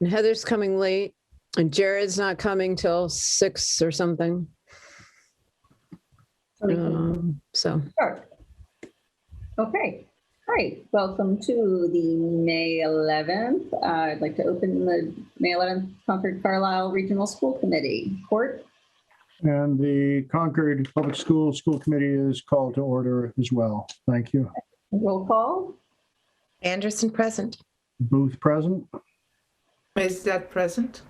And Heather's coming late, and Jared's not coming till 6 or something. So. Sure. Okay. Great. Welcome to the May 11th. I'd like to open the May 11th Concord Carlisle Regional School Committee. Court. And the Concord Public School Committee is called to order as well. Thank you. Roll call. Anderson present. Booth present. Maistat present.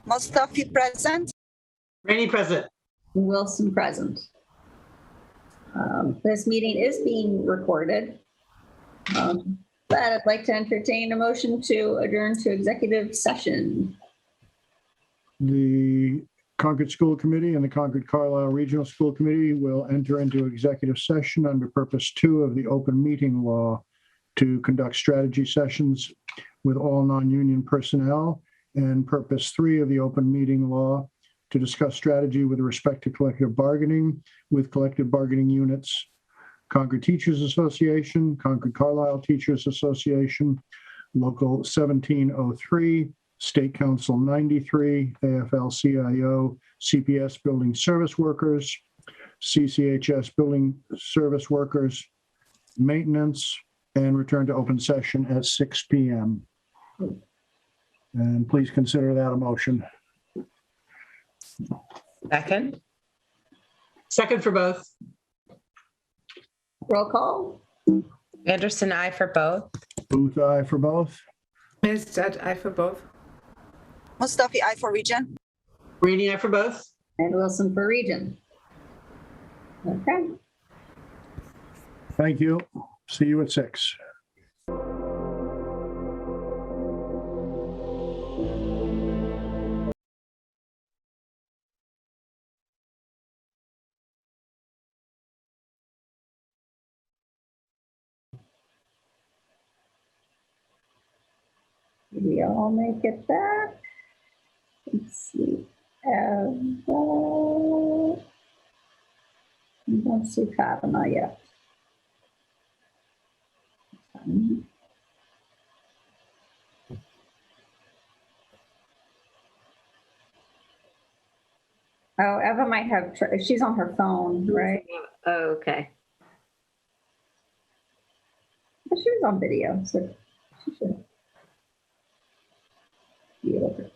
Mustafi present. Rainey present. Wilson present. This meeting is being recorded. But I'd like to entertain a motion to adjourn to executive session. The Concord School Committee and the Concord Carlisle Regional School Committee will enter into executive session under Purpose 2 of the Open Meeting Law to conduct strategy sessions with all non-union personnel, and Purpose 3 of the Open Meeting Law to discuss strategy with respect to collective bargaining with collective bargaining units, Concord Teachers Association, Concord Carlisle Teachers Association, Local 1703, State Council 93, AFL-CIO, CPS Building Service Workers, CCHS Building Service Workers, Maintenance, and return to open session at 6 p.m. And please consider that a motion. Second. Second for both. Roll call. Anderson, aye for both. Booth, aye for both. Maistat, aye for both. Mustafi, I for region. Rainey, aye for both. And Wilson for region. Okay. Thank you. See you at 6. Did we all make it back? Let's see. I don't see Kavanaugh yet. Oh, Eva might have, she's on her phone, right? Oh, okay. But she was on video, so she should be able to.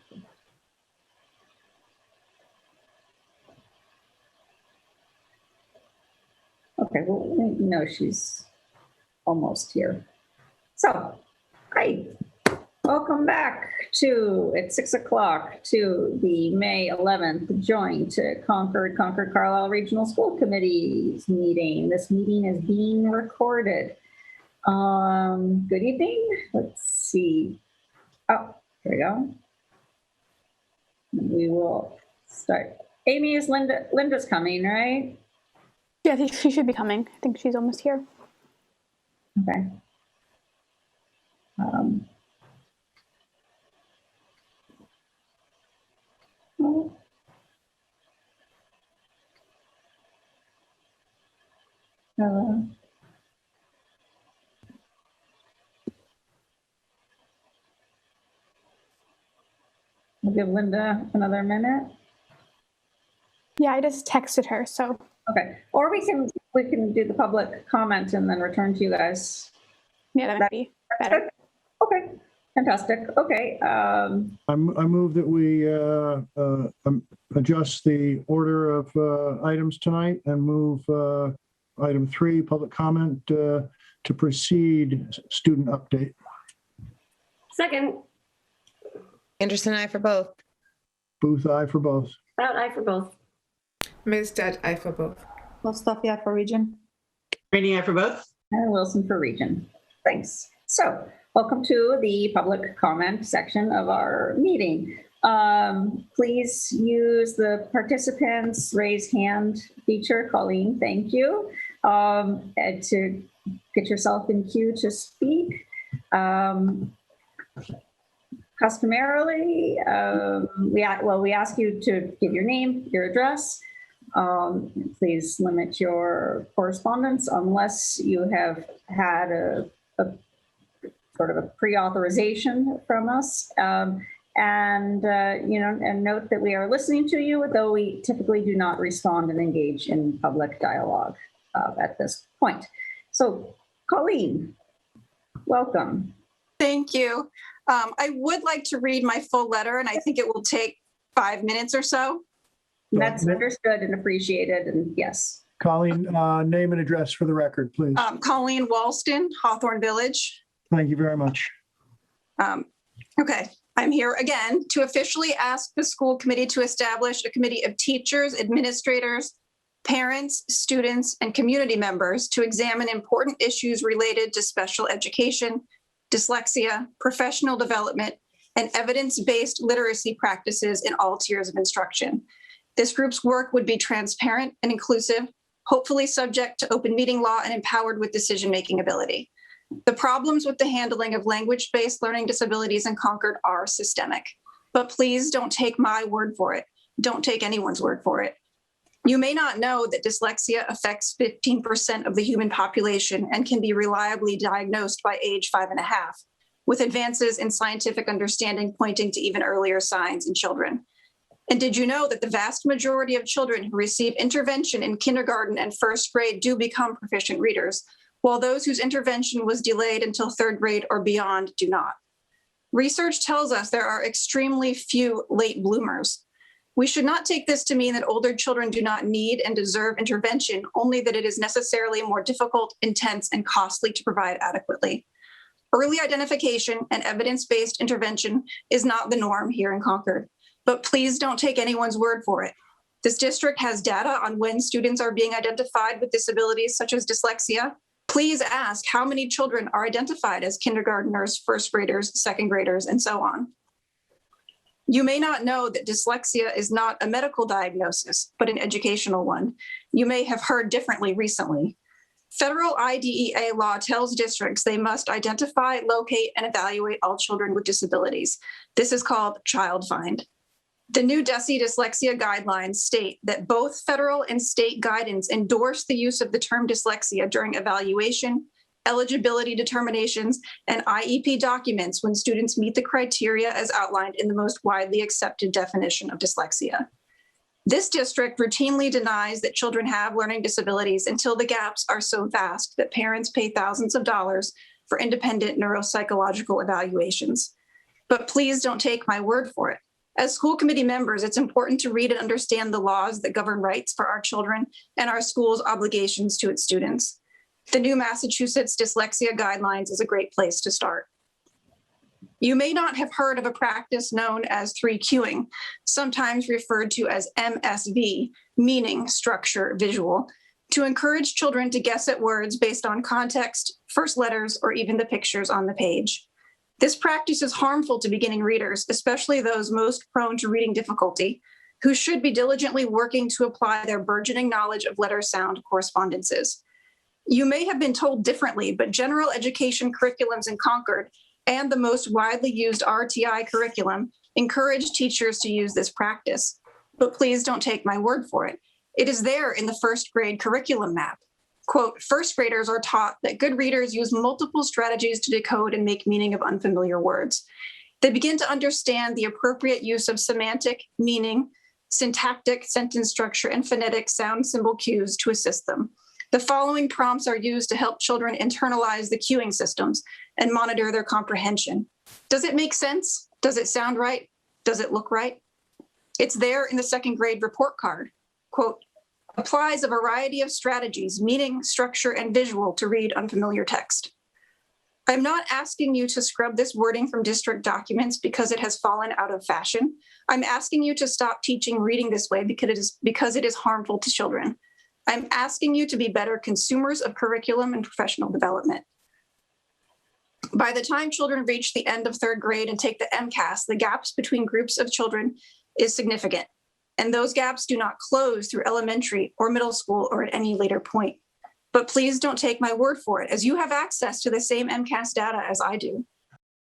Okay, well, we know she's almost here. So, great. Welcome back at 6 o'clock to the May 11th joint Concord Carlisle Regional School Committee's meeting. This meeting is being recorded. Good evening. Let's see. Oh, here we go. We will start. Amy, is Linda's coming, right? Yeah, I think she should be coming. I think she's almost here. Okay. Hello. We'll give Linda another minute. Yeah, I just texted her, so. Okay, or we can do the public comment and then return to you guys. Yeah, that might be better. Okay, fantastic. Okay. I move that we adjust the order of items tonight and move item 3, public comment, to precede student update. Second. Anderson, aye for both. Booth, aye for both. About I for both. Maistat, aye for both. Mustafi, I for region. Rainey, aye for both. And Wilson for region. Thanks. So welcome to the public comment section of our meeting. Please use the participants raise hand feature. Colleen, thank you. To get yourself in queue to speak. Customarily, we ask you to give your name, your address. Please limit your correspondence unless you have had a sort of a pre-authorization from us. And note that we are listening to you, though we typically do not respond and engage in public dialogue at this point. So, Colleen, welcome. Thank you. I would like to read my full letter, and I think it will take 5 minutes or so. That's understood and appreciated, and yes. Colleen, name and address for the record, please. Colleen Walston, Hawthorne Village. Thank you very much. Okay, I'm here again to officially ask the school committee to establish a committee of teachers, administrators, parents, students, and community members to examine important issues related to special education, dyslexia, professional development, and evidence-based literacy practices in all tiers of instruction. This group's work would be transparent and inclusive, hopefully subject to open meeting law and empowered with decision-making ability. The problems with the handling of language-based learning disabilities in Concord are systemic, but please don't take my word for it. Don't take anyone's word for it. You may not know that dyslexia affects 15% of the human population and can be reliably diagnosed by age 5.5, with advances in scientific understanding pointing to even earlier signs in children. And did you know that the vast majority of children who receive intervention in kindergarten and first grade do become proficient readers, while those whose intervention was delayed until third grade or beyond do not? Research tells us there are extremely few late bloomers. We should not take this to mean that older children do not need and deserve intervention, only that it is necessarily more difficult, intense, and costly to provide adequately. Early identification and evidence-based intervention is not the norm here in Concord, but please don't take anyone's word for it. This district has data on when students are being identified with disabilities such as dyslexia. Please ask how many children are identified as kindergartners, first graders, second graders, and so on. You may not know that dyslexia is not a medical diagnosis, but an educational one. You may have heard differently recently. Federal IDEA law tells districts they must identify, locate, and evaluate all children with disabilities. This is called child find. The new DESE dyslexia guidelines state that both federal and state guidance endorse the use of the term dyslexia during evaluation, eligibility determinations, and IEP documents when students meet the criteria as outlined in the most widely accepted definition of dyslexia. This district routinely denies that children have learning disabilities until the gaps are so vast that parents pay thousands of dollars for independent neuropsychological evaluations. But please don't take my word for it. As school committee members, it's important to read and understand the laws that govern rights for our children and our school's obligations to its students. The new Massachusetts dyslexia guidelines is a great place to start. You may not have heard of a practice known as 3Qing, sometimes referred to as MSV, meaning, structure, visual, to encourage children to guess at words based on context, first letters, or even the pictures on the page. This practice is harmful to beginning readers, especially those most prone to reading difficulty, who should be diligently working to apply their burgeoning knowledge of letter-sound correspondences. You may have been told differently, but general education curriculums in Concord and the most widely used RTI curriculum encourage teachers to use this practice. But please don't take my word for it. It is there in the first grade curriculum map. Quote, first graders are taught that good readers use multiple strategies to decode and make meaning of unfamiliar words. They begin to understand the appropriate use of semantic, meaning, syntactic, sentence structure, and phonetic sound symbol cues to assist them. The following prompts are used to help children internalize the cueing systems and monitor their comprehension. Does it make sense? Does it sound right? Does it look right? It's there in the second grade report card. Quote, applies a variety of strategies, meaning, structure, and visual to read unfamiliar text. I'm not asking you to scrub this wording from district documents because it has fallen out of fashion. I'm asking you to stop teaching reading this way because it is harmful to children. I'm asking you to be better consumers of curriculum and professional development. By the time children reach the end of third grade and take the MCAS, the gaps between groups of children is significant. And those gaps do not close through elementary or middle school or at any later point. But please don't take my word for it, as you have access to the same MCAS data as I do.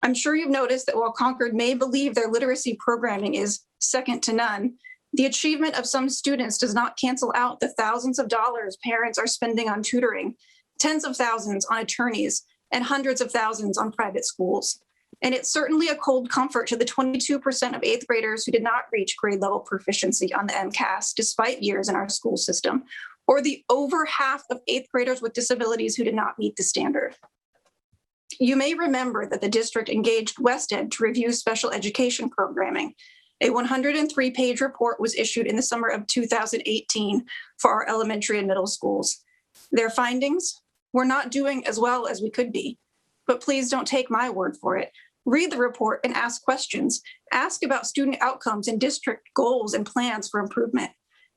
I'm sure you've noticed that while Concord may believe their literacy programming is second to none, the achievement of some students does not cancel out the thousands of dollars parents are spending on tutoring, tens of thousands on attorneys, and hundreds of thousands on private schools. And it's certainly a cold comfort to the 22% of eighth graders who did not reach grade level proficiency on the MCAS despite years in our school system, or the over half of eighth graders with disabilities who did not meet the standard. You may remember that the district engaged WestEd to review special education programming. A 103-page report was issued in the summer of 2018 for our elementary and middle schools. Their findings: we're not doing as well as we could be. But please don't take my word for it. Read the report and ask questions. Ask about student outcomes and district goals and plans for improvement.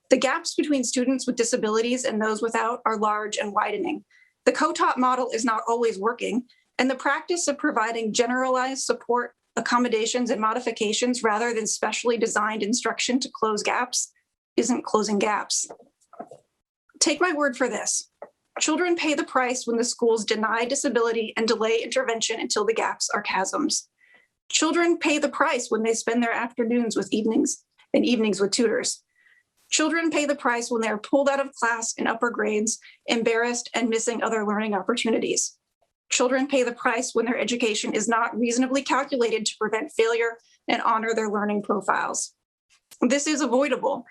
The gaps between students with disabilities and those without are large and widening. The co-taught model is not always working, and the practice of providing generalized support, accommodations, and modifications rather than specially designed instruction to close gaps isn't closing gaps. Take my word for this. Children pay the price when the schools deny disability and delay intervention until the gaps are chasms. Children pay the price when they spend their afternoons with evenings with tutors. Children pay the price when they are pulled out of class in upper grades, embarrassed, and missing other learning opportunities. Children pay the price when their education is not reasonably calculated to prevent failure and honor their learning profiles. This is avoidable.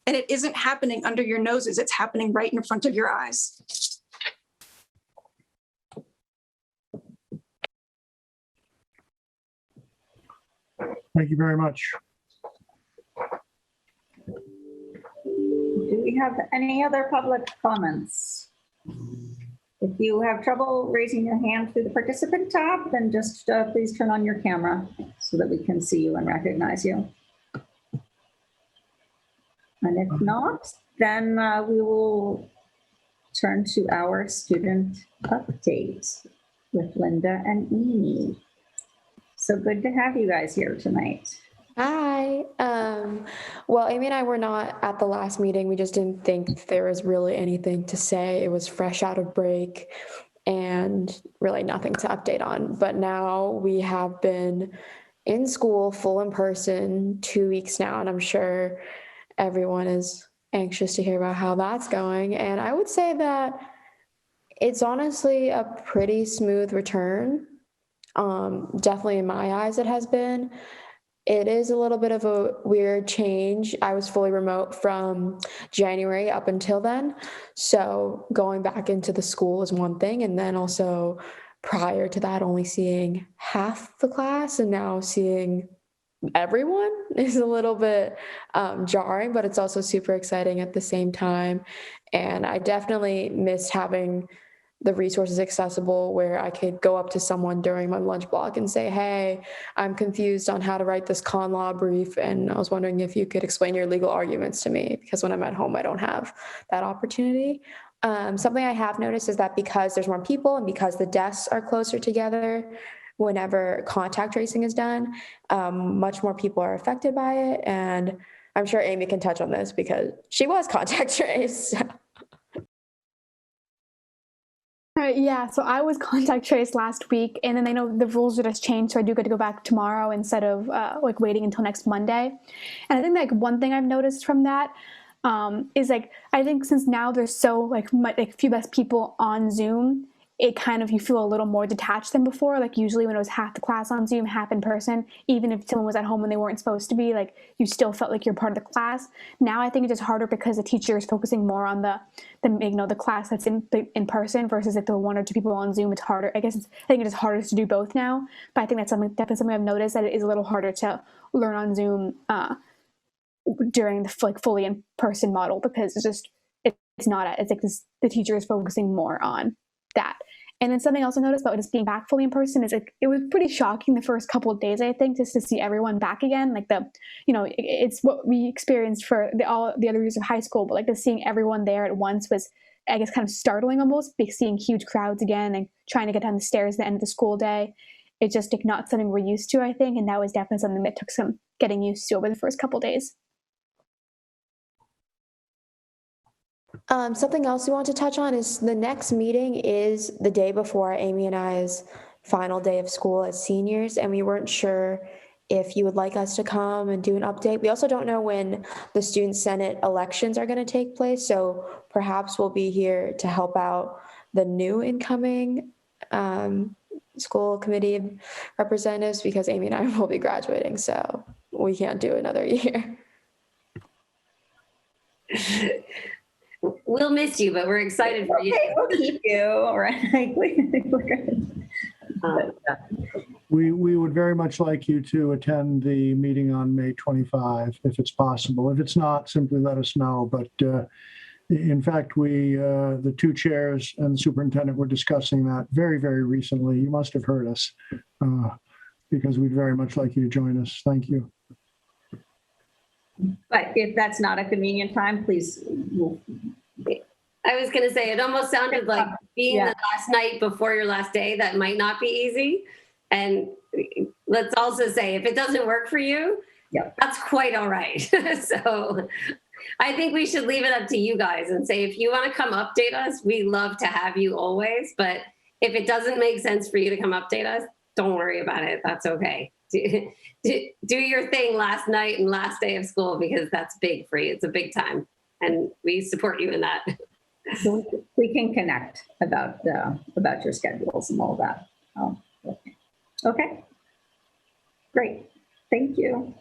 And it isn't happening under your noses, it's happening right in front of your eyes. Thank you very much. Do we have any other public comments? If you have trouble raising your hand through the participant tab, then just please turn on your camera so that we can see you and recognize you. And if not, then we will turn to our student update with Linda and Emi. So good to have you guys here tonight. Hi. Well, Amy and I were not at the last meeting. We just didn't think there was really anything to say. It was fresh out of break and really nothing to update on. But now we have been in school full in person 2 weeks now, and I'm sure everyone is anxious to hear about how that's going. And I would say that it's honestly a pretty smooth return. Definitely in my eyes, it has been. It is a little bit of a weird change. I was fully remote from January up until then. So going back into the school is one thing. And then also prior to that, only seeing half the class and now seeing everyone is a little bit jarring, but it's also super exciting at the same time. And I definitely missed having the resources accessible where I could go up to someone during my lunch block and say, hey, I'm confused on how to write this con law brief, and I was wondering if you could explain your legal arguments to me, because when I'm at home, I don't have that opportunity. Something I have noticed is that because there's more people and because the desks are closer together, whenever contact tracing is done, much more people are affected by it. And I'm sure Amy can touch on this because she was contact traced. Yeah, so I was contact traced last week, and then I know the rules just changed, so I do get to go back tomorrow instead of like waiting until next Monday. And I think like one thing I've noticed from that is like I think since now there's so like few less people on Zoom, it kind of you feel a little more detached than before. Like usually when it was half the class on Zoom, half in person, even if someone was at home when they weren't supposed to be, like you still felt like you're part of the class. Now I think it's just harder because the teacher is focusing more on the class that's in person versus if there were one or two people on Zoom. It's harder. I think it is harder to do both now. But I think that's definitely something I've noticed, that it is a little harder to learn on Zoom during the fully in person model, because it's like the teacher is focusing more on that. And then something else I noticed about just being back fully in person is like it was pretty shocking the first couple of days, I think, just to see everyone back again. Like it's what we experienced for all the other years of high school, but like just seeing everyone there at once was, I guess, kind of startling almost, seeing huge crowds again and trying to get down the stairs at the end of the school day. It's just like not something we're used to, I think, and that was definitely something that took some getting used to over the first couple of days. Something else we want to touch on is the next meeting is the day before Amy and I's final day of school as seniors, and we weren't sure if you would like us to come and do an update. We also don't know when the Student Senate elections are going to take place, so perhaps we'll be here to help out the new incoming school committee representatives because Amy and I will be graduating, so we can't do another year. We'll miss you, but we're excited for you. Okay, we'll keep you, all right? We're good. We would very much like you to attend the meeting on May 25, if it's possible. If it's not, simply let us know. But in fact, the two chairs and the superintendent were discussing that very, very recently. You must have heard us because we'd very much like you to join us. Thank you. But if that's not a convenient time, please. I was going to say, it almost sounded like being the last night before your last day, that might not be easy. And let's also say, if it doesn't work for you, that's quite all right. So I think we should leave it up to you guys and say, if you want to come update us, we love to have you always. But if it doesn't make sense for you to come update us, don't worry about it. That's okay. Do your thing last night and last day of school, because that's big for you. It's a big time. And we support you in that. We can connect about your schedules and all that. Okay. Great. Thank you.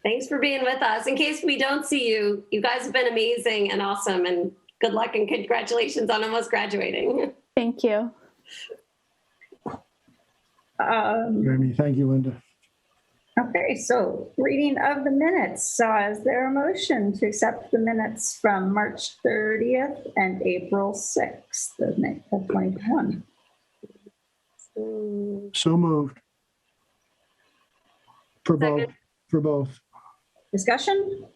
Thanks for being with us. In case we don't see you, you guys have been amazing and awesome, and good luck and congratulations on almost graduating. Thank you. Amy, thank you, Linda. Okay, so reading of the minutes. So is there a motion to accept the minutes from March 30th and April 6th of 2021? So moved. For both. Second. For both. Discussion?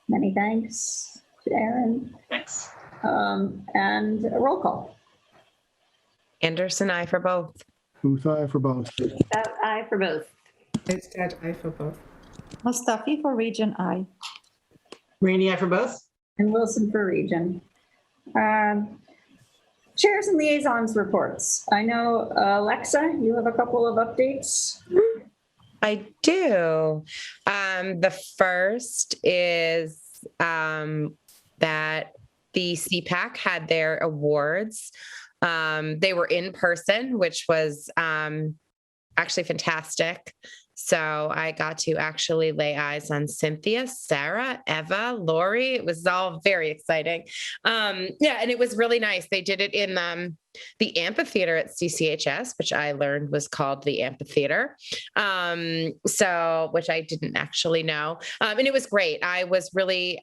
Many thanks to Aaron. Thanks. And a roll call. Anderson, I for both. Booth, aye for both. I for both. Ms. Judd, I for both. Mustafi for region I. Rainey, I for both. And Wilson for region. Chairs and liaisons reports. I know, Alexa, you have a couple of updates. I do. The first is that the CPAC had their awards. They were in person, which was actually fantastic. So I got to actually lay eyes on Cynthia, Sarah, Eva, Lori. It was all very exciting. And it was really nice. They did it in the amphitheater at CCHS, which I learned was called the amphitheater. Which I didn't actually know. And it was great. I was really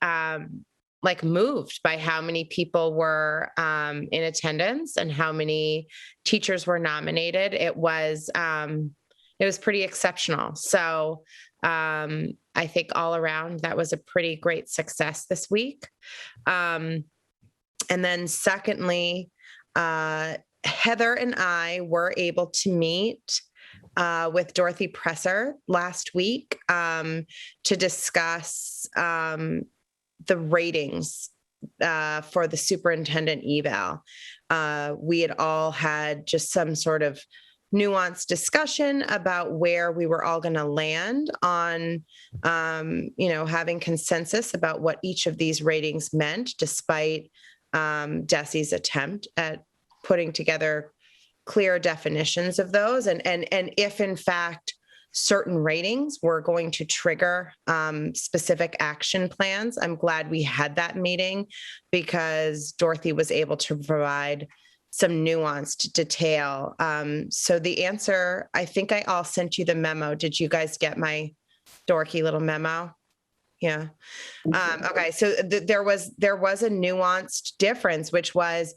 moved by how many people were in attendance and how many teachers were nominated. It was pretty exceptional. So I think all around that was a pretty great success this week. And then secondly, Heather and I were able to meet with Dorothy Presser last week to discuss the ratings for the superintendent eval. We had all had just some sort of nuanced discussion about where we were all going to land on, having consensus about what each of these ratings meant, despite Desi's attempt at putting together clear definitions of those. And if in fact certain ratings were going to trigger specific action plans, I'm glad we had that meeting because Dorothy was able to provide some nuanced detail. So the answer, I think I all sent you the memo. Did you guys get my dorky little memo? Yeah. Okay. So there was a nuanced difference, which was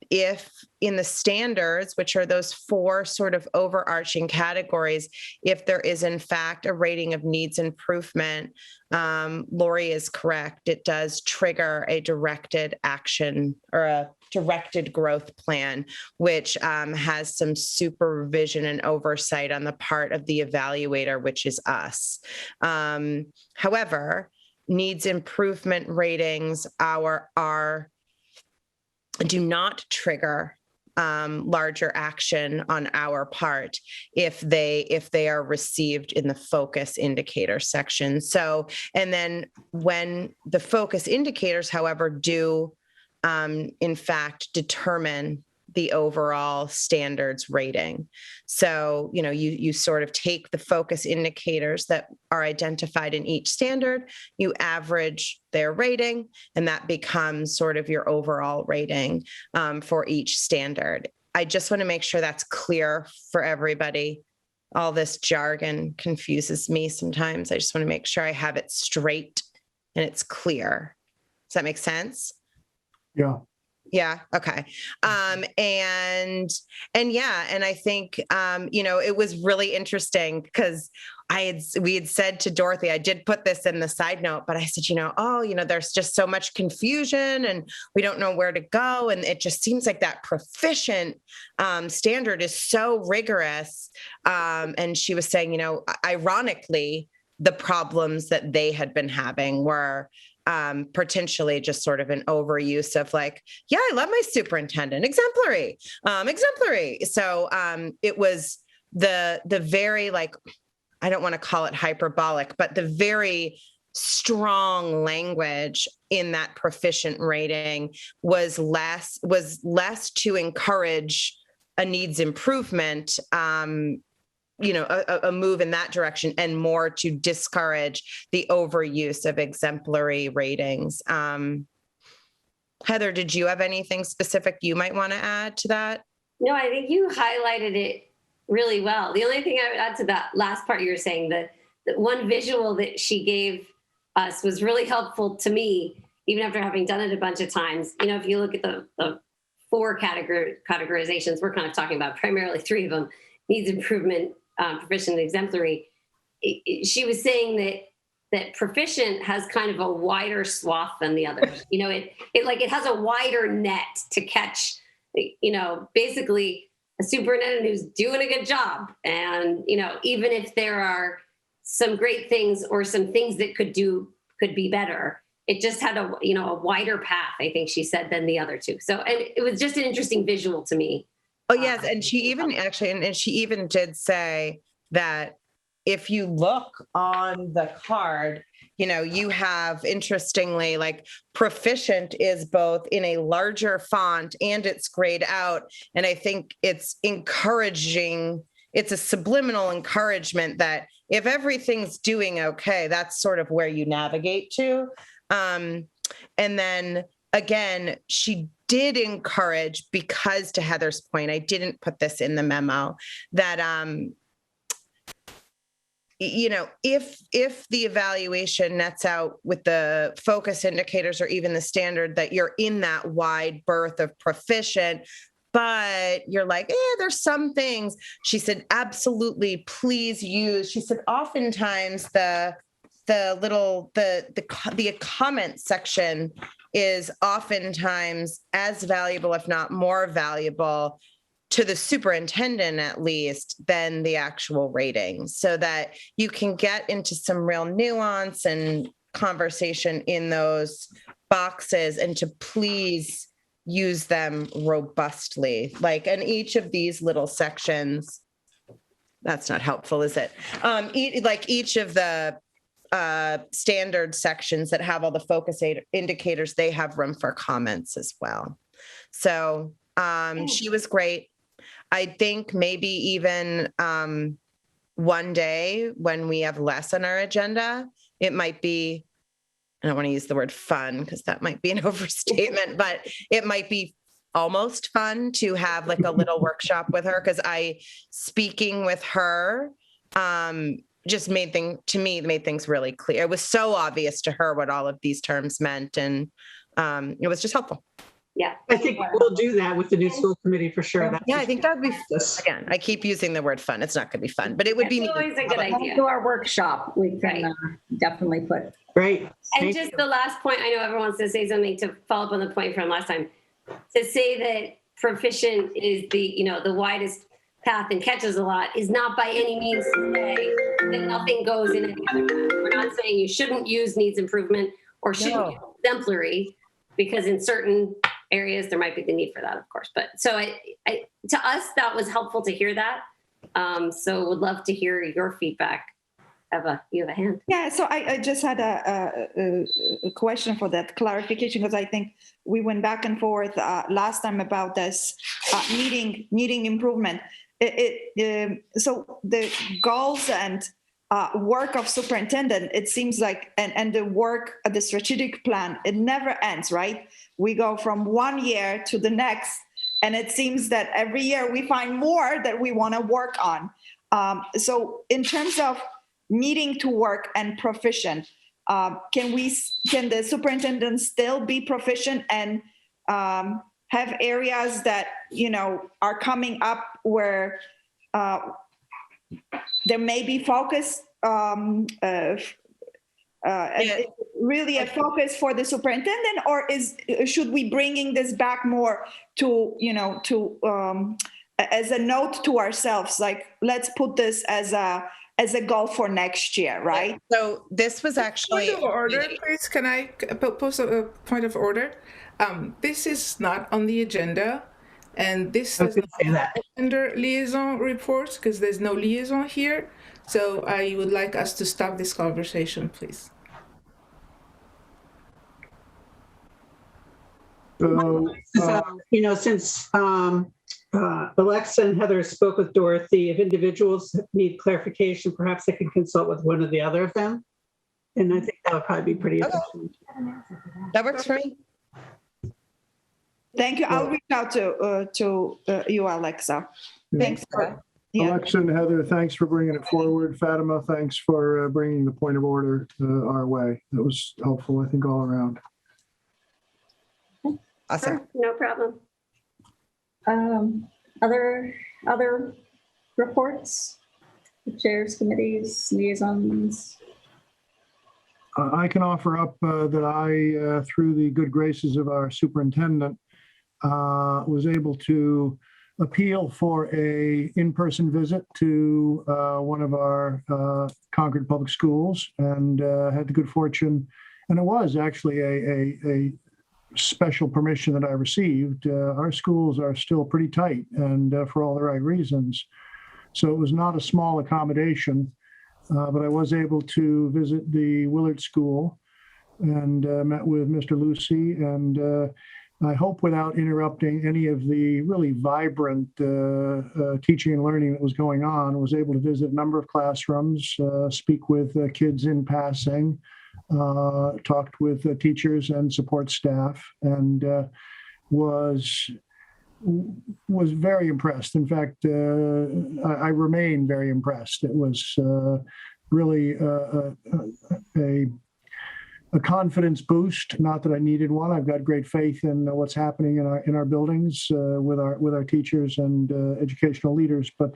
if in the standards, which are those four sort of overarching categories, if there is in fact a rating of needs improvement, Lori is correct. It does trigger a directed action or a directed growth plan, which has some supervision and oversight on the part of the evaluator, which is us. However, needs improvement ratings do not trigger larger action on our part if they are received in the focus indicator section. So, and then when the focus indicators, however, do in fact, determine the overall standards rating. So, you sort of take the focus indicators that are identified in each standard, you average their rating, and that becomes sort of your overall rating for each standard. I just want to make sure that's clear for everybody. All this jargon confuses me sometimes. I just want to make sure I have it straight and it's clear. Does that make sense? Yeah. Yeah. Okay. And I think, it was really interesting because we had said to Dorothy, I did put this in the side note, but I said, there's just so much confusion and we don't know where to go. And it just seems like that proficient standard is so rigorous. And she was saying, ironically, the problems that they had been having were potentially just sort of an overuse of like, yeah, I love my superintendent, exemplary. So it was the very, like, I don't want to call it hyperbolic, but the very strong language in that proficient rating was less to encourage a needs improvement, a move in that direction, and more to discourage the overuse of exemplary ratings. Heather, did you have anything specific you might want to add to that? No, I think you highlighted it really well. The only thing I would add to that last part you were saying, that the one visual that she gave us was really helpful to me, even after having done it a bunch of times. If you look at the 4 categorizations, we're kind of talking about primarily 3 of them: needs improvement, proficient, and exemplary. She was saying that proficient has kind of a wider swath than the others. It has a wider net to catch, basically a superintendent who's doing a good job. And, even if there are some great things or some things that could be better, it just had a wider path, I think she said, than the other 2. So, and it was just an interesting visual to me. Oh, yes. And she even she even did say that if you look on the card, you have, interestingly, like, proficient is both in a larger font and it's grayed out. And I think it's encouraging. It's a subliminal encouragement that if everything's doing okay, that's sort of where you navigate to. And then again, she did encourage, because to Heather's point, I didn't put this in the memo, that, if the evaluation nets out with the focus indicators or even the standard, that you're in that wide berth of proficient, but you're like, there's some things. She said, absolutely, please use. She said, oftentimes the comment section is oftentimes as valuable, if not more valuable, to the superintendent at least, than the actual rating, so that you can get into some real nuance and conversation in those boxes, and to please use them robustly. Like, in each of these little sections, that's not helpful, is it? Each of the standard sections that have all the focus indicators, they have room for comments as well. So she was great. I think maybe even one day when we have less on our agenda, it might be, I don't want to use the word fun because that might be an overstatement, but it might be almost fun to have like a little workshop with her, because speaking with her just made things really clear. It was so obvious to her what all of these terms meant, and it was just helpful. Yeah, I think we'll do that with the new school committee for sure. Yeah, I think that would be, again, I keep using the word fun. It's not going to be fun, but it would be always a good idea. To our workshop, we can definitely put. Great. And just the last point, I know everyone wants to say something to follow up on the point from last time. To say that proficient is the widest path and catches a lot is not by any means to say that nothing goes in any other path. We're not saying you shouldn't use needs improvement or shouldn't use exemplary, because in certain areas there might be the need for that, of course. But so to us, that was helpful to hear that. So would love to hear your feedback you have a hand. Yeah, so I just had a question for that clarification, because I think we went back and forth last time about this needing improvement. So the goals and work of superintendent, it seems like, and the work of the strategic plan, it never ends, right? We go from one year to the next, and it seems that every year we find more that we want to work on. So in terms of needing to work and proficient, can the superintendent still be proficient and have areas that, are coming up where there may be focus, really a focus for the superintendent, or should we bringing this back more to, as a note to ourselves, like, let's put this as a goal for next year, right? So this was actually Point of order, please. Can I pose a point of order? This is not on the agenda, and this does not fall under liaison reports because there's no liaison here. So I would like us to stop this conversation, please. Since Alexa and Heather spoke with Dorothy, if individuals need clarification, perhaps they can consult with one or the other of them. And I think that would probably be pretty efficient. That works for me. Thank you. I'll reach out to you, Alexa. Thanks. Alexa and Heather, thanks for bringing it forward. Fatima, thanks for bringing the point of order our way. That was helpful, I think, all around. Awesome. Sure, no problem. Other reports, chairs, committees, liaisons? I can offer up that I, through the good graces of our superintendent, was able to appeal for a in-person visit to one of our Concord public schools, and had the good fortune, and it was actually a special permission that I received. Our schools are still pretty tight, and for all the right reasons. So it was not a small accommodation, but I was able to visit the Willard School and met with Mr. Lucy, and I hope without interrupting any of the really vibrant teaching and learning that was going on, was able to visit a number of classrooms, speak with kids in passing, talked with teachers and support staff, and was very impressed. In fact, I remain very impressed. It was really a confidence boost. Not that I needed one. I've got great faith in what's happening in our buildings with our teachers and educational leaders. But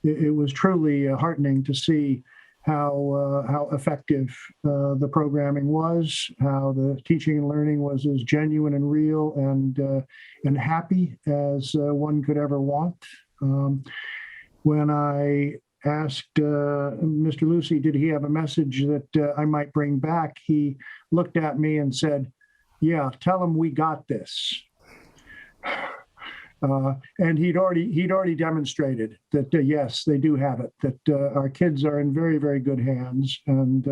it was truly heartening to see how effective the programming was, how the teaching and learning was as genuine and real and happy as one could ever want. When I asked Mr. Lucy, did he have a message that I might bring back, he looked at me and said, "Yeah, tell him we got this." And he'd already demonstrated that yes, they do have it. That our kids are in very, very good hands, and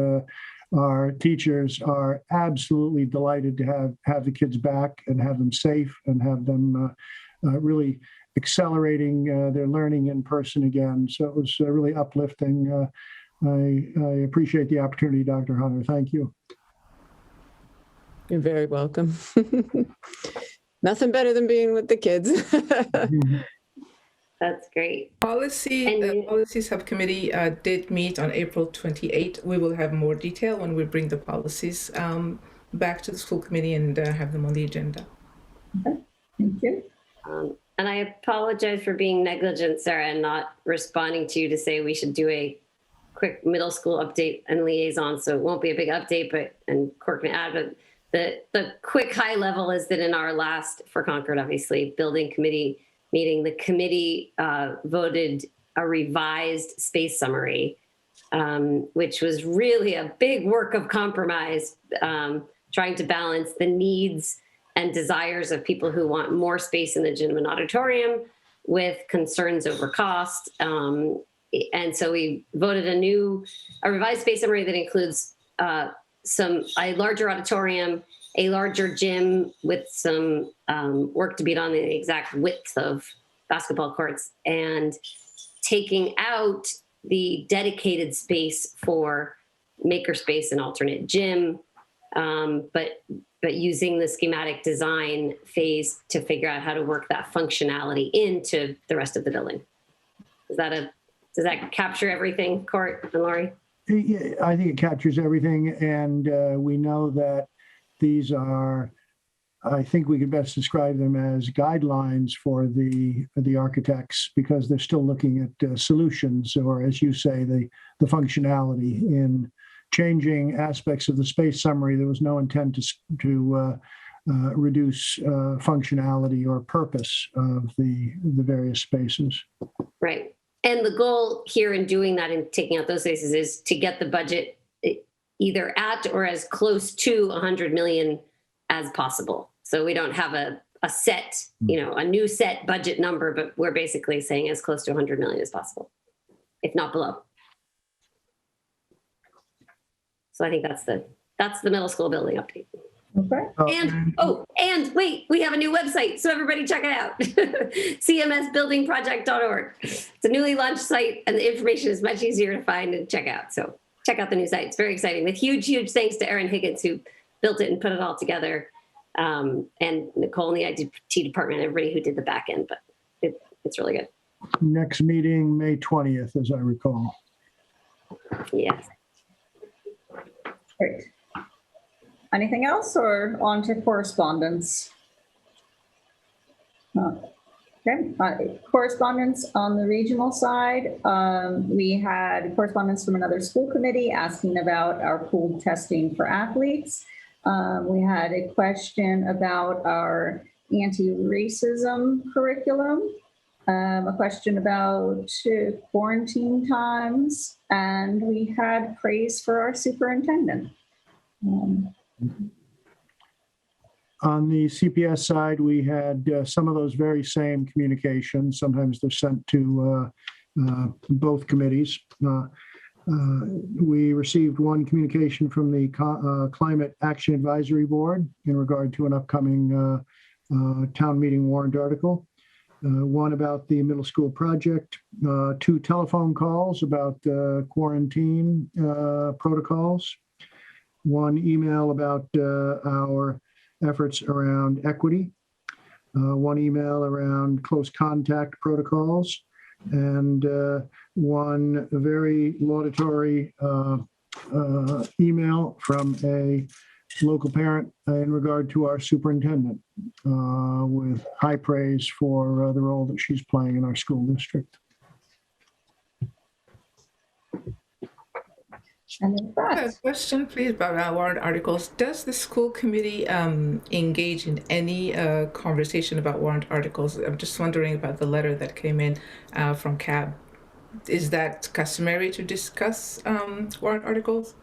our teachers are absolutely delighted to have the kids back and have them safe and have them really accelerating their learning in person again. So it was really uplifting. I appreciate the opportunity, Dr. Hunter. Thank you. You're very welcome. Nothing better than being with the kids. That's great. Policy subcommittee did meet on April 28. We will have more detail when we bring the policies back to the school committee and have them on the agenda. Okay. Thank you. And I apologize for being negligent, Sarah, and not responding to you to say we should do a quick middle school update and liaison. So it won't be a big update, and Cork can add, but the quick high level is that in our last, for Concord, obviously, building committee meeting, the committee voted a revised space summary, which was really a big work of compromise, trying to balance the needs and desires of people who want more space in the gym and auditorium with concerns over cost. And so we voted a revised space summary that includes a larger auditorium, a larger gym with some work to be done on the exact width of basketball courts, and taking out the dedicated space for makerspace and alternate gym, but using the schematic design phase to figure out how to work that functionality into the rest of the building. Does that capture everything, Court and Laurie? Yeah, I think it captures everything, and we know that these are, I think we could best describe them as guidelines for the architects, because they're still looking at solutions, or as you say, the functionality. In changing aspects of the space summary, there was no intent to reduce functionality or purpose of the various spaces. Right. And the goal here in doing that and taking out those spaces is to get the budget either at or as close to 100 million as possible. So we don't have a set, a new set budget number, but we're basically saying as close to 100 million as possible, if not below. So I think that's the middle school building update. Okay. And wait, we have a new website, so everybody check it out. cmsbuildingproject.org. It's a newly launched site, and the information is much easier to find and check out. So check out the new site. It's very exciting. With huge thanks to Erin Higgins, who built it and put it all together, and Nicole in the IT department, everybody who did the back end. But it's really good. Next meeting, May 20th, as I recall. Yes. Great. Anything else, or on to correspondence? Okay. Correspondence on the regional side. We had correspondence from another school committee asking about our pooled testing for athletes. We had a question about our anti-racism curriculum, a question about quarantine times, and we had praise for our superintendent. On the CPS side, we had some of those very same communications. Sometimes they're sent to both committees. We received one communication from the Climate Action Advisory Board in regard to an upcoming town meeting warrant article. One about the middle school project, 2 telephone calls about quarantine protocols, 1 email about our efforts around equity, 1 email around close contact protocols, and 1 very laudatory email from a local parent in regard to our superintendent, with high praise for the role that she's playing in our school district. A question, please, about our warrant articles. Does the school committee engage in any conversation about warrant articles? I'm just wondering about the letter that came in from CAB. Is that customary to discuss warrant articles?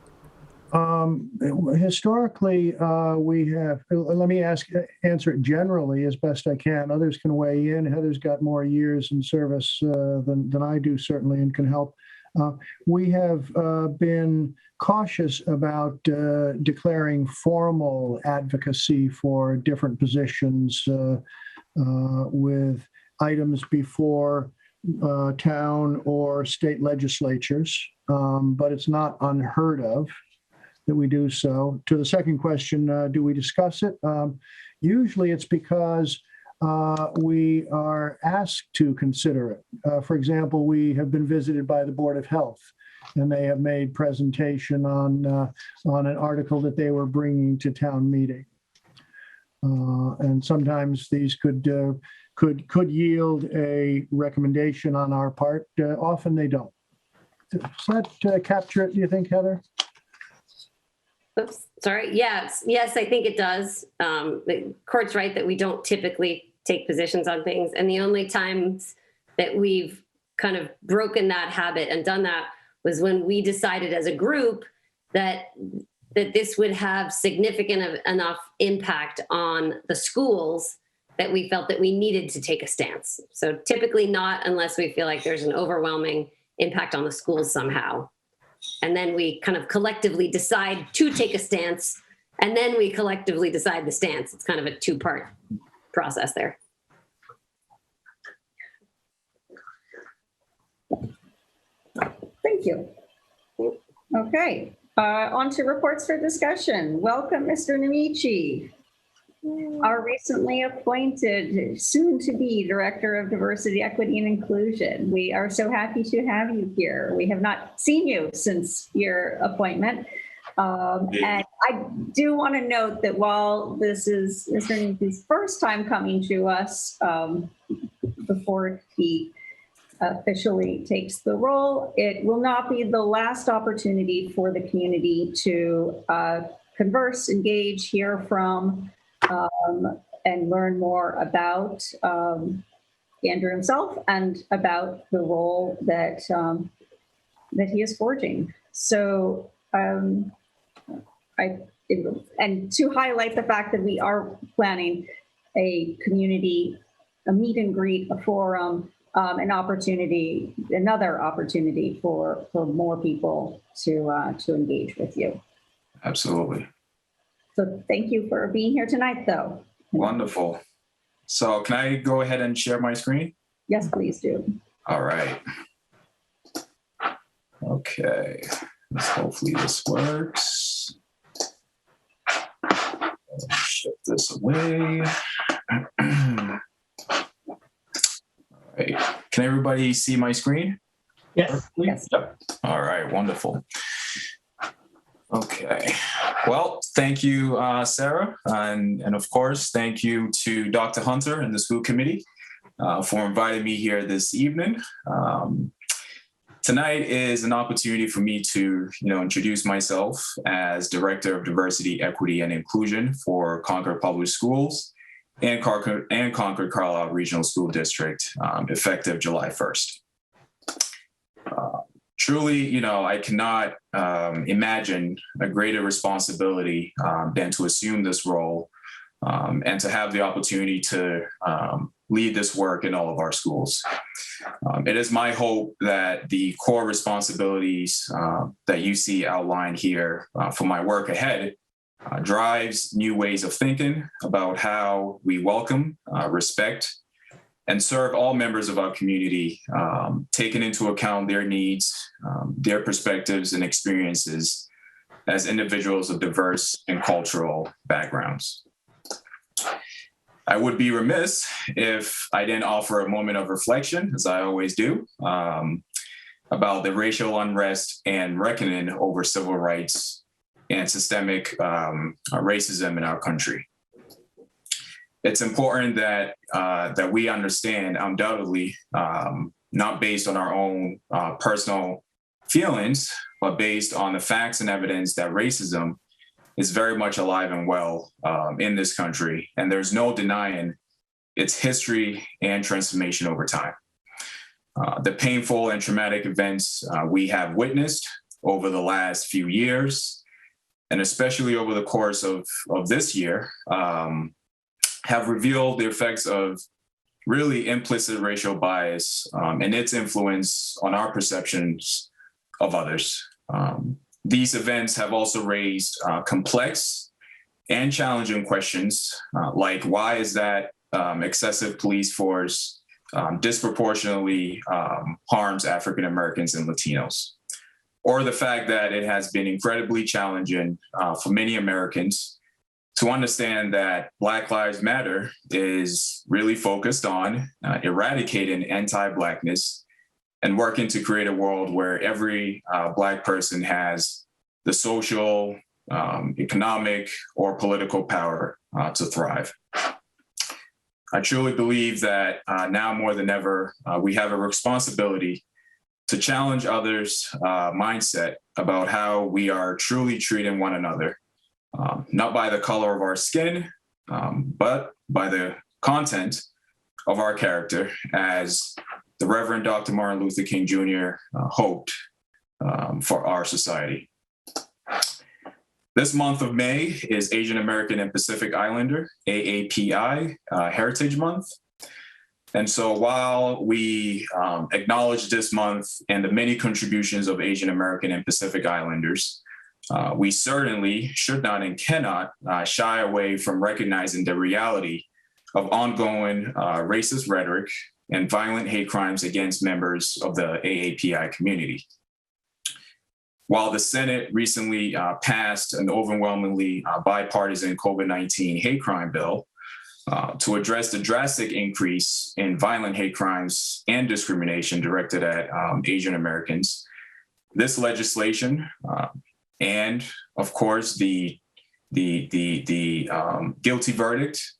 Historically, we have, let me answer it generally as best I can. Others can weigh in. Heather's got more years in service than I do, certainly, and can help. We have been cautious about declaring formal advocacy for different positions with items before town or state legislatures, but it's not unheard of that we do so. To the second question, do we discuss it? Usually it's because we are asked to consider it. For example, we have been visited by the Board of Health, and they have made presentation on an article that they were bringing to town meeting. And sometimes these could yield a recommendation on our part. Often they don't. Does that capture it, do you think, Heather? Oops, sorry. Yes, I think it does. The court's right that we don't typically take positions on things. And the only times that we've kind of broken that habit and done that was when we decided as a group that this would have significant enough impact on the schools that we felt that we needed to take a stance. So typically not unless we feel like there's an overwhelming impact on the schools somehow. And then we kind of collectively decide to take a stance, and then we collectively decide the stance. It's kind of a two-part process there. Thank you. Okay, on to reports for discussion. Welcome, Mr. Nemichi, our recently appointed, soon-to-be Director of Diversity, Equity, and Inclusion. We are so happy to have you here. We have not seen you since your appointment. And I do want to note that while this is Mr. Nemichi's first time coming to us before he officially takes the role, it will not be the last opportunity for the community to converse, engage, hear from, and learn more about Andrew himself and about the role that that he is forging. So, and to highlight the fact that we are planning a meet and greet, a forum, another opportunity for more people to engage with you. Absolutely. So thank you for being here tonight, though. Wonderful. So can I go ahead and share my screen? Yes, please do. All right. Okay. Hopefully this works. Shift this away. Right. Can everybody see my screen? Yes. Yes. Yep. All right, wonderful. Okay. Well, thank you, Sarah. And of course, thank you to Dr. Hunter and the school committee for inviting me here this evening. Tonight is an opportunity for me to, introduce myself as Director of Diversity, Equity, and Inclusion for Concord Public Schools and Concord Carlisle Regional School District, effective July 1st. Truly, I cannot imagine a greater responsibility than to assume this role and to have the opportunity to lead this work in all of our schools. It is my hope that the core responsibilities that you see outlined here for my work ahead drives new ways of thinking about how we welcome, respect, and serve all members of our community, taking into account their needs, their perspectives and experiences as individuals of diverse and cultural backgrounds. I would be remiss if I didn't offer a moment of reflection, as I always do, about the racial unrest and reckoning over civil rights and systemic racism in our country. It's important that that we understand, undoubtedly, not based on our own personal feelings, but based on the facts and evidence that racism is very much alive and well in this country, and there's no denying its history and transformation over time. The painful and traumatic events we have witnessed over the last few years, and especially over the course of this year, have revealed the effects of really implicit racial bias and its influence on our perceptions of others. These events have also raised complex and challenging questions, like why is that excessive police force disproportionately harms African Americans and Latinos? Or the fact that it has been incredibly challenging for many Americans to understand that Black Lives Matter is really focused on eradicating anti-Blackness and working to create a world where every Black person has the social, economic, or political power to thrive. I truly believe that now more than ever, we have a responsibility to challenge others' mindset about how we are truly treating one another, not by the color of our skin, but by the content of our character, as the Reverend Dr. Martin Luther King Jr. hoped for our society. This month of May is Asian American and Pacific Islander, AAPI, Heritage Month. And so while we acknowledge this month and the many contributions of Asian American and Pacific Islanders, we certainly should not and cannot shy away from recognizing the reality of ongoing racist rhetoric and violent hate crimes against members of the AAPI community. While the Senate recently passed an overwhelmingly bipartisan COVID-19 hate crime bill to address the drastic increase in violent hate crimes and discrimination directed at Asian Americans, this legislation and, of course, the guilty verdict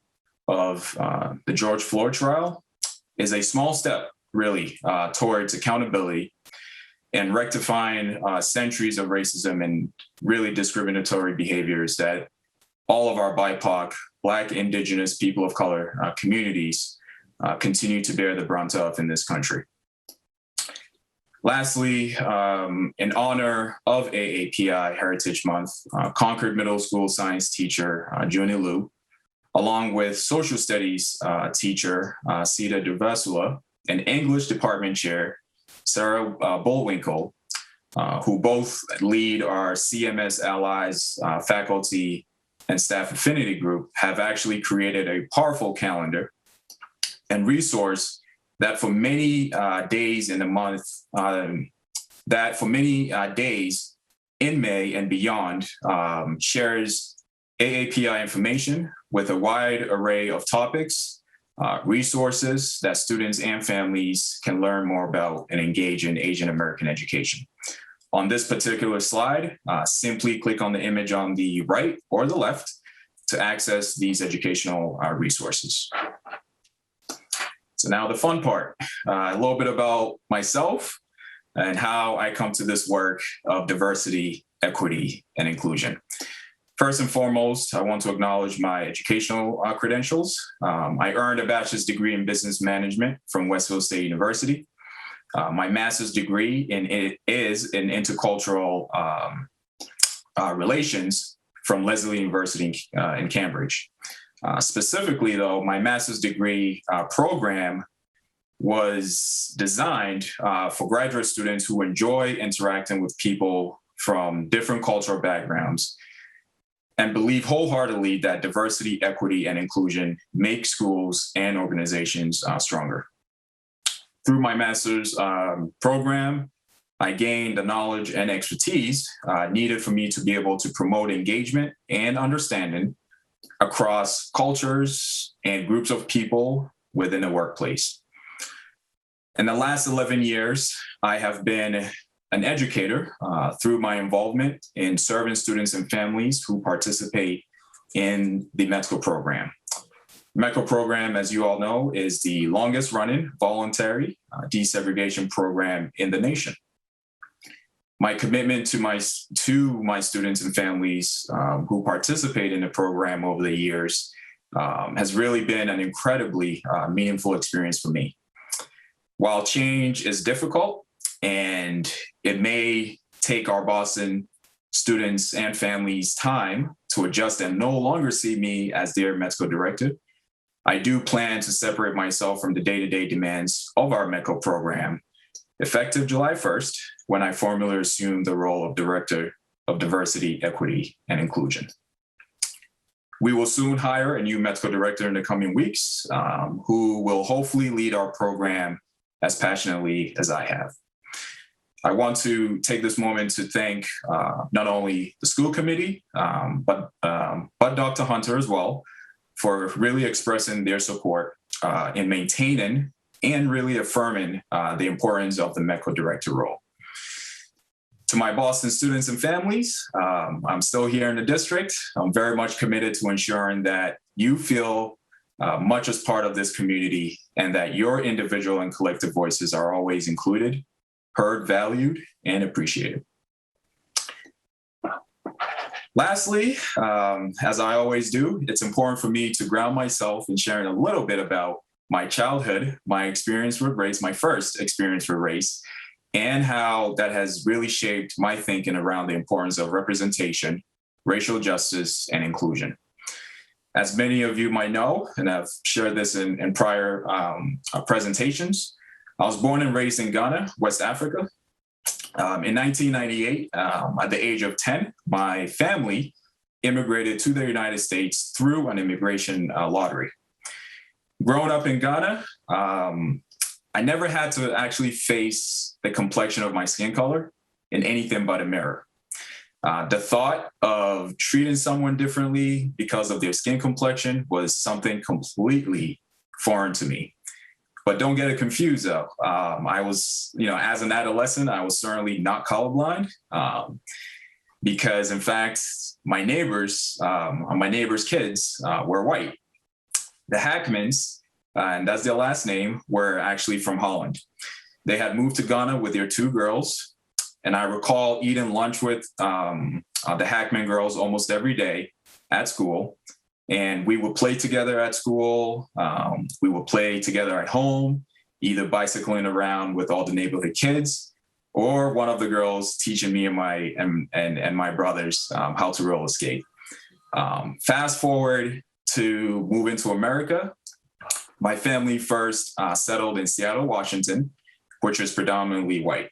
of the George Floyd trial is a small step, really, towards accountability and rectifying centuries of racism and really discriminatory behaviors that all of our BIPOC, Black, Indigenous, people of color communities continue to bear the brunt of in this country. Lastly, in honor of AAPI Heritage Month, Concord Middle School science teacher Junie Liu, along with social studies teacher Sita Duvasula and English department chair Sarah Bullwinkle, who both lead our CMS Allies faculty and staff affinity group, have actually created a powerful calendar and resource that for many days in the month, that for many days in May and beyond, shares AAPI information with a wide array of topics, resources that students and families can learn more about and engage in Asian American education. On this particular slide, simply click on the image on the right or the left to access these educational resources. So now the fun part, a little bit about myself and how I come to this work of diversity, equity, and inclusion. First and foremost, I want to acknowledge my educational credentials. I earned a bachelor's degree in business management from Westfield State University. My master's degree is in intercultural relations from Lesley University in Cambridge. Specifically, though, my master's degree program was designed for graduate students who enjoy interacting with people from different cultural backgrounds and believe wholeheartedly that diversity, equity, and inclusion make schools and organizations stronger. Through my master's program, I gained the knowledge and expertise needed for me to be able to promote engagement and understanding across cultures and groups of people within the workplace. In the last 11 years, I have been an educator through my involvement in serving students and families who participate in the METCO program. METCO program, as you all know, is the longest running voluntary desegregation program in the nation. My commitment to my students and families who participate in the program over the years has really been an incredibly meaningful experience for me. While change is difficult and it may take our Boston students and families time to adjust and no longer see me as their METCO director, I do plan to separate myself from the day-to-day demands of our METCO program effective July 1st, when I formally assume the role of Director of Diversity, Equity, and Inclusion. We will soon hire a new METCO director in the coming weeks, who will hopefully lead our program as passionately as I have. I want to take this moment to thank not only the school committee, but Dr. Hunter as well, for really expressing their support in maintaining and really affirming the importance of the METCO director role. To my Boston students and families, I'm still here in the district. I'm very much committed to ensuring that you feel much as part of this community and that your individual and collective voices are always included, heard, valued, and appreciated. Lastly, as I always do, it's important for me to ground myself in sharing a little bit about my childhood, my experience with race, my first experience with race, and how that has really shaped my thinking around the importance of representation, racial justice, and inclusion. As many of you might know, and I've shared this in prior presentations, I was born and raised in Ghana, West Africa. In 1998, at the age of 10, my family immigrated to the United States through an immigration lottery. Growing up in Ghana, I never had to actually face the complexion of my skin color in anything but a mirror. The thought of treating someone differently because of their skin complexion was something completely foreign to me. But don't get it confused though. I was, as an adolescent, I was certainly not colorblind because in fact, my neighbors' kids were white. The Hackmans, and that's their last name, were actually from Holland. They had moved to Ghana with their 2 girls. And I recall eating lunch with the Hackman girls almost every day at school. And we would play together at school. We would play together at home, either bicycling around with all the neighborhood kids, or one of the girls teaching me and my brothers how to roller skate. Fast forward to moving to America. My family first settled in Seattle, Washington, which was predominantly white.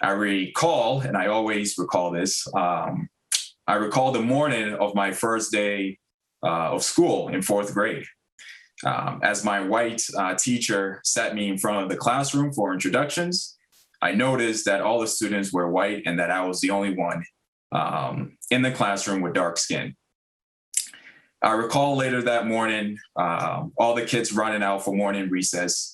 I recall, and I always recall this, I recall the morning of my first day of school in 4th grade. As my white teacher sat me in front of the classroom for introductions, I noticed that all the students were white and that I was the only one in the classroom with dark skin. I recall later that morning, all the kids running out for morning recess.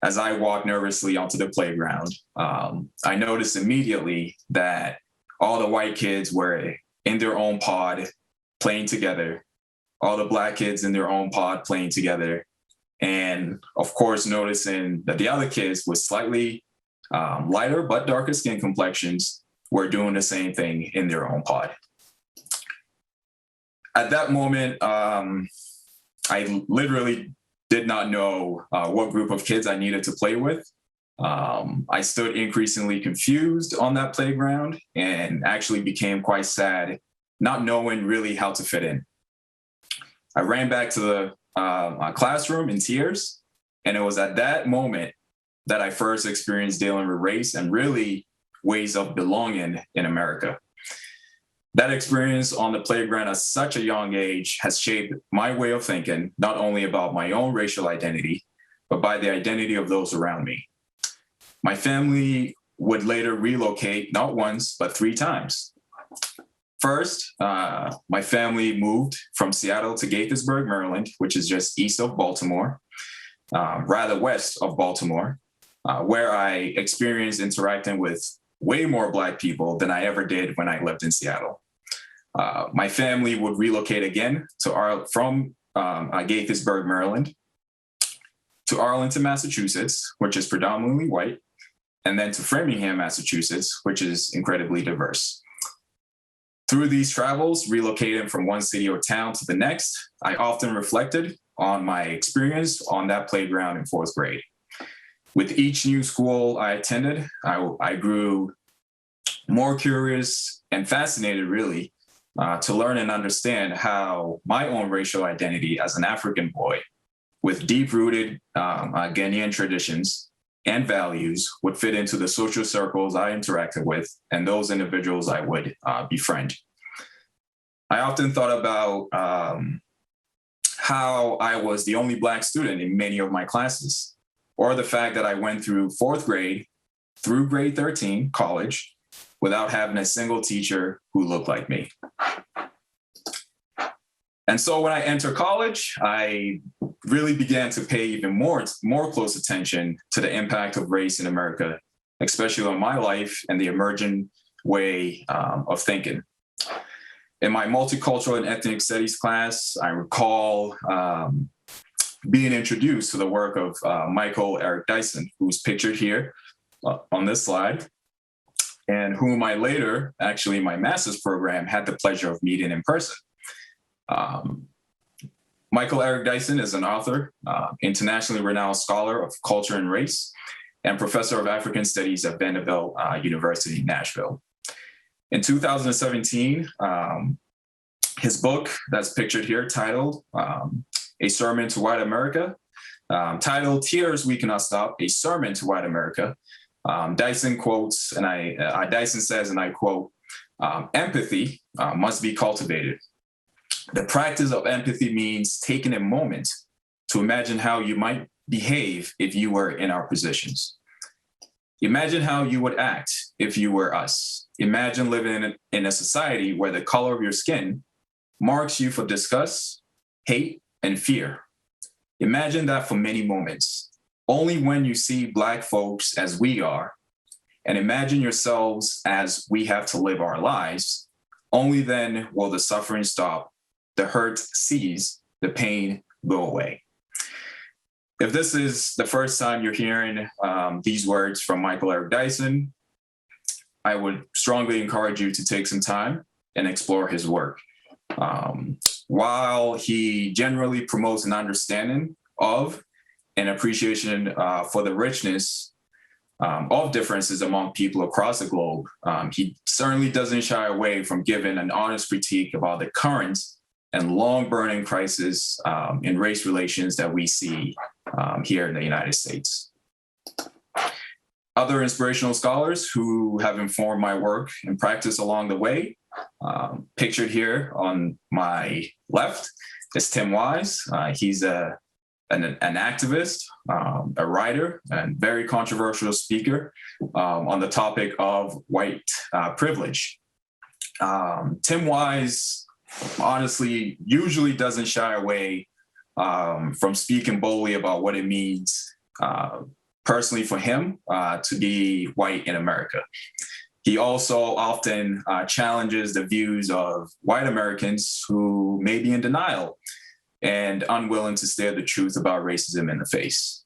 As I walked nervously onto the playground, I noticed immediately that all the white kids were in their own pod playing together, all the Black kids in their own pod playing together, and of course, noticing that the other kids with slightly lighter but darker skin complexions were doing the same thing in their own pod. At that moment, I literally did not know what group of kids I needed to play with. I stood increasingly confused on that playground and actually became quite sad, not knowing really how to fit in. I ran back to the classroom in tears, and it was at that moment that I first experienced dealing with race and really ways of belonging in America. That experience on the playground at such a young age has shaped my way of thinking, not only about my own racial identity, but by the identity of those around me. My family would later relocate not once, but 3 times. First, my family moved from Seattle to Gaithersburg, Maryland, which is just east of Baltimore, rather west of Baltimore, where I experienced interacting with way more Black people than I ever did when I lived in Seattle. My family would relocate again from Gaithersburg, Maryland, to Arlington, Massachusetts, which is predominantly white, and then to Framingham, Massachusetts, which is incredibly diverse. Through these travels, relocating from one city or town to the next, I often reflected on my experience on that playground in 4th grade. With each new school I attended, I grew more curious and fascinated, really, to learn and understand how my own racial identity as an African boy with deep-rooted Ghanaian traditions and values would fit into the social circles I interacted with and those individuals I would befriend. I often thought about how I was the only Black student in many of my classes, or the fact that I went through 4th grade through grade 13, college, without having a single teacher who looked like me. And so when I entered college, I really began to pay even more close attention to the impact of race in America, especially on my life and the emerging way of thinking. In my multicultural and ethnic studies class, I recall being introduced to the work of Michael Eric Dyson, who's pictured here on this slide, and whom I later, actually my master's program, had the pleasure of meeting in person. Michael Eric Dyson is an author, internationally renowned scholar of culture and race, and professor of African studies at Vanderbilt University, Nashville. In 2017, His book that's pictured here, titled A Sermon to White America, titled Tears We Cannot Stop, A Sermon to White America. Dyson quotes, and Dyson says, and I quote, empathy must be cultivated. The practice of empathy means taking a moment to imagine how you might behave if you were in our positions. Imagine how you would act if you were us. Imagine living in a society where the color of your skin marks you for disgust, hate, and fear. Imagine that for many moments. Only when you see Black folks as we are, and imagine yourselves as we have to live our lives, only then will the suffering stop, the hurt cease, the pain go away. If this is the first time you're hearing these words from Michael Eric Dyson, I would strongly encourage you to take some time and explore his work. While he generally promotes an understanding of and appreciation for the richness of differences among people across the globe, he certainly doesn't shy away from giving an honest critique about the current and long-burning crisis in race relations that we see here in the United States. Other inspirational scholars who have informed my work and practice along the way, pictured here on my left, is Tim Wise. He's an activist, a writer, and very controversial speaker on the topic of white privilege. Tim Wise honestly usually doesn't shy away from speaking boldly about what it means personally for him to be white in America. He also often challenges the views of white Americans who may be in denial and unwilling to stare the truth about racism in the face.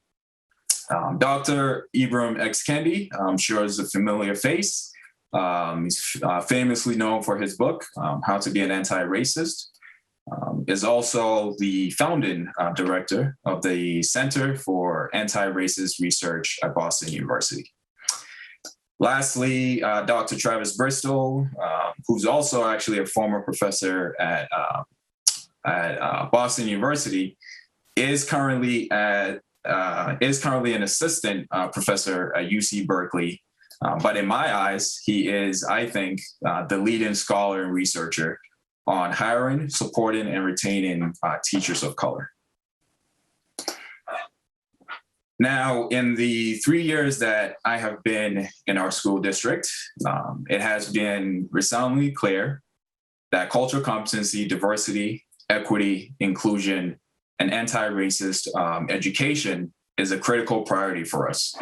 Dr. Ibram X. Kendi, I'm sure is a familiar face. He's famously known for his book, How to Be an Anti-Racist, is also the founding director of the Center for Anti-Racist Research at Boston University. Lastly, Dr. Travis Bristol, who's also actually a former professor at Boston University, is currently an assistant professor at UC Berkeley. But in my eyes, he is, I think, the leading scholar and researcher on hiring, supporting, and retaining teachers of color. Now, in the 3 years that I have been in our school district, it has been resoundingly clear that cultural competency, diversity, equity, inclusion, and anti-racist education is a critical priority for us.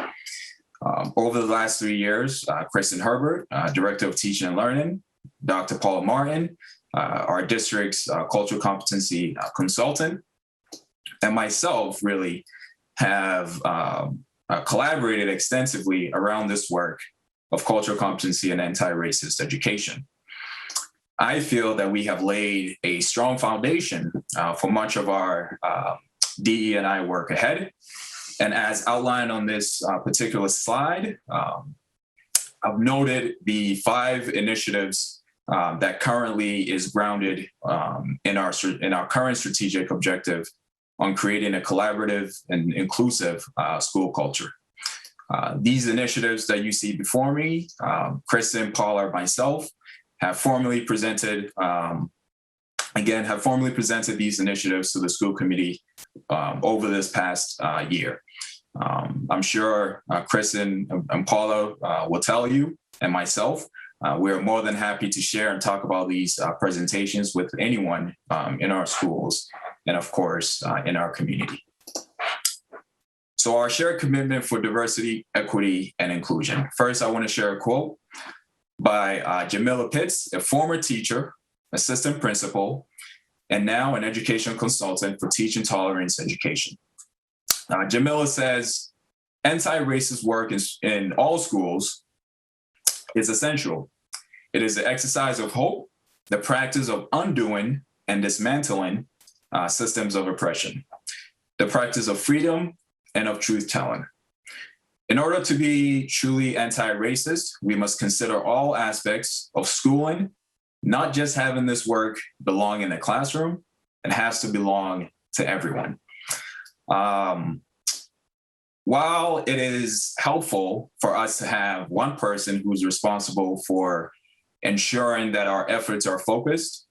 Over the last 3 years, Kristen Herbert, Director of Teaching and Learning, Dr. Paula Martin, our district's cultural competency consultant, and myself really have collaborated extensively around this work of cultural competency and anti-racist education. I feel that we have laid a strong foundation for much of our DE&I work ahead. And as outlined on this particular slide, I've noted the 5 initiatives that currently is grounded in our current strategic objective on creating a collaborative and inclusive school culture. These initiatives that you see before me, Kristen, Paula, myself, have formally presented these initiatives to the school committee over this past year. I'm sure Kristen and Paula will tell you, and myself, we're more than happy to share and talk about these presentations with anyone in our schools and, of course, in our community. So our shared commitment for diversity, equity, and inclusion. First, I want to share a quote by Jamila Pitts, a former teacher, assistant principal, and now an educational consultant for teaching tolerance education. Jamila says, anti-racist work in all schools is essential. It is the exercise of hope, the practice of undoing and dismantling systems of oppression, the practice of freedom and of truth-telling. In order to be truly anti-racist, we must consider all aspects of schooling, not just having this work belong in the classroom, it has to belong to everyone. While it is helpful for us to have one person who's responsible for ensuring that our efforts are focused,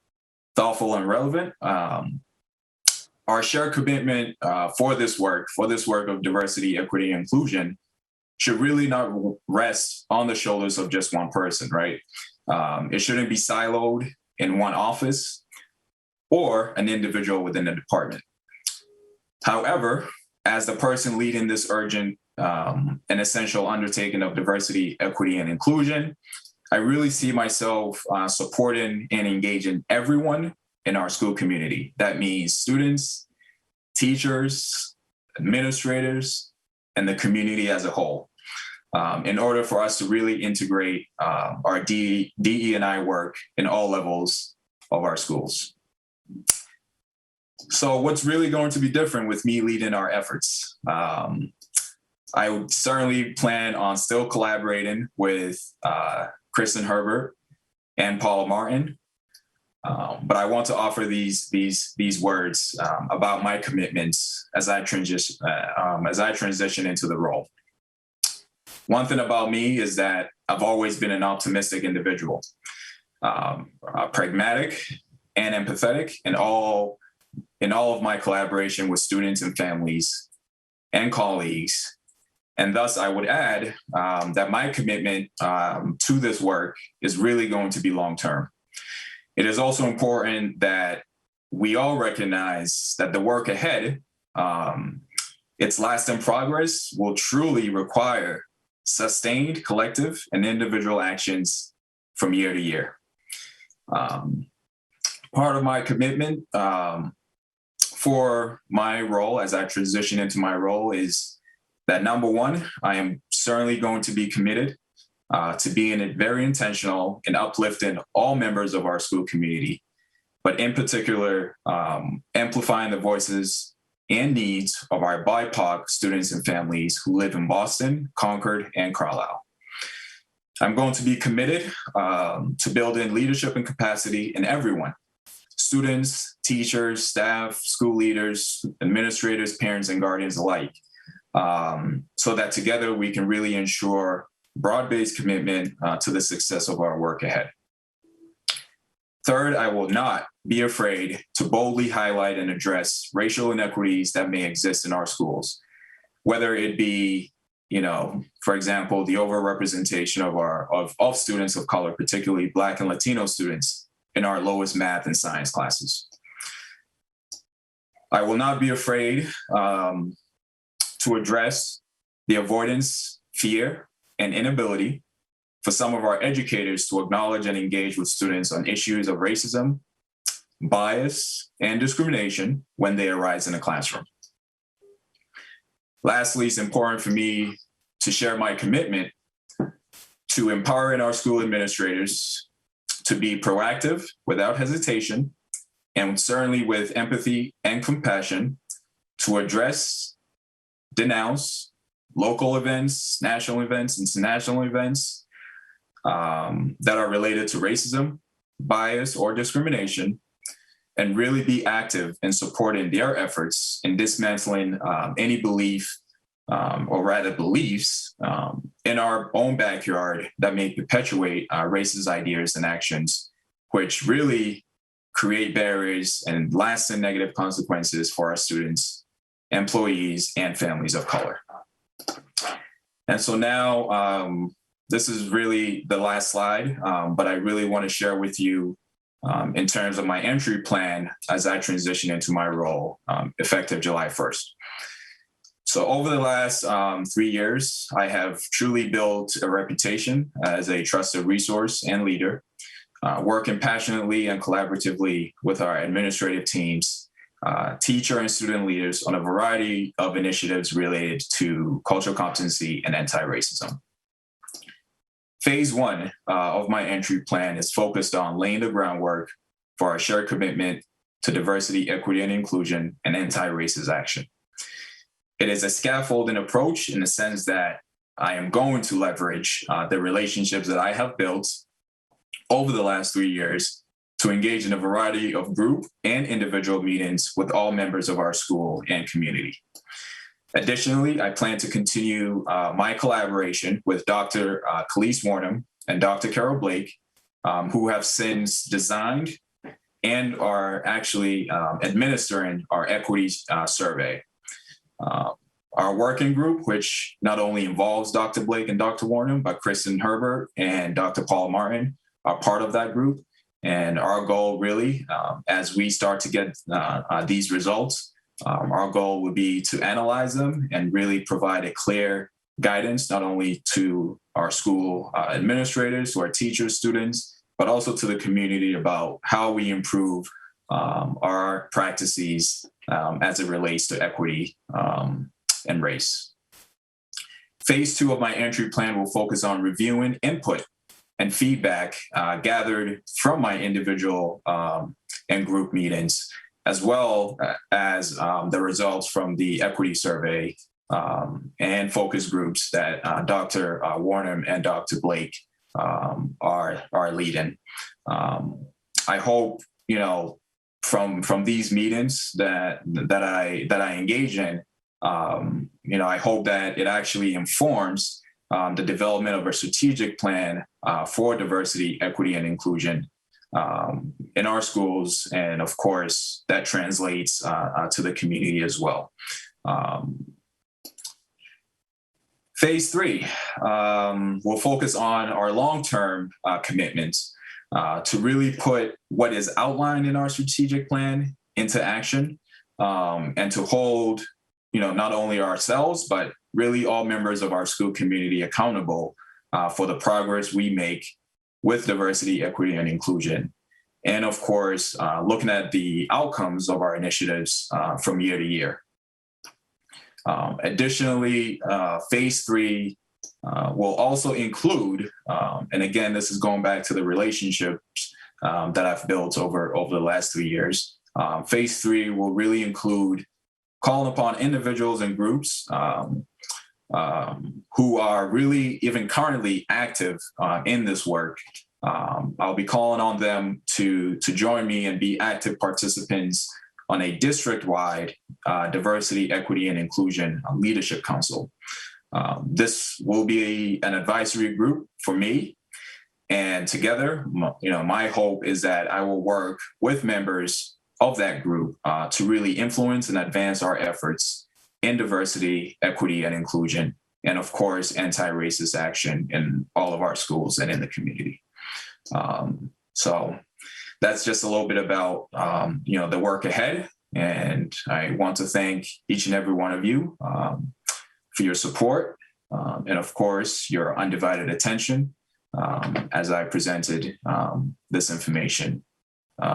thoughtful, and relevant, our shared commitment for this work of diversity, equity, and inclusion should really not rest on the shoulders of just one person, right? It shouldn't be siloed in one office or an individual within the department. However, as the person leading this urgent and essential undertaking of diversity, equity, and inclusion, I really see myself supporting and engaging everyone in our school community. That means students, teachers, administrators, and the community as a whole, in order for us to really integrate our DE&I work in all levels of our schools. So what's really going to be different with me leading our efforts? I would certainly plan on still collaborating with Kristen Herbert and Paula Martin, but I want to offer these words about my commitments as I transition into the role. One thing about me is that I've always been an optimistic individual, pragmatic and empathetic in all of my collaboration with students and families and colleagues. And thus, I would add that my commitment to this work is really going to be long-term. It is also important that we all recognize that the work ahead, its lasting progress, will truly require sustained collective and individual actions from year to year. Part of my commitment for my role as I transition into my role is that, number one, I am certainly going to be committed to being very intentional in uplifting all members of our school community, but in particular, amplifying the voices and needs of our BIPOC students and families who live in Boston, Concord, and Carlisle. I'm going to be committed to building leadership and capacity in everyone: students, teachers, staff, school leaders, administrators, parents, and guardians alike, so that together we can really ensure broad-based commitment to the success of our work ahead. Third, I will not be afraid to boldly highlight and address racial inequities that may exist in our schools, whether it be, for example, the overrepresentation of students of color, particularly Black and Latino students, in our lowest math and science classes. I will not be afraid to address the avoidance, fear, and inability for some of our educators to acknowledge and engage with students on issues of racism, bias, and discrimination when they arise in the classroom. Lastly, it's important for me to share my commitment to empowering our school administrators to be proactive without hesitation, and certainly with empathy and compassion, to address, denounce local events, national events, international events that are related to racism, bias, or discrimination, and really be active in supporting their efforts in dismantling any belief, or rather beliefs, in our own backyard that may perpetuate racist ideas and actions, which really create barriers and lasting negative consequences for our students, employees, and families of color. And so now, this is really the last slide, but I really want to share with you in terms of my entry plan as I transition into my role effective July 1st. So over the last 3 years, I have truly built a reputation as a trusted resource and leader, working passionately and collaboratively with our administrative teams, teacher and student leaders on a variety of initiatives related to cultural competency and anti-racism. Phase 1 of my entry plan is focused on laying the groundwork for our shared commitment to diversity, equity, and inclusion, and anti-racist action. It is a scaffolding approach in the sense that I am going to leverage the relationships that I have built over the last 3 years to engage in a variety of group and individual meetings with all members of our school and community. Additionally, I plan to continue my collaboration with Dr. Khalees Warnham and Dr. Carol Blake, who have since designed and are actually administering our equity survey. Our working group, which not only involves Dr. Blake and Dr. Warnham, but Kristen Herbert and Dr. Paul Martin are part of that group. And our goal really, as we start to get these results, our goal would be to analyze them and really provide a clear guidance, not only to our school administrators, to our teachers, students, but also to the community about how we improve our practices as it relates to equity and race. Phase 2 of my entry plan will focus on reviewing input and feedback gathered from my individual and group meetings, as well as the results from the equity survey and focus groups that Dr. Warnham and Dr. Blake are leading. I hope, from these meetings that I engage in, I hope that it actually informs the development of a strategic plan for diversity, equity, and inclusion in our schools. And of course, that translates to the community as well. Phase 3 will focus on our long-term commitments to really put what is outlined in our strategic plan into action and to hold, not only ourselves, but really all members of our school community accountable for the progress we make with diversity, equity, and inclusion. And of course, looking at the outcomes of our initiatives from year to year. Additionally, phase 3 will also include, and again, this is going back to the relationships that I've built over the last 3 years. Phase 3 will really include calling upon individuals and groups who are really even currently active in this work. I'll be calling on them to join me and be active participants on a district-wide diversity, equity, and inclusion leadership council. This will be an advisory group for me, and together, my hope is that I will work with members of that group to really influence and advance our efforts in diversity, equity, and inclusion, and of course, anti-racist action in all of our schools and in the community. So that's just a little bit about, the work ahead. And I want to thank each and every one of you for your support and, of course, your undivided attention as I presented this information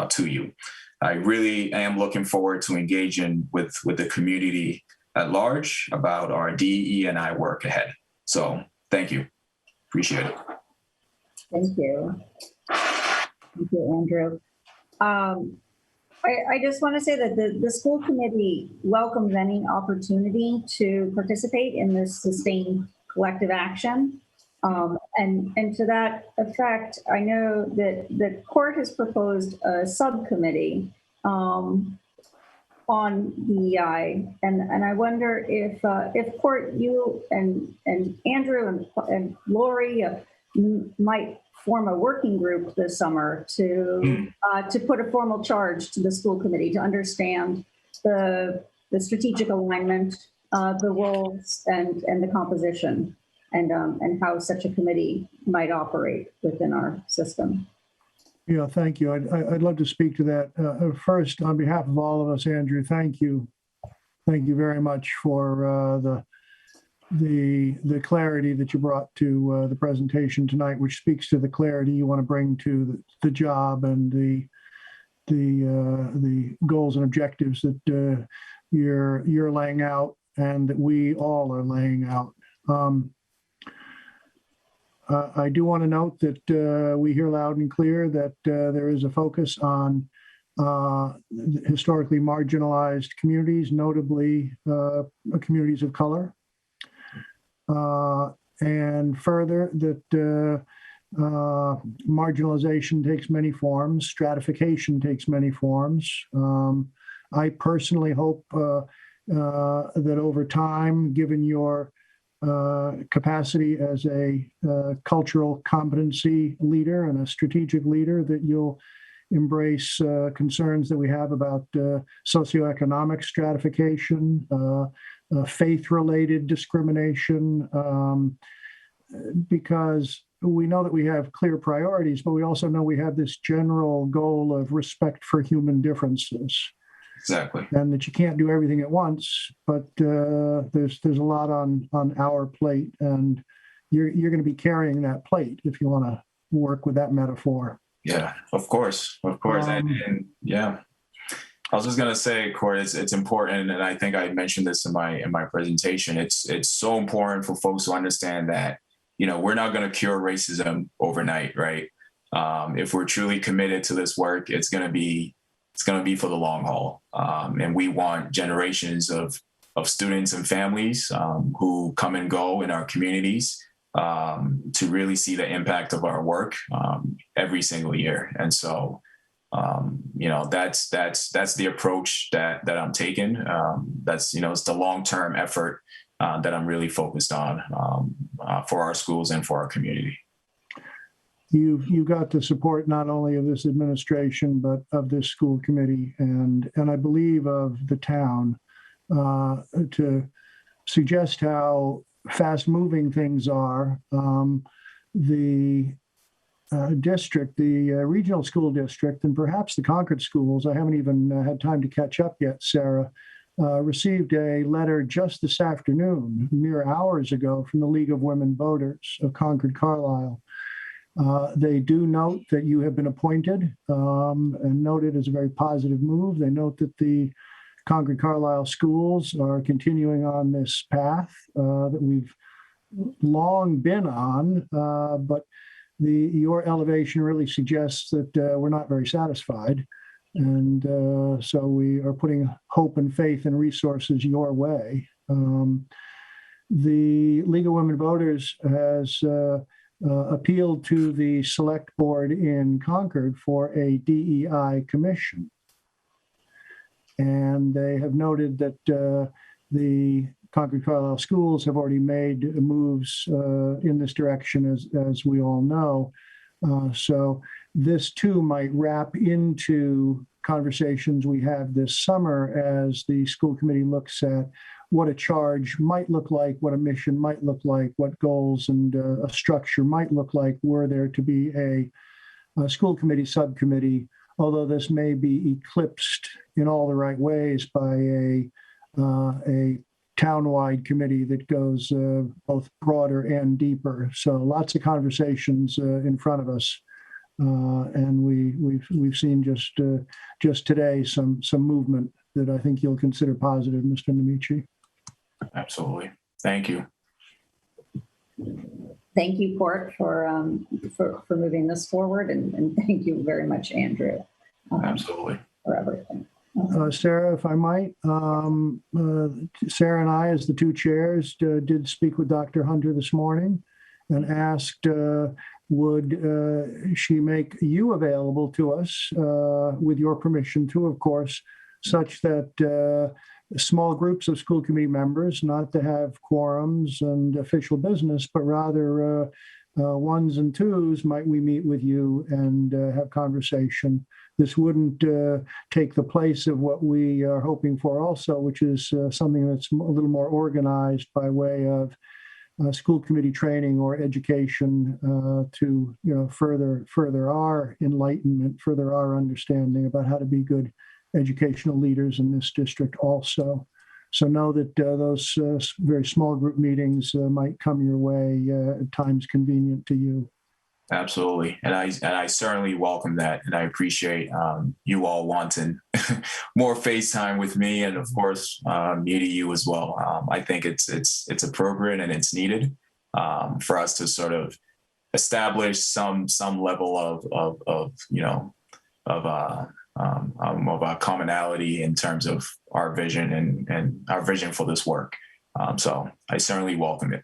to you. I really am looking forward to engaging with the community at large about our DE&I work ahead. So thank you. Appreciate it. Thank you. Thank you, Andrew. I just want to say that the school committee welcomes any opportunity to participate in this sustained collective action. And to that effect, I know that the court has proposed a subcommittee on DEI, and I wonder if Court, you and Andrew and Lori might form a working group this summer to put a formal charge to the school committee to understand the strategic alignment, the roles, and the composition, and how such a committee might operate within our system. Yeah, thank you. I'd love to speak to that. First, on behalf of all of us, Andrew, thank you. Thank you very much for the clarity that you brought to the presentation tonight, which speaks to the clarity you want to bring to the job and the goals and objectives that you're laying out and that we all are laying out. I do want to note that we hear loud and clear that there is a focus on historically marginalized communities, notably communities of color. And further, that Marginalization takes many forms. Stratification takes many forms. I personally hope that over time, given your capacity as a cultural competency leader and a strategic leader, that you'll embrace concerns that we have about socioeconomic stratification, faith-related discrimination, because we know that we have clear priorities, but we also know we have this general goal of respect for human differences. Exactly. And that you can't do everything at once, but there's a lot on our plate, and you're going to be carrying that plate if you want to work with that metaphor. Yeah, of course. And yeah, I was just gonna say, Court, it's important, and I think I mentioned this in my presentation. It's so important for folks to understand that, you know, we're not gonna cure racism overnight, right? If we're truly committed to this work, it's gonna be for the long haul, and we want generations of students and families who come and go in our communities to really see the impact of our work every single year. And so, you know, that's the approach that I'm taking. That's, you know, it's the long-term effort that I'm really focused on for our schools and for our community. You got the support not only of this administration, but of this school committee and I believe of the town to suggest how fast-moving things are. The district, the regional school district, and perhaps the Concord schools, I haven't even had time to catch up yet, Sarah, received a letter just this afternoon, mere hours ago, from the League of Women Voters of Concord Carlisle. They do note that you have been appointed and note it as a very positive move. They note that the Concord Carlisle schools are continuing on this path that we've long been on, but your elevation really suggests that we're not very satisfied. And so we are putting hope and faith and resources your way. The League of Women Voters has appealed to the select board in Concord for a DEI commission. And they have noted that the Concord Carlisle schools have already made moves in this direction, as we all know. So this too might wrap into conversations we have this summer as the school committee looks at what a charge might look like, what a mission might look like, what goals and a structure might look like were there to be a school committee subcommittee, although this may be eclipsed in all the right ways by a town-wide committee that goes both broader and deeper. So lots of conversations in front of us, and we've seen just today some movement that I think you'll consider positive, Mr. Nemichi. Absolutely, thank you. Thank you, Court, for moving this forward, and thank you very much, Andrew. Absolutely. For everything. Sarah, if I might, Sarah and I, as the two chairs, did speak with Dr. Hunter this morning and asked, would she make you available to us, with your permission too, of course, such that small groups of school committee members, not to have quorums and official business, but rather ones and twos, might we meet with you and have conversation. This wouldn't take the place of what we are hoping for also, which is something that's a little more organized by way of school committee training or education to further our enlightenment, further our understanding about how to be good educational leaders in this district also. So know that those very small group meetings might come your way at times convenient to you. Absolutely, and I certainly welcome that, and I appreciate you all wanting more FaceTime with me, and of course me to you as well. I think it's appropriate and it's needed for us to sort of establish some level of a commonality in terms of our vision and our vision for this work. So I certainly welcome it.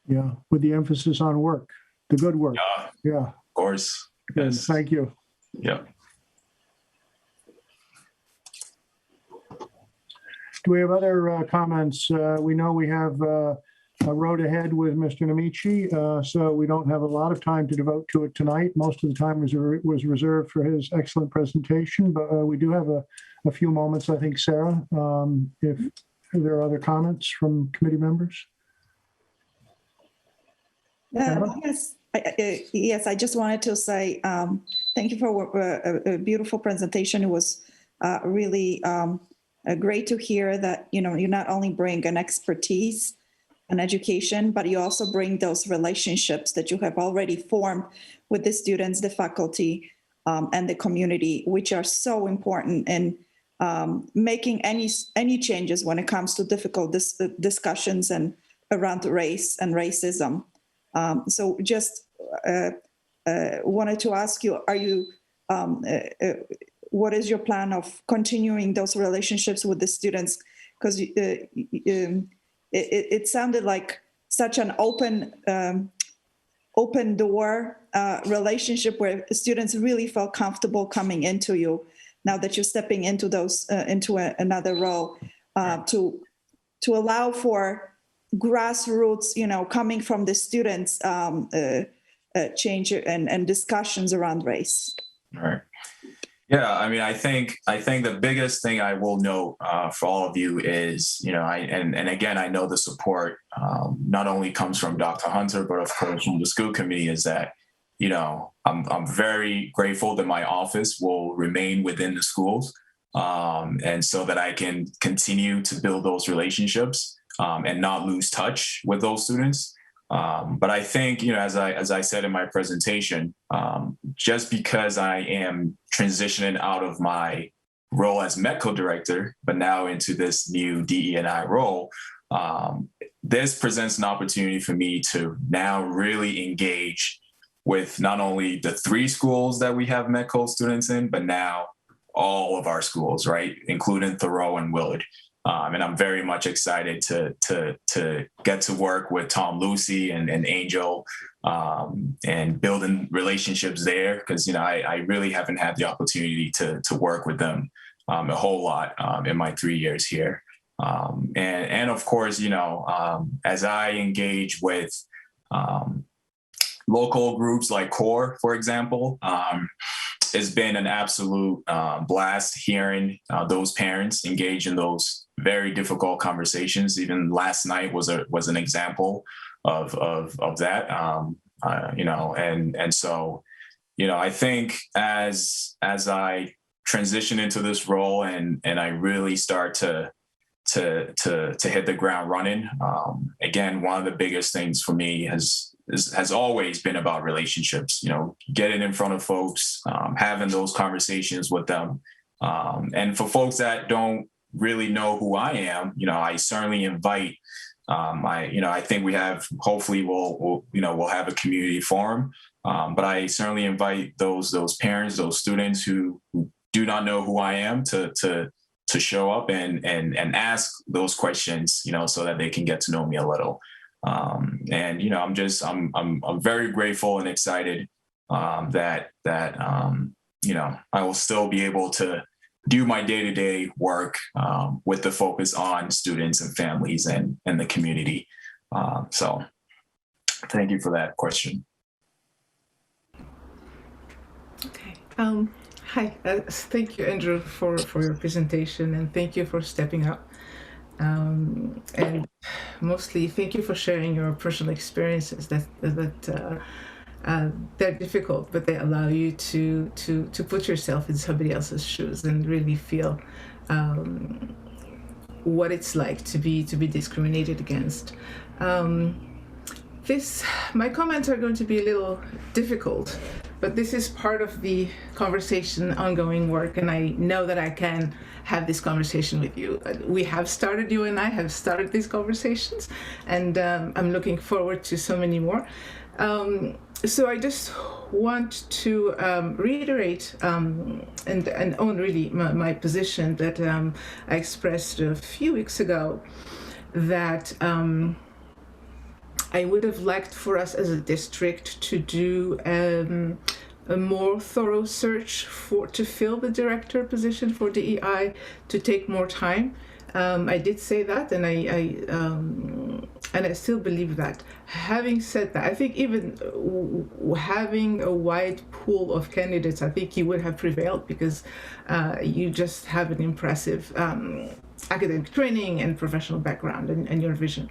Yeah, with the emphasis on work. the good work. Yeah, Yeah, of course. good. Yes. Thank you. Yeah. Do we have other comments? We know we have a road ahead with Mr. Nemichi, so we don't have a lot of time to devote to it tonight. Most of the time was reserved for his excellent presentation, but we do have a few moments, I think, Sarah, if there are other comments from committee members. Yes, I just wanted to say thank you for a beautiful presentation. It was really great to hear that, you not only bring an expertise and education, but you also bring those relationships that you have already formed with the students, the faculty, and the community, which are so important in making any changes when it comes to difficult discussions and around race and racism. So just wanted to ask you, what is your plan of continuing those relationships with the students? Because it sounded like such an open door relationship where students really felt comfortable coming into you now that you're stepping into another role, to allow for grassroots, coming from the students, change and discussions around race. All right. Yeah, I mean, I think the biggest thing I will note for all of you is, and again, I know the support not only comes from Dr. Hunter, but of course from the school committee, is that, I'm very grateful that my office will remain within the schools, and so that I can continue to build those relationships and not lose touch with those students. But I think, as I said in my presentation, just because I am transitioning out of my role as METCO director, but now into this new DE&I role, this presents an opportunity for me to now really engage with not only the 3 schools that we have METCO students in, but now all of our schools, right, including Thoreau and Willard. And I'm very much excited to get to work with Tom Lucy and Angel and building relationships there, because I really haven't had the opportunity to work with them a whole lot in my 3 years here. And of course, as I engage with local groups like CORE, for example, it's been an absolute blast hearing those parents engage in those very difficult conversations. Even last night was an example of that. And so, I think as I transition into this role and I really start to hit the ground running, again, one of the biggest things for me has always been about relationships, getting in front of folks, having those conversations with them. And for folks that don't really know who I am, I certainly invite, I think we have, hopefully we'll have a community forum, but I certainly invite those parents, those students who do not know who I am to show up and ask those questions, so that they can get to know me a little. And I'm very grateful and excited that I will still be able to do my day-to-day work with the focus on students and families and the community. So thank you for that question. Okay. Hi. Thank you, Andrew, for your presentation, and thank you for stepping up. And mostly, thank you for sharing your personal experiences that they're difficult, but they allow you to put yourself in somebody else's shoes and really feel what it's like to be discriminated against. My comments are going to be a little difficult, but this is part of the conversation, ongoing work, and I know that I can have this conversation with you. You and I have started these conversations, and I'm looking forward to so many more. So I just want to reiterate and own really my position that I expressed a few weeks ago, that I would have liked for us as a district to do a more thorough search to fill the director position for DEI, to take more time. I did say that, and I still believe that. Having said that, I think even having a wide pool of candidates, I think you would have prevailed, because you just have an impressive academic training and professional background and your vision.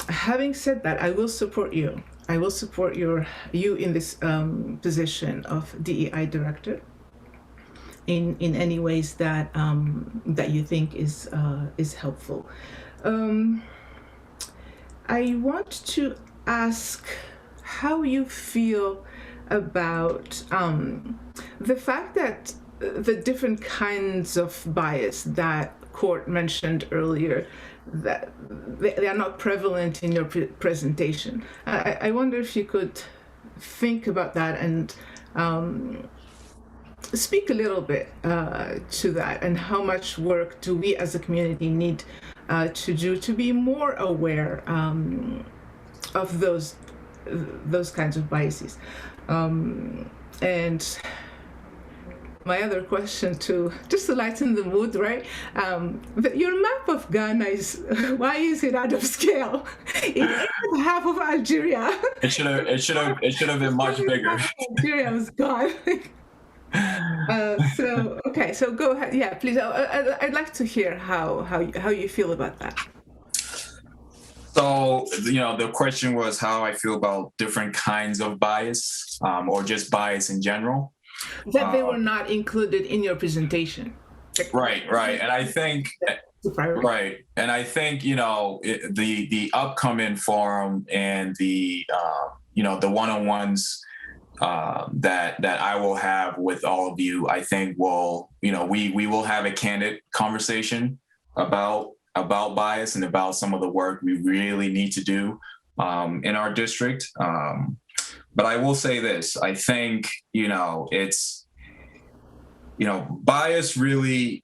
Having said that, I will support you. I will support you in this position of DEI director in any ways that that you think is helpful. I want to ask how you feel about the fact that the different kinds of bias that Court mentioned earlier, that they are not prevalent in your presentation. I wonder if you could think about that and speak a little bit to that, and how much work do we as a community need to do to be more aware of those kinds of biases. And my other question, to just to lighten the mood, right? Your map of Ghana why is it out of scale? It isn't half of Algeria. It should have been much bigger. Algeria was gone. So go ahead. Yeah, please. I'd like to hear how you feel about that. So, the question was how I feel about different kinds of bias, or just bias in general. That they were not included in your presentation. Right. And I think, the upcoming forum and the one-on-ones that I will have with all of you, I think we will have a candid conversation about bias and about some of the work we really need to do in our district. But I will say this, I think, it's, bias really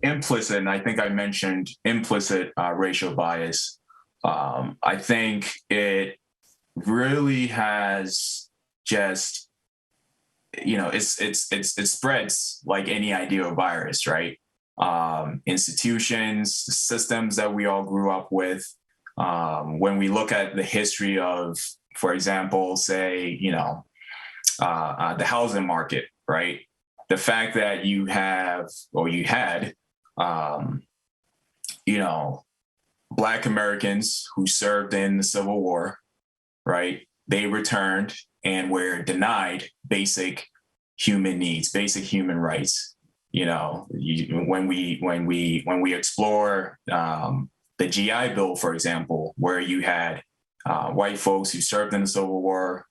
implicit, and I think I mentioned implicit racial bias. I think it really has just, it spreads like any idea of virus, right? Institutions, systems that we all grew up with. When we look at the history of, for example, say, the housing market, right? The fact that you had, Black Americans who served in the Civil War, right? They returned and were denied basic human needs, basic human rights. When we explore the GI Bill, for example, where you had white folks who served in the Civil War,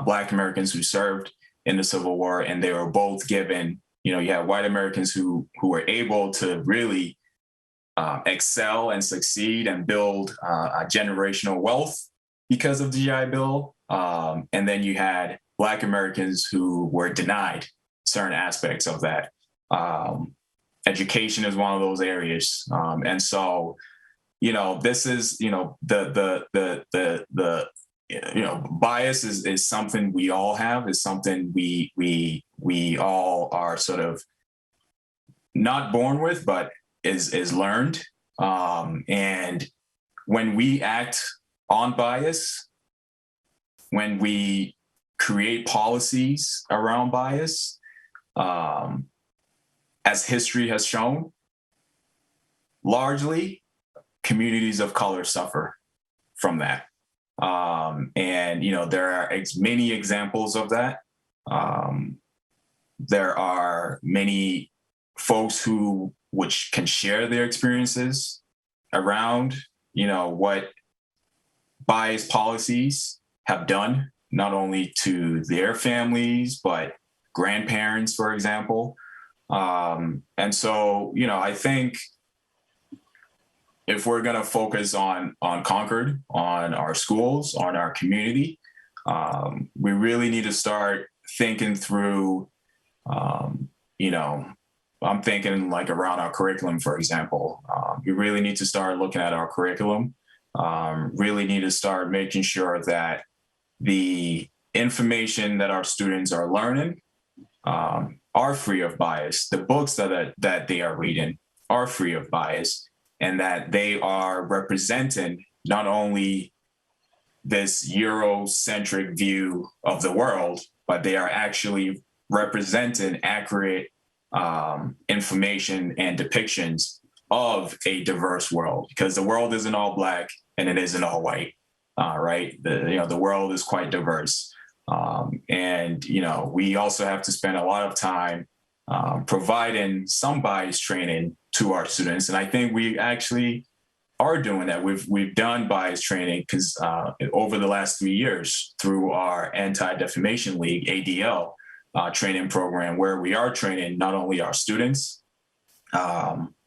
Black Americans who served in the Civil War, and they were both given, you had white Americans who were able to really excel and succeed and build a generational wealth because of the GI Bill. And then you had Black Americans who were denied certain aspects of that. Education is one of those areas. And so, this is, bias is something we all have, is something we all are sort of not born with, but is learned. And when we act on bias, when we create policies around bias, as history has shown, largely communities of color suffer from that. And, there are many examples of that. There are many folks which can share their experiences around, what bias policies have done, not only to their families, but grandparents, for example. And so, I think if we're going to focus on Concord, on our schools, on our community, we really need to start thinking through, I'm thinking like around our curriculum, for example. We really need to start looking at our curriculum, really need to start making sure that the information that our students are learning are free of bias. The books that they are reading are free of bias, and that they are representing not only this Eurocentric view of the world, but they are actually representing accurate information and depictions of a diverse world, because the world isn't all Black and it isn't all white, right? The world is quite diverse. And we also have to spend a lot of time providing some bias training to our students. And I think we actually are doing that. We've done bias training because over the last 3 years through our Anti-Defamation League, ADL, training program, where we are training not only our students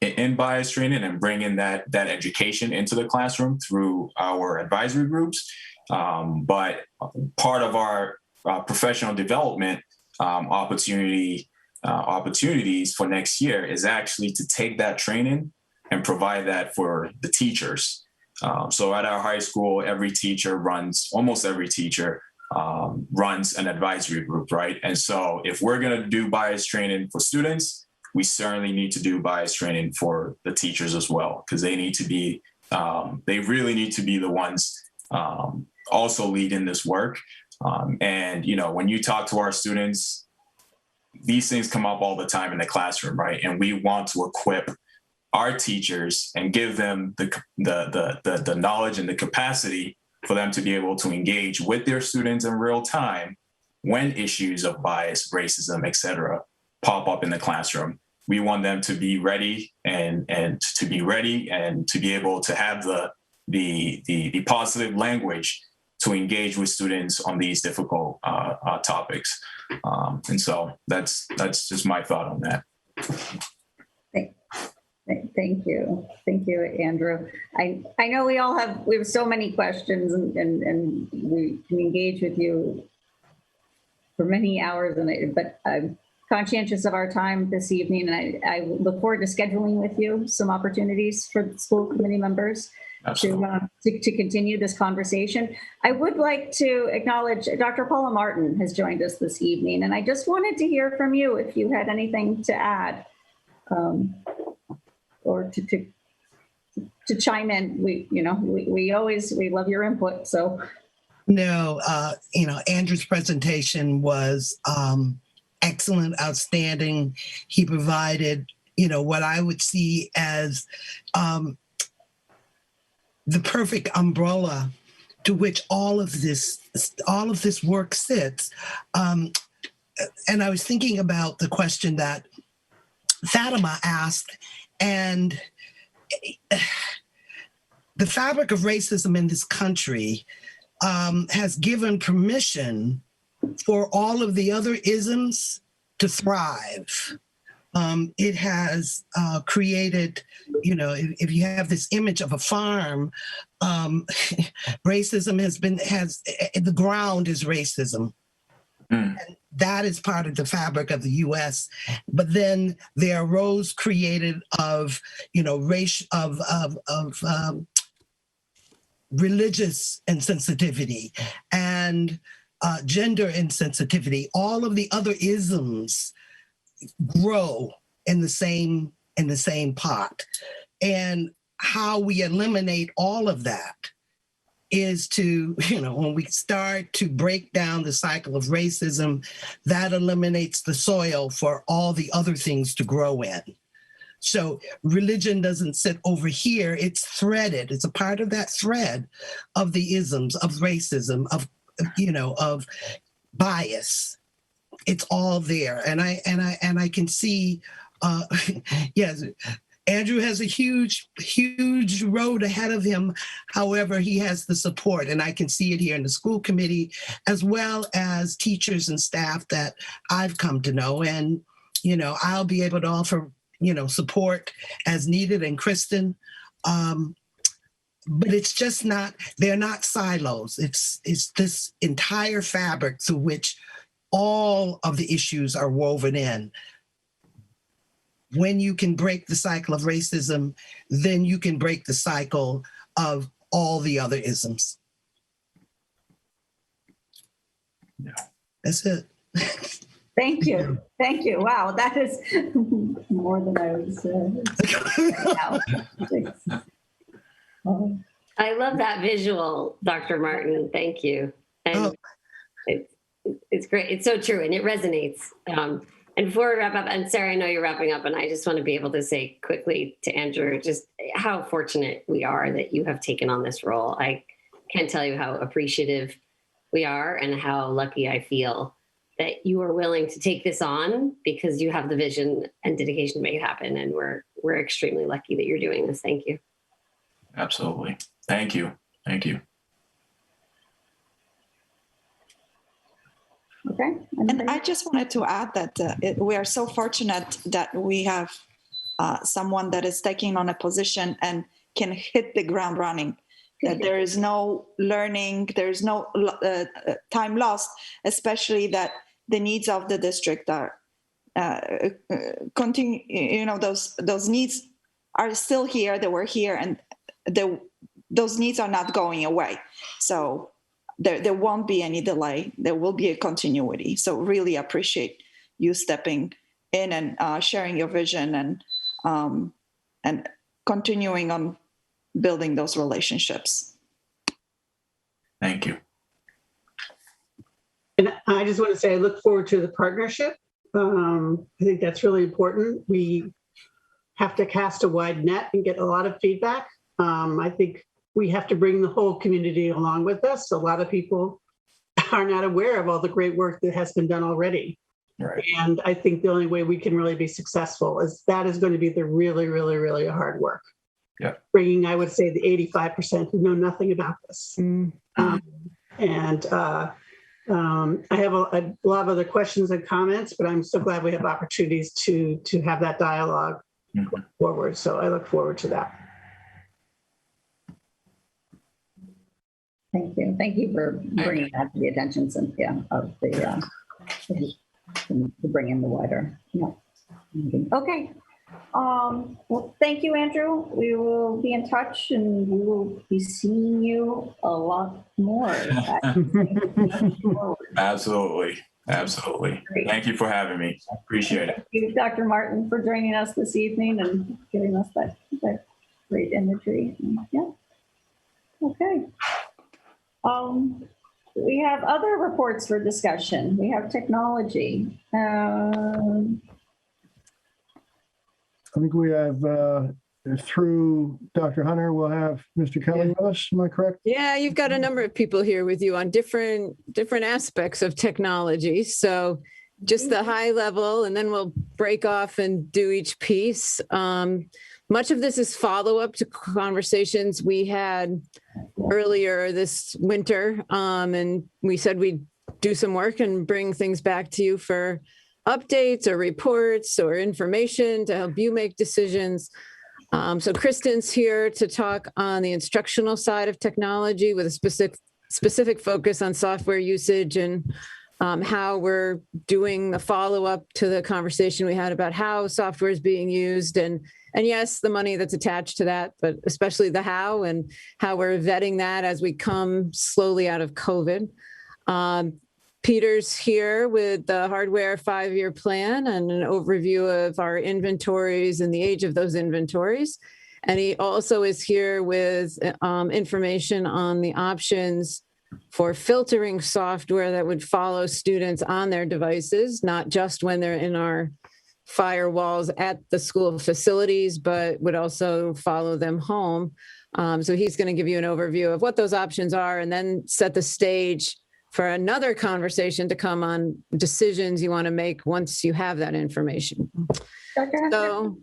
in bias training and bringing that education into the classroom through our advisory groups, but part of our professional development opportunities for next year is actually to take that training and provide that for the teachers. So at our high school, almost every teacher runs an advisory group, right? And so if we're going to do bias training for students, we certainly need to do bias training for the teachers as well, because they really need to be the ones also leading this work. And when you talk to our students, these things come up all the time in the classroom, right? And we want to equip our teachers and give them the knowledge and the capacity for them to be able to engage with their students in real time when issues of bias, racism, et cetera, pop up in the classroom. We want them to be ready and to be able to have the positive language to engage with students on these difficult topics. And so that's just my thought on that. Thank you. Thank you, Andrew. I know we have so many questions and we can engage with you for many hours, but I'm conscientious of our time this evening, and I look forward to scheduling with you some opportunities for the school committee members to continue this conversation. I would like to acknowledge Dr. Paula Martin has joined us this evening, and I just wanted to hear from you if you had anything to add. Or to chime in. We love your input. So no, Andrew's presentation was excellent, outstanding. He provided, what I would see as the perfect umbrella to which all of this work sits. And I was thinking about the question that Fatima asked, and the fabric of racism in this country has given permission for all of the other isms to thrive. It has created, if you have this image of a farm, racism the ground is racism. And that is part of the fabric of the U.S. But then there are rows created of, race, of religious insensitivity and gender insensitivity. All of the other isms grow in the same pot. And how we eliminate all of that is to, when we start to break down the cycle of racism, that eliminates the soil for all the other things to grow in. So religion doesn't sit over here, it's threaded. It's a part of that thread of the isms, of racism, of bias. It's all there. And I can see, yes, Andrew has a huge, huge road ahead of him. However, he has the support, and I can see it here in the school committee, as well as teachers and staff that I've come to know. And, I'll be able to offer, support as needed, and Kristen. But it's just not, they're not silos. It's this entire fabric through which all of the issues are woven in. when you can break the cycle of racism, then you can break the cycle of all the other isms. Yeah. That's it. Thank you. Thank you. Wow, that is more than I was. I love that visual, Dr. Martin. Thank you. And it's great. It's so true, and it resonates. And before we wrap up, and Sarah, I know you're wrapping up, and I just want to be able to say quickly to Andrew, just how fortunate we are that you have taken on this role. I can't tell you how appreciative we are and how lucky I feel that you are willing to take this on because you have the vision and dedication to make it happen. And we're extremely lucky that you're doing this. Thank you. Absolutely. Thank you. Thank you. Okay. And I just wanted to add that we are so fortunate that we have someone that is taking on a position and can hit the ground running. That there is no learning, there is no time lost, especially that the needs of the district are continue. You know, those needs are still here. They were here, and those needs are not going away. So there won't be any delay. There will be a continuity. So really appreciate you stepping in and sharing your vision and continuing on building those relationships. Thank you. And I just want to say I look forward to the partnership. I think that's really important. We have to cast a wide net and get a lot of feedback. I think we have to bring the whole community along with us. A lot of people are not aware of all the great work that has been done already. Right. And I think the only way we can really be successful is going to be the really, really, really hard work. Yeah. Bringing, I would say, the 85% who know nothing about this. I have a lot of other questions and comments, but I'm so glad we have opportunities to have that dialogue going forward. So I look forward to that. Thank you. Thank you for bringing that to the attention, Cynthia, of to bring in the wider. Yeah. Okay. Well, thank you, Andrew. We will be in touch, and we will be seeing you a lot more. Absolutely. Absolutely. Great. Thank you for having me. Appreciate it. Thank you, Dr. Martin, for joining us this evening and giving us that great imagery. Yeah. Okay. We have other reports for discussion. We have technology. I think we have, through Dr. Hunter, we'll have Mr. Kelly with us. Am I correct? Yeah, you've got a number of people here with you on different aspects of technology. So just the high level, and then we'll break off and do each piece. Much of this is follow-up to conversations we had earlier this winter. And we said we'd do some work and bring things back to you for updates or reports or information to help you make decisions. So Kristen's here to talk on the instructional side of technology with a specific focus on software usage and how we're doing the follow-up to the conversation we had about how software is being used and yes, the money that's attached to that, but especially the how and how we're vetting that as we come slowly out of COVID. Peter's here with the hardware 5-year plan and an overview of our inventories and the age of those inventories. And he also is here with information on the options for filtering software that would follow students on their devices, not just when they're in our firewalls at the school facilities, but would also follow them home. So he's going to give you an overview of what those options are and then set the stage for another conversation to come on decisions you want to make once you have that information. Dr. Hunter, So,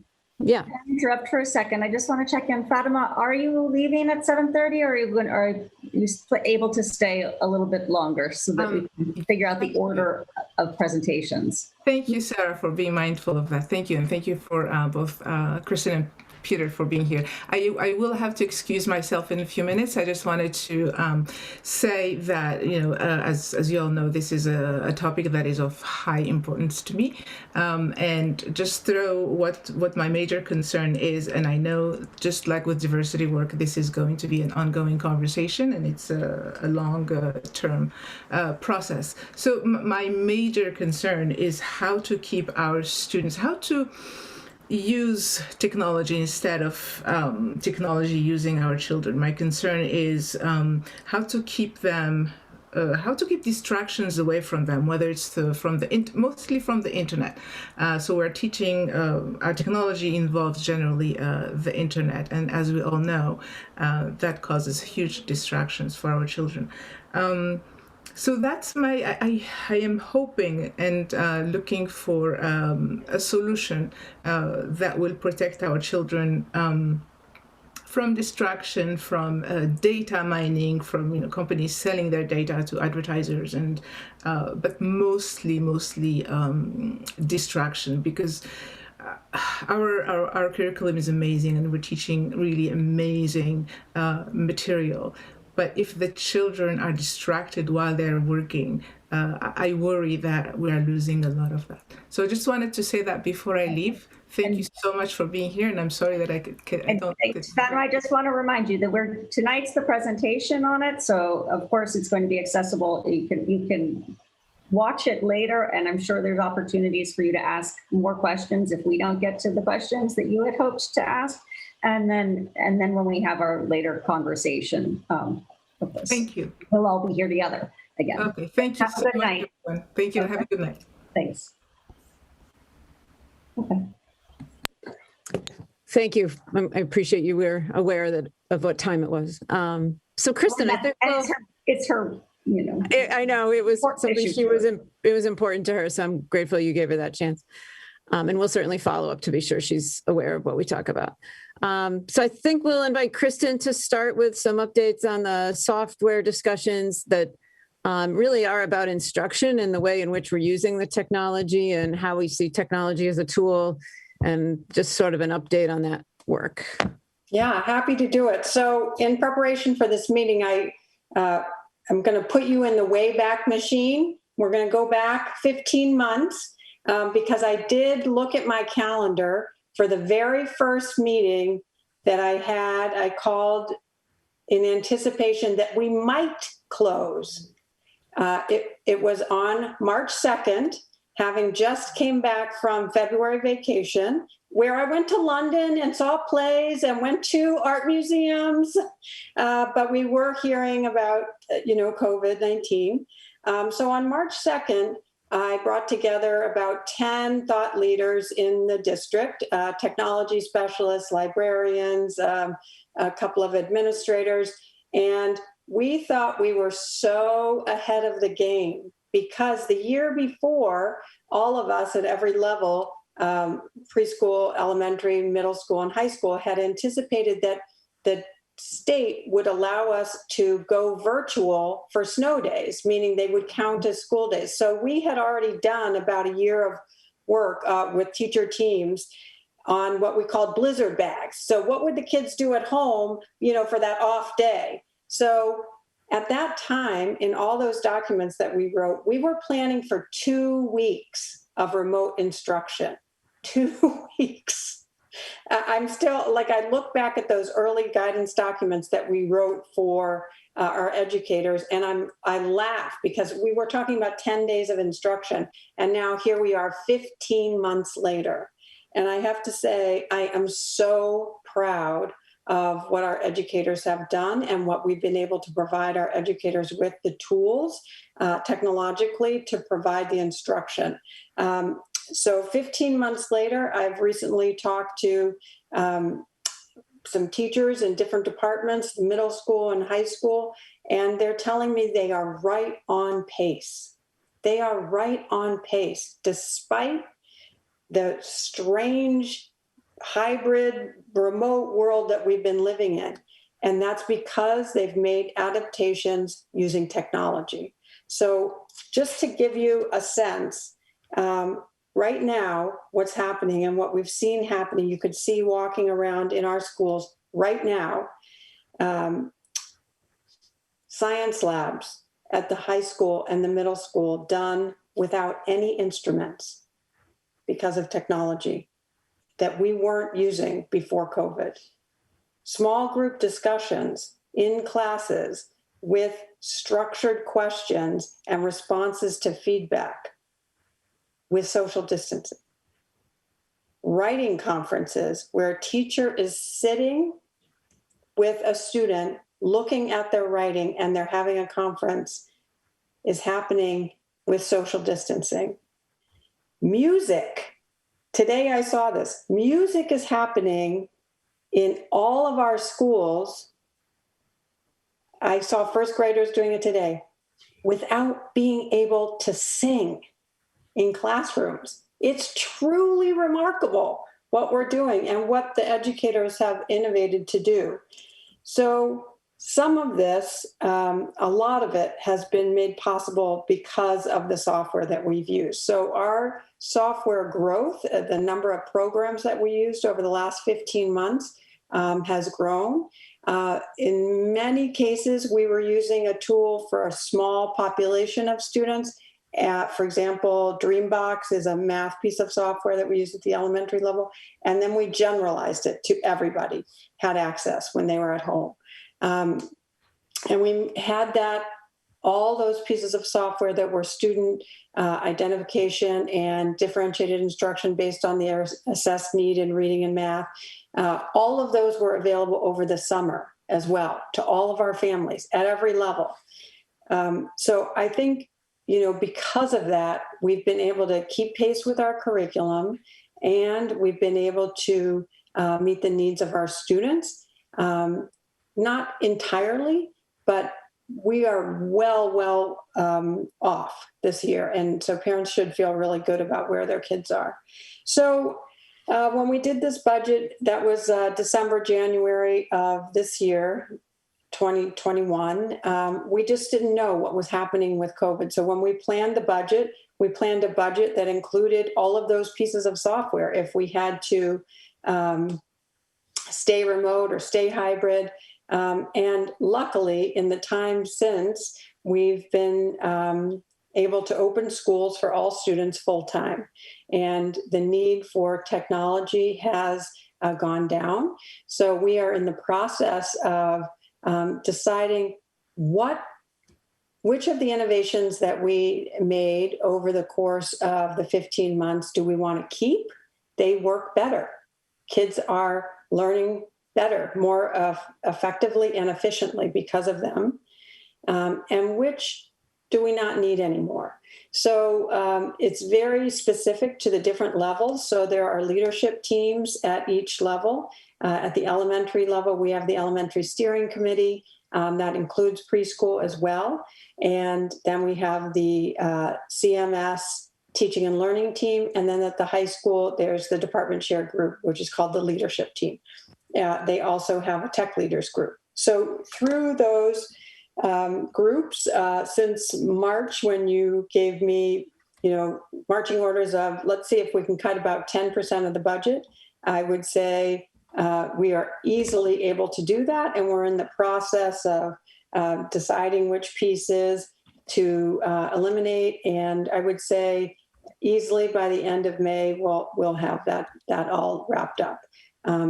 yeah. can I interrupt for a second? I just want to check in. Fatima, are you leaving at 7:30 or are you able to stay a little bit longer so that we can figure out the order of presentations? Thank you, Sarah, for being mindful of that. Thank you. And thank you for both Kristen Peter, for being here. I will have to excuse myself in a few minutes. I just wanted to say that, as you all know, this is a topic that is of high importance to me. And just throw what my major concern is, and I know just like with diversity work, this is going to be an ongoing conversation, and it's a long-term process. So my major concern is how to keep our students, how to use technology instead of technology using our children. My concern is how to keep distractions away from them, whether it's mostly from the internet. So we're teaching, our technology involves generally the internet, and as we all know, that causes huge distractions for our children. So that's I am hoping and looking for a solution that will protect our children from distraction, from data mining, from companies selling their data to advertisers, and but mostly distraction, because our curriculum is amazing and we're teaching really amazing material. But if the children are distracted while they're working, I worry that we are losing a lot of that. So I just wanted to say that before I leave. Thank you so much for being here, and I'm sorry that I don't. I just want to remind you that tonight's the presentation on it, so of course it's going to be accessible. You can watch it later, and I'm sure there's opportunities for you to ask more questions if we don't get to the questions that you had hoped to ask. And then when we have our later conversation of this, thank you. We'll all be here together again. Okay, thank you. Have a good night. Everyone. Thank you. Okay. Have a good night. Thanks. Okay. Thank you. I appreciate you were aware of what time it was. So Kristen, I think it's her. I know it was something it was important to her, so I'm grateful you gave her that chance. And we'll certainly follow up to be sure she's aware of what we talk about. So I think we'll invite Kristen to start with some updates on the software discussions that really are about instruction and the way in which we're using the technology and how we see technology as a tool, and just sort of an update on that work. Yeah, happy to do it. So in preparation for this meeting, I'm going to put you in the Wayback Machine. We're going to go back 15 months because I did look at my calendar for the very first meeting that I had. I called in anticipation that we might close. It was on March 2nd, having just came back from February vacation, where I went to London and saw plays and went to art museums, but we were hearing about, COVID-19. So on March 2nd, I brought together about 10 thought leaders in the district, technology specialists, librarians, a couple of administrators, and we thought we were so ahead of the game because the year before, all of us at every level, preschool, elementary, middle school, and high school, had anticipated that the state would allow us to go virtual for snow days, meaning they would count as school days. So we had already done about a year of work with teacher teams on what we called blizzard bags. So what would the kids do at home, for that off day? So at that time, in all those documents that we wrote, we were planning for 2 weeks of remote instruction. 2 weeks. I'm still, I look back at those early guidance documents that we wrote for our educators, and I laugh because we were talking about 10 days of instruction, and now here we are 15 months later. And I have to say, I am so proud of what our educators have done and what we've been able to provide our educators with the tools technologically to provide the instruction. So 15 months later, I've recently talked to some teachers in different departments, middle school and high school, and they're telling me they are right on pace. They are right on pace, despite the strange hybrid remote world that we've been living in. And that's because they've made adaptations using technology. So just to give you a sense, right now, what's happening and what we've seen happening, you could see walking around in our schools right now, science labs at the high school and the middle school done without any instruments because of technology that we weren't using before COVID. Small group discussions in classes with structured questions and responses to feedback with social distancing. Writing conferences where a teacher is sitting with a student looking at their writing and they're having a conference is happening with social distancing. Music. Today I saw this. Music is happening in all of our schools. I saw first graders doing it today without being able to sing in classrooms. It's truly remarkable what we're doing and what the educators have innovated to do. So some of this, a lot of it has been made possible because of the software that we've used. So our software growth, the number of programs that we used over the last 15 months has grown. In many cases, we were using a tool for a small population of students. For example, Dreambox is a math piece of software that we use at the elementary level. And then we generalized it to everybody, had access when they were at home. And we had that, all those pieces of software that were student identification and differentiated instruction based on their assessed need in reading and math. All of those were available over the summer as well to all of our families at every level. So I think, because of that, we've been able to keep pace with our curriculum and we've been able to meet the needs of our students. Not entirely, but we are well off this year. And so parents should feel really good about where their kids are. So when we did this budget, that was December, January of this year, 2021, we just didn't know what was happening with COVID. So when we planned the budget, we planned a budget that included all of those pieces of software. If we had to stay remote or stay hybrid. And luckily, in the time since, we've been able to open schools for all students full time. And the need for technology has gone down. So we are in the process of deciding which of the innovations that we made over the course of the 15 months do we want to keep? They work better. Kids are learning better, more effectively and efficiently because of them, and which do we not need anymore? So it's very specific to the different levels. So there are leadership teams at each level. At the elementary level, we have the elementary steering committee that includes preschool as well. And then we have the CMS teaching and learning team. And then at the high school, there's the department chair group, which is called the leadership team. They also have a tech leaders group. So through those groups, since March, when you gave me, marching orders of, let's see if we can cut about 10% of the budget, I would say we are easily able to do that. And we're in the process of deciding which pieces to eliminate. And I would say easily by the end of May, we'll have that all wrapped up.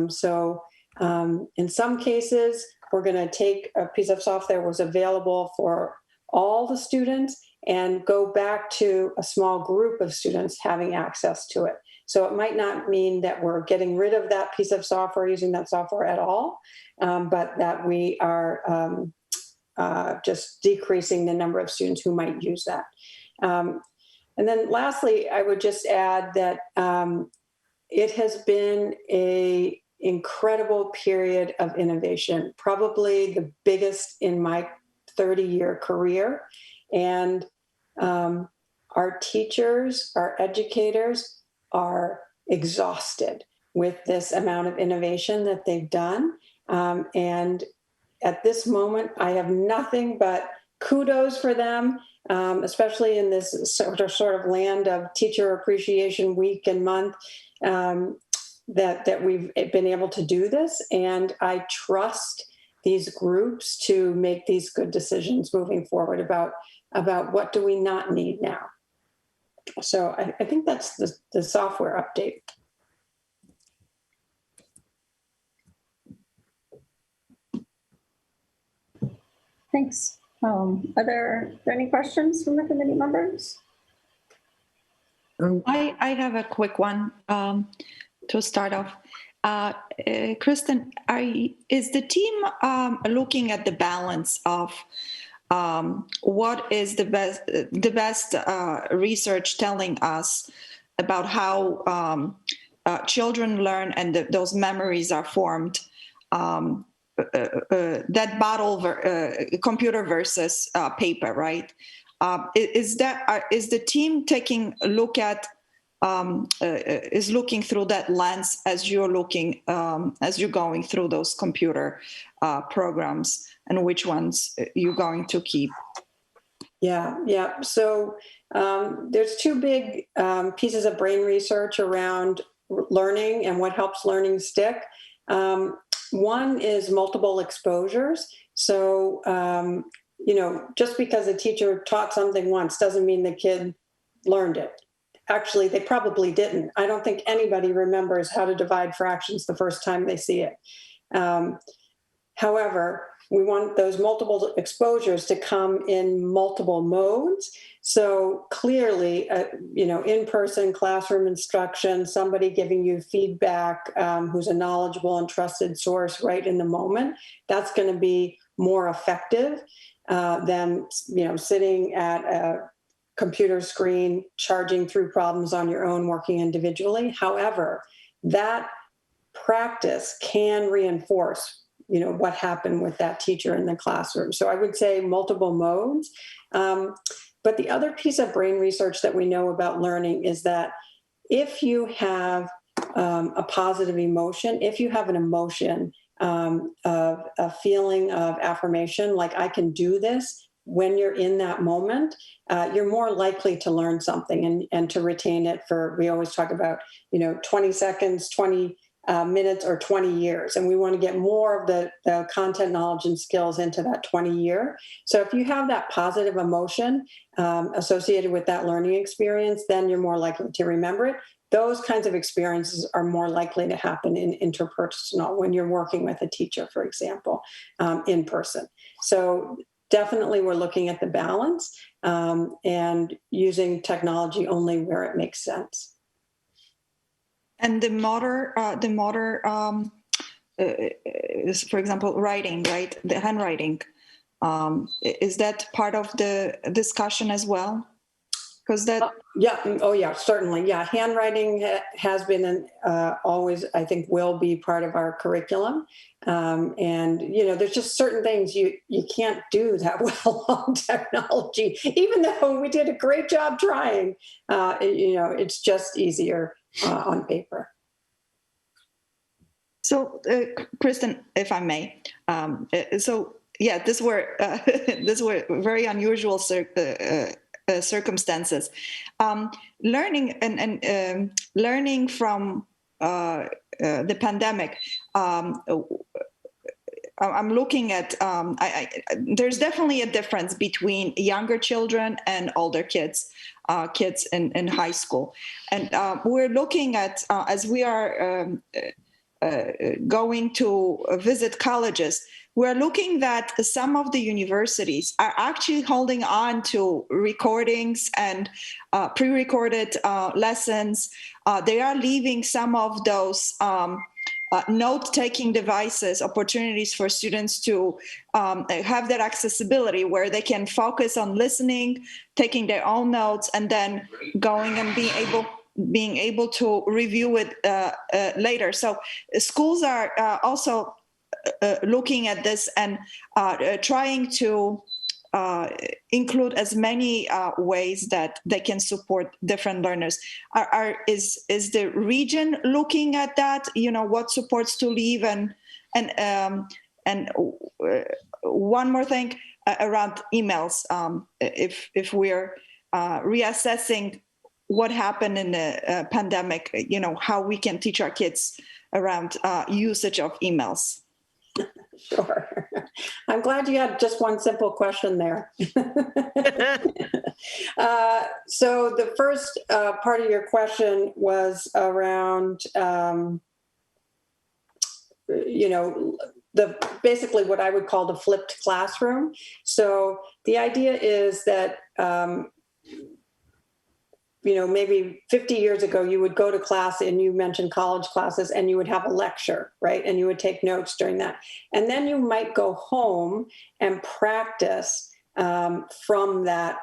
So in some cases, we're going to take a piece of software that was available for all the students and go back to a small group of students having access to it. So it might not mean that we're getting rid of that piece of software, using that software at all, but that we are just decreasing the number of students who might use that. And then lastly, I would just add that it has been an incredible period of innovation, probably the biggest in my 30-year career. And our teachers, our educators are exhausted with this amount of innovation that they've done. And at this moment, I have nothing but kudos for them, especially in this sort of land of Teacher Appreciation Week and month, that we've been able to do this. And I trust these groups to make these good decisions moving forward about what do we not need now. So I think that's the software update. Thanks. Are there any questions from the committee members? I have a quick one to start off. Kristen, is the team looking at the balance of what is the best research telling us about how children learn and those memories are formed? That computer versus paper, right? Is the team taking a look at is looking through that lens as you're going through those computer programs, and which ones you're going to keep? Yeah. So there's two big pieces of brain research around learning and what helps learning stick. One is multiple exposures. So, just because a teacher taught something once doesn't mean the kid learned it. Actually, they probably didn't. I don't think anybody remembers how to divide fractions the first time they see it. However, we want those multiple exposures to come in multiple modes. So clearly, in-person classroom instruction, somebody giving you feedback who's a knowledgeable and trusted source right in the moment, that's going to be more effective than sitting at a computer screen, charging through problems on your own, working individually. However, that practice can reinforce what happened with that teacher in the classroom. So I would say multiple modes. But the other piece of brain research that we know about learning is that if you have a positive emotion, if you have an emotion of a feeling of affirmation, like I can do this, when you're in that moment, you're more likely to learn something and to retain it for, we always talk about, 20 seconds, 20 minutes, or 20 years. And we want to get more of the content, knowledge, and skills into that 20 year. So if you have that positive emotion associated with that learning experience, then you're more likely to remember it. Those kinds of experiences are more likely to happen in interpersonal, when you're working with a teacher, for example, in person. So definitely we're looking at the balance and using technology only where it makes sense. And the motor is, for example, writing, right? The handwriting. Is that part of the discussion as well? Because that. Certainly. Yeah, handwriting has been always, I think, will be part of our curriculum. And there's just certain things you can't do that well on technology, even though we did a great job trying. It's just easier on paper. So, Kristen, if I may, these were very unusual circumstances. Learning and learning from the pandemic. I'm looking at. There's definitely a difference between younger children and older kids in high school, and we're looking at as we are going to visit colleges. We're looking that some of the universities are actually holding on to recordings and pre-recorded lessons. They are leaving some of those note-taking devices, opportunities for students to have that accessibility where they can focus on listening, taking their own notes, and then going and being able to review it later. So schools are also looking at this and trying to include as many ways that they can support different learners. Is the region looking at that? What supports to leave and one more thing. around emails. If we're reassessing what happened in the pandemic, how we can teach our kids around usage of emails. Sure. I'm glad you had just one simple question there. So the first part of your question was around, basically what I would call the flipped classroom. So the idea is that, maybe 50 years ago, you would go to class, and you mentioned college classes, and you would have a lecture, right? And you would take notes during that. And then you might go home and practice from that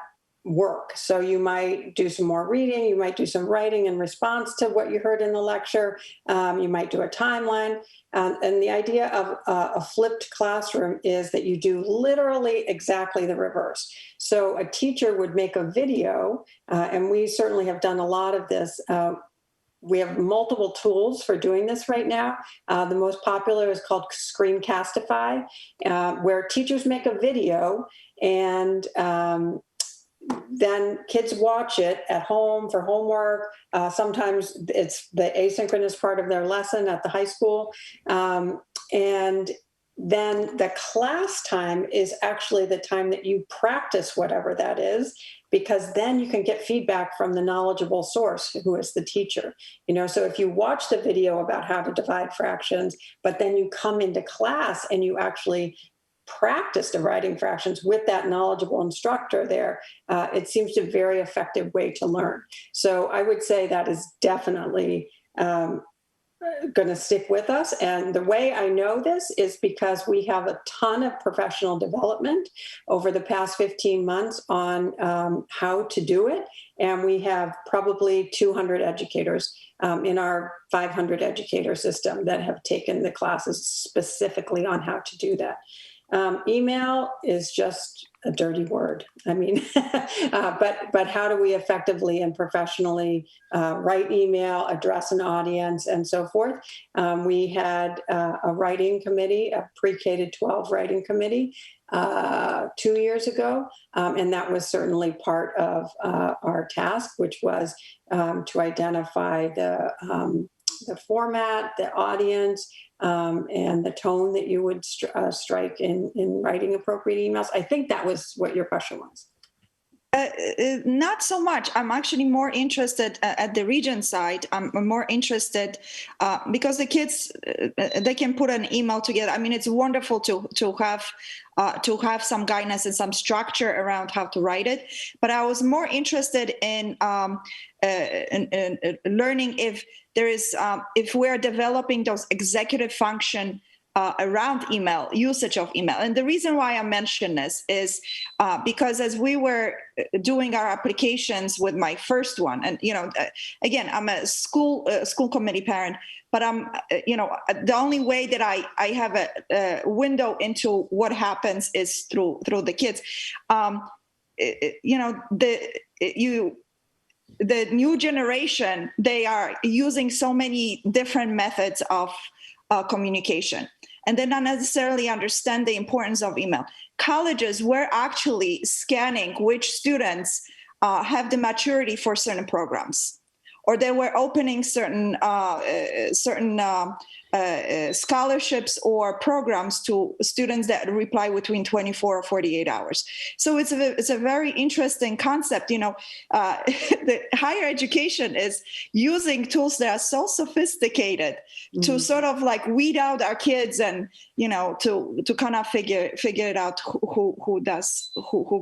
work. So you might do some more reading, you might do some writing in response to what you heard in the lecture, you might do a timeline. And the idea of a flipped classroom is that you do literally exactly the reverse. So a teacher would make a video, and we certainly have done a lot of this. We have multiple tools for doing this right now. The most popular is called Screencastify, where teachers make a video, and then kids watch it at home for homework. Sometimes it's the asynchronous part of their lesson at the high school. And then the class time is actually the time that you practice whatever that is, because then you can get feedback from the knowledgeable source, who is the teacher. So if you watch the video about how to divide fractions, but then you come into class and you actually practice dividing fractions with that knowledgeable instructor there, it seems a very effective way to learn. So I would say that is definitely going to stick with us. And the way I know this is because we have a ton of professional development over the past 15 months on how to do it. And we have probably 200 educators in our 500 educator system that have taken the classes specifically on how to do that. Email is just a dirty word. I mean, but how do we effectively and professionally write email, address an audience, and so forth? We had a writing committee, a pre-K to 12 writing committee 2 years ago, and that was certainly part of our task, which was to identify the format, the audience, and the tone that you would strike in writing appropriate emails. I think that was what your question was. Not so much. I'm actually more interested at the region side. I'm more interested because the kids, they can put an email together. I mean, it's wonderful to have some guidance and some structure around how to write it. But I was more interested in learning if there is, if we're developing those executive function around email, usage of email. And the reason why I mention this is because as we were doing our applications with my first one, and, again, I'm a school committee parent, but I'm, the only way that I have a window into what happens is through the kids. The new generation, they are using so many different methods of communication, and they not necessarily understand the importance of email. Colleges were actually scanning which students have the maturity for certain programs, or they were opening certain scholarships or programs to students that reply between 24 or 48 hours. So it's a very interesting concept. The higher education is using tools that are so sophisticated to sort of like weed out our kids and, to kind of figure it out who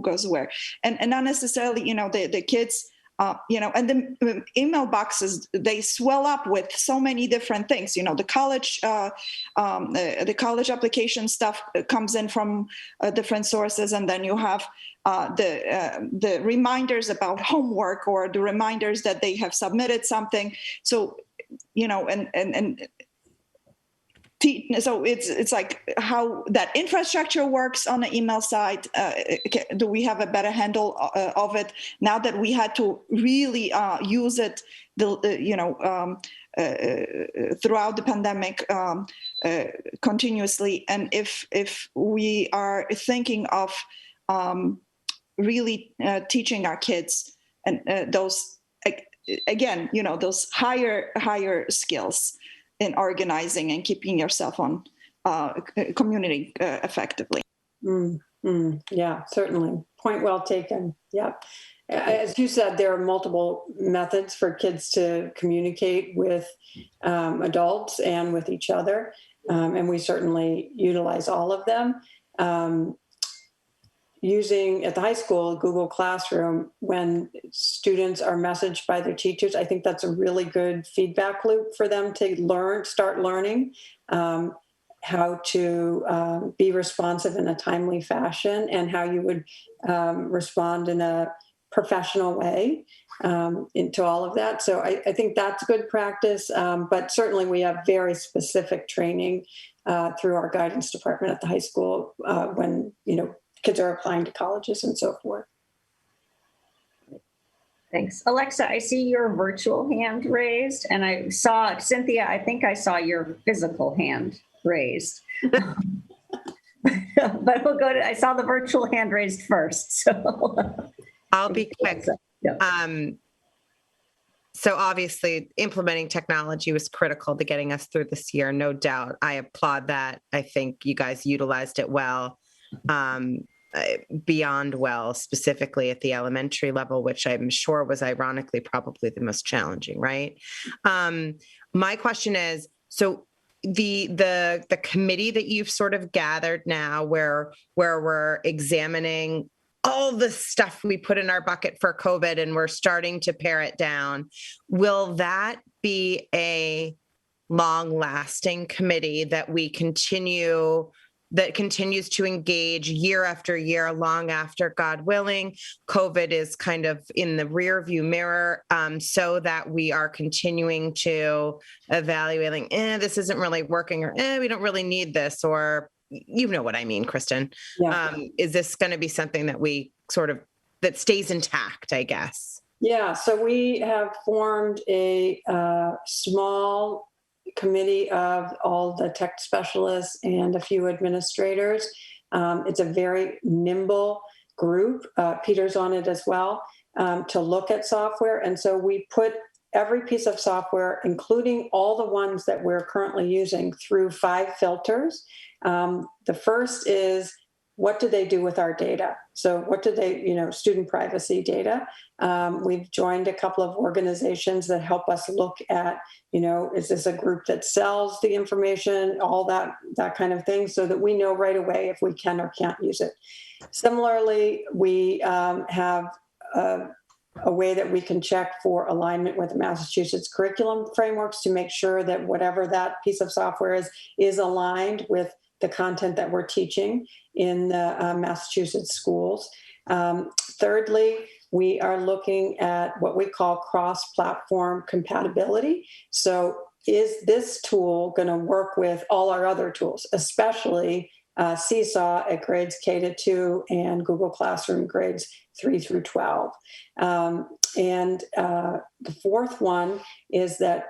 goes where. And not necessarily, the kids, and the email boxes, they swell up with so many different things. The college application stuff comes in from different sources, and then you have the reminders about homework or the reminders that they have submitted something. So, so it's like how that infrastructure works on the email side. Do we have a better handle of it now that we had to really use it, throughout the pandemic continuously? And if we are thinking of really teaching our kids and those, again, those higher skills in organizing and keeping yourself on community effectively. Yeah, certainly. Point well taken. Yep. As you said, there are multiple methods for kids to communicate with adults and with each other. And we certainly utilize all of them. Using at the high school, Google Classroom, when students are messaged by their teachers, I think that's a really good feedback loop for them to start learning how to be responsive in a timely fashion and how you would respond in a professional way into all of that. So I think that's good practice, but certainly we have very specific training through our guidance department at the high school when, kids are applying to colleges and so forth. Thanks. Alexa, I see your virtual hand raised, and I saw, Cynthia, I think I saw your physical hand raised. But we'll go to, I saw the virtual hand raised first, so. I'll be quick. Yeah. So obviously implementing technology was critical to getting us through this year, no doubt. I applaud that. I think you guys utilized it well. Beyond well, specifically at the elementary level, which I'm sure was ironically probably the most challenging, right? My question is, so the committee that you've sort of gathered now where we're examining all the stuff we put in our bucket for COVID and we're starting to pare it down, will that be a long-lasting committee that continues to engage year after year, long after, God willing, COVID is kind of in the rear view mirror, so that we are continuing to evaluating, this isn't really working, or we don't really need this, or you know what I mean, Kristen. Yeah. Is this going to be something that we that stays intact, I guess? Yeah, so we have formed a small committee of all the tech specialists and a few administrators. It's a very nimble group. Peter's on it as well, to look at software. And so we put every piece of software, including all the ones that we're currently using, through 5 filters. The first is, what do they do with our data? So what do they, student privacy data. We've joined a couple of organizations that help us look at, is this a group that sells the information, all that kind of thing, so that we know right away if we can or can't use it. Similarly, we have a way that we can check for alignment with Massachusetts curriculum frameworks to make sure that whatever that piece of software is aligned with the content that we're teaching in the Massachusetts schools. Thirdly, we are looking at what we call cross-platform compatibility. So is this tool going to work with all our other tools, especially Seesaw at grades K-2 and Google Classroom grades 3 through 12. And the fourth one is that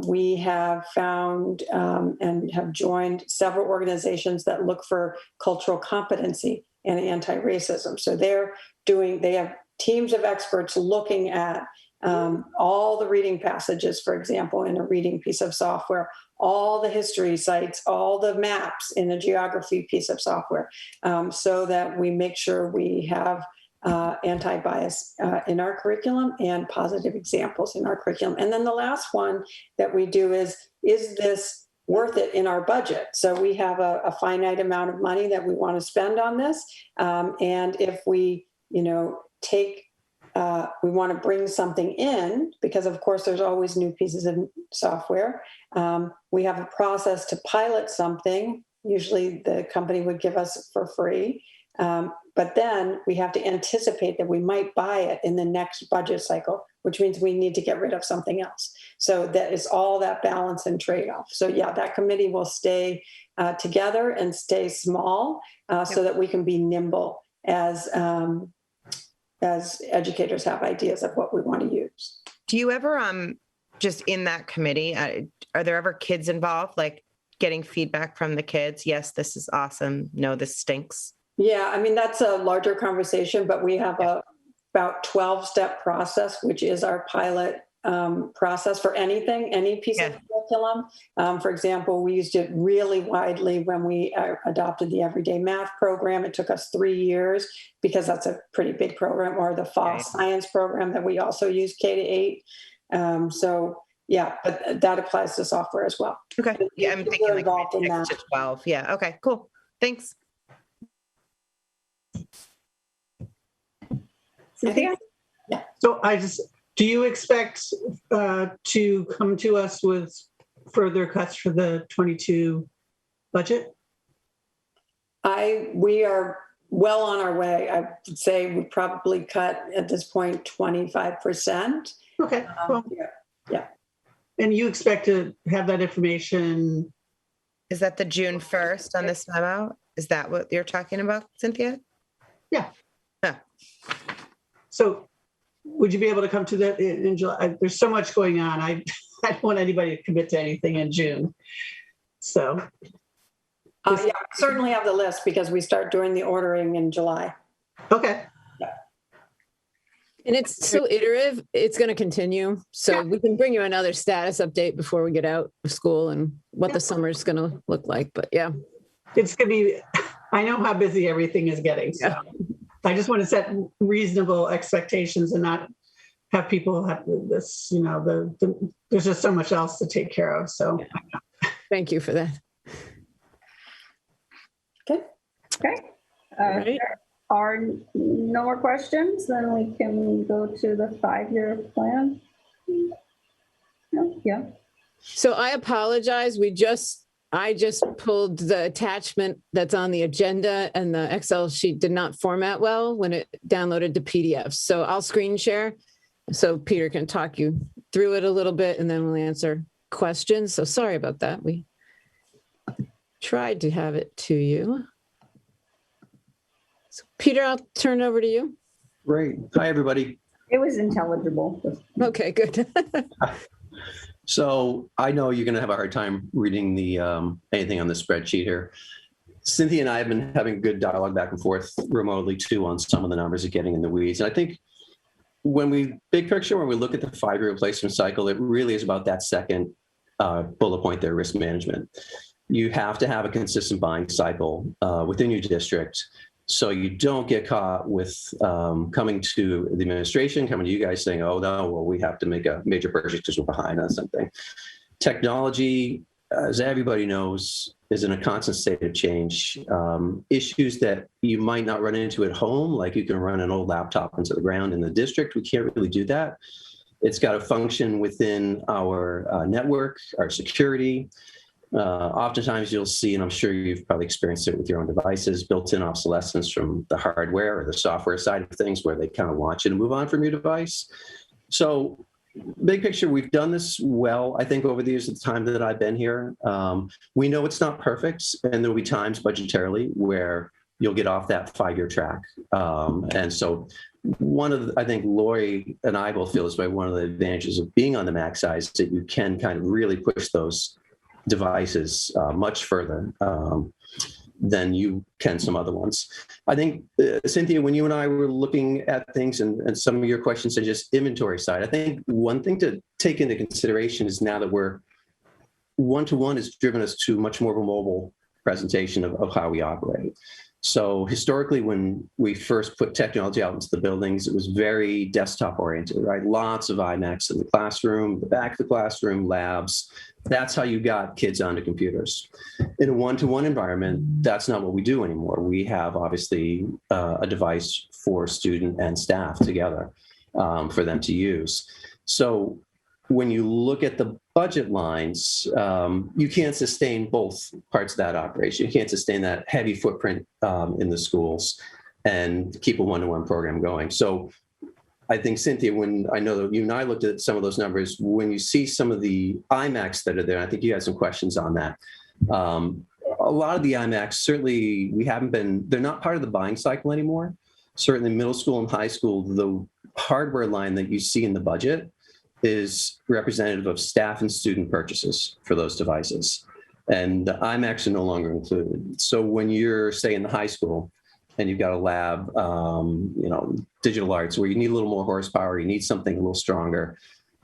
we have found and have joined several organizations that look for cultural competency and anti-racism. So they have teams of experts looking at all the reading passages, for example, in a reading piece of software, all the history sites, all the maps in a geography piece of software, so that we make sure we have anti-bias in our curriculum and positive examples in our curriculum. And then the last one that we do is this worth it in our budget? So we have a finite amount of money that we want to spend on this. And if we, we want to bring something in, because of course there's always new pieces of software. We have a process to pilot something. Usually the company would give us for free. But then we have to anticipate that we might buy it in the next budget cycle, which means we need to get rid of something else. So that is all that balance and trade-off. So yeah, that committee will stay together and stay small so that we can be nimble as educators have ideas of what we want to use. Do you ever, just in that committee, are there ever kids involved, like getting feedback from the kids? Yes, this is awesome. No, this stinks. Yeah, I mean, that's a larger conversation, but we have a about 12-step process, which is our pilot process for anything, any piece of curriculum. For example, we used it really widely when we adopted the everyday math program. It took us 3 years because that's a pretty big program, or the FOSS science program that we also use K-8. So yeah, but that applies to software as well. Okay. Yeah, I'm thinking like involved in 6 that. to 12. Yeah. Okay, cool. Thanks. So do you expect to come to us with further cuts for the 22 budget? We are well on our way. I would say we probably cut at this point 25%. Okay. Well, yeah. And you expect to have that information? Is that the June 1st on this memo? Is that what you're talking about, Cynthia? Yeah. Yeah. So would you be able to come to that in July? There's so much going on. I don't want anybody to commit to anything in June. So. Yeah, certainly have the list because we start doing the ordering in July. Okay. And it's so iterative, it's going to continue. So we can bring you another status update before we get out of school and what the summer is going to look like. But yeah. It's going to be, I know how busy everything is getting. So I just want to set reasonable expectations and not have people have this, there's just so much else to take care of. So thank you for that. Okay. If there are no more questions, then we can go to the 5-year plan. Yeah. So I apologize. I just pulled the attachment that's on the agenda, and the Excel sheet did not format well when it downloaded to PDF. So I'll screen share so Peter can talk you through it a little bit, and then we'll answer questions. So sorry about that. We tried to have it to you. So Peter, I'll turn it over to you. Great. Hi, everybody. It was intelligible. Okay, good. So I know you're going to have a hard time reading the anything on the spreadsheet here. Cynthia and I have been having good dialogue back and forth remotely too on some of the numbers and getting in the weeds. And I think big picture, when we look at the 5-year replacement cycle, it really is about that second bullet point there, risk management. You have to have a consistent buying cycle within your district, so you don't get caught with coming to the administration, coming to you guys saying, oh, no, well, we have to make a major purchase because we're behind on something. Technology, as everybody knows, is in a constant state of change. Issues that you might not run into at home, like you can run an old laptop into the ground in the district, we can't really do that. It's got to function within our network, our security. Oftentimes you'll see, and I'm sure you've probably experienced it with your own devices, built-in obsolescence from the hardware or the software side of things where they kind of want you to move on from your device. So big picture, we've done this well, I think, over the years of the time that I've been here. We know it's not perfect, and there'll be times budgetarily where you'll get off that 5-year track. And so I think Lori and I both feel this way, one of the advantages of being on the Mac side is that you can kind of really push those devices much further than you can some other ones. I think, Cynthia, when you and I were looking at things and some of your questions are just inventory side, I think one thing to take into consideration is now that we're one-to-one has driven us to much more of a mobile presentation of how we operate. So historically, when we first put technology out into the buildings, it was very desktop oriented, right? Lots of iMacs in the classroom, the back of the classroom, labs. That's how you got kids onto computers. In a one-to-one environment, that's not what we do anymore. We have obviously a device for student and staff together for them to use. So when you look at the budget lines, you can't sustain both parts of that operation. You can't sustain that heavy footprint in the schools and keep a one-to-one program going. So I think, Cynthia, when I know that you and I looked at some of those numbers, when you see some of the iMacs that are there, I think you had some questions on that. A lot of the iMacs, certainly they're not part of the buying cycle anymore. Certainly middle school and high school, the hardware line that you see in the budget is representative of staff and student purchases for those devices. And the iMacs are no longer included. So when you're, say, in the high school, and you've got a lab, digital arts, where you need a little more horsepower, you need something a little stronger.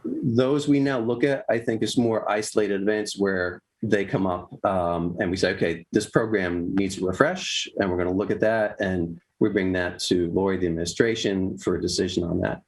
Those we now look at, I think, is more isolated events where they come up and we say, okay, this program needs a refresh, and we're going to look at that, and we bring that to Lori, the administration, for a decision on that.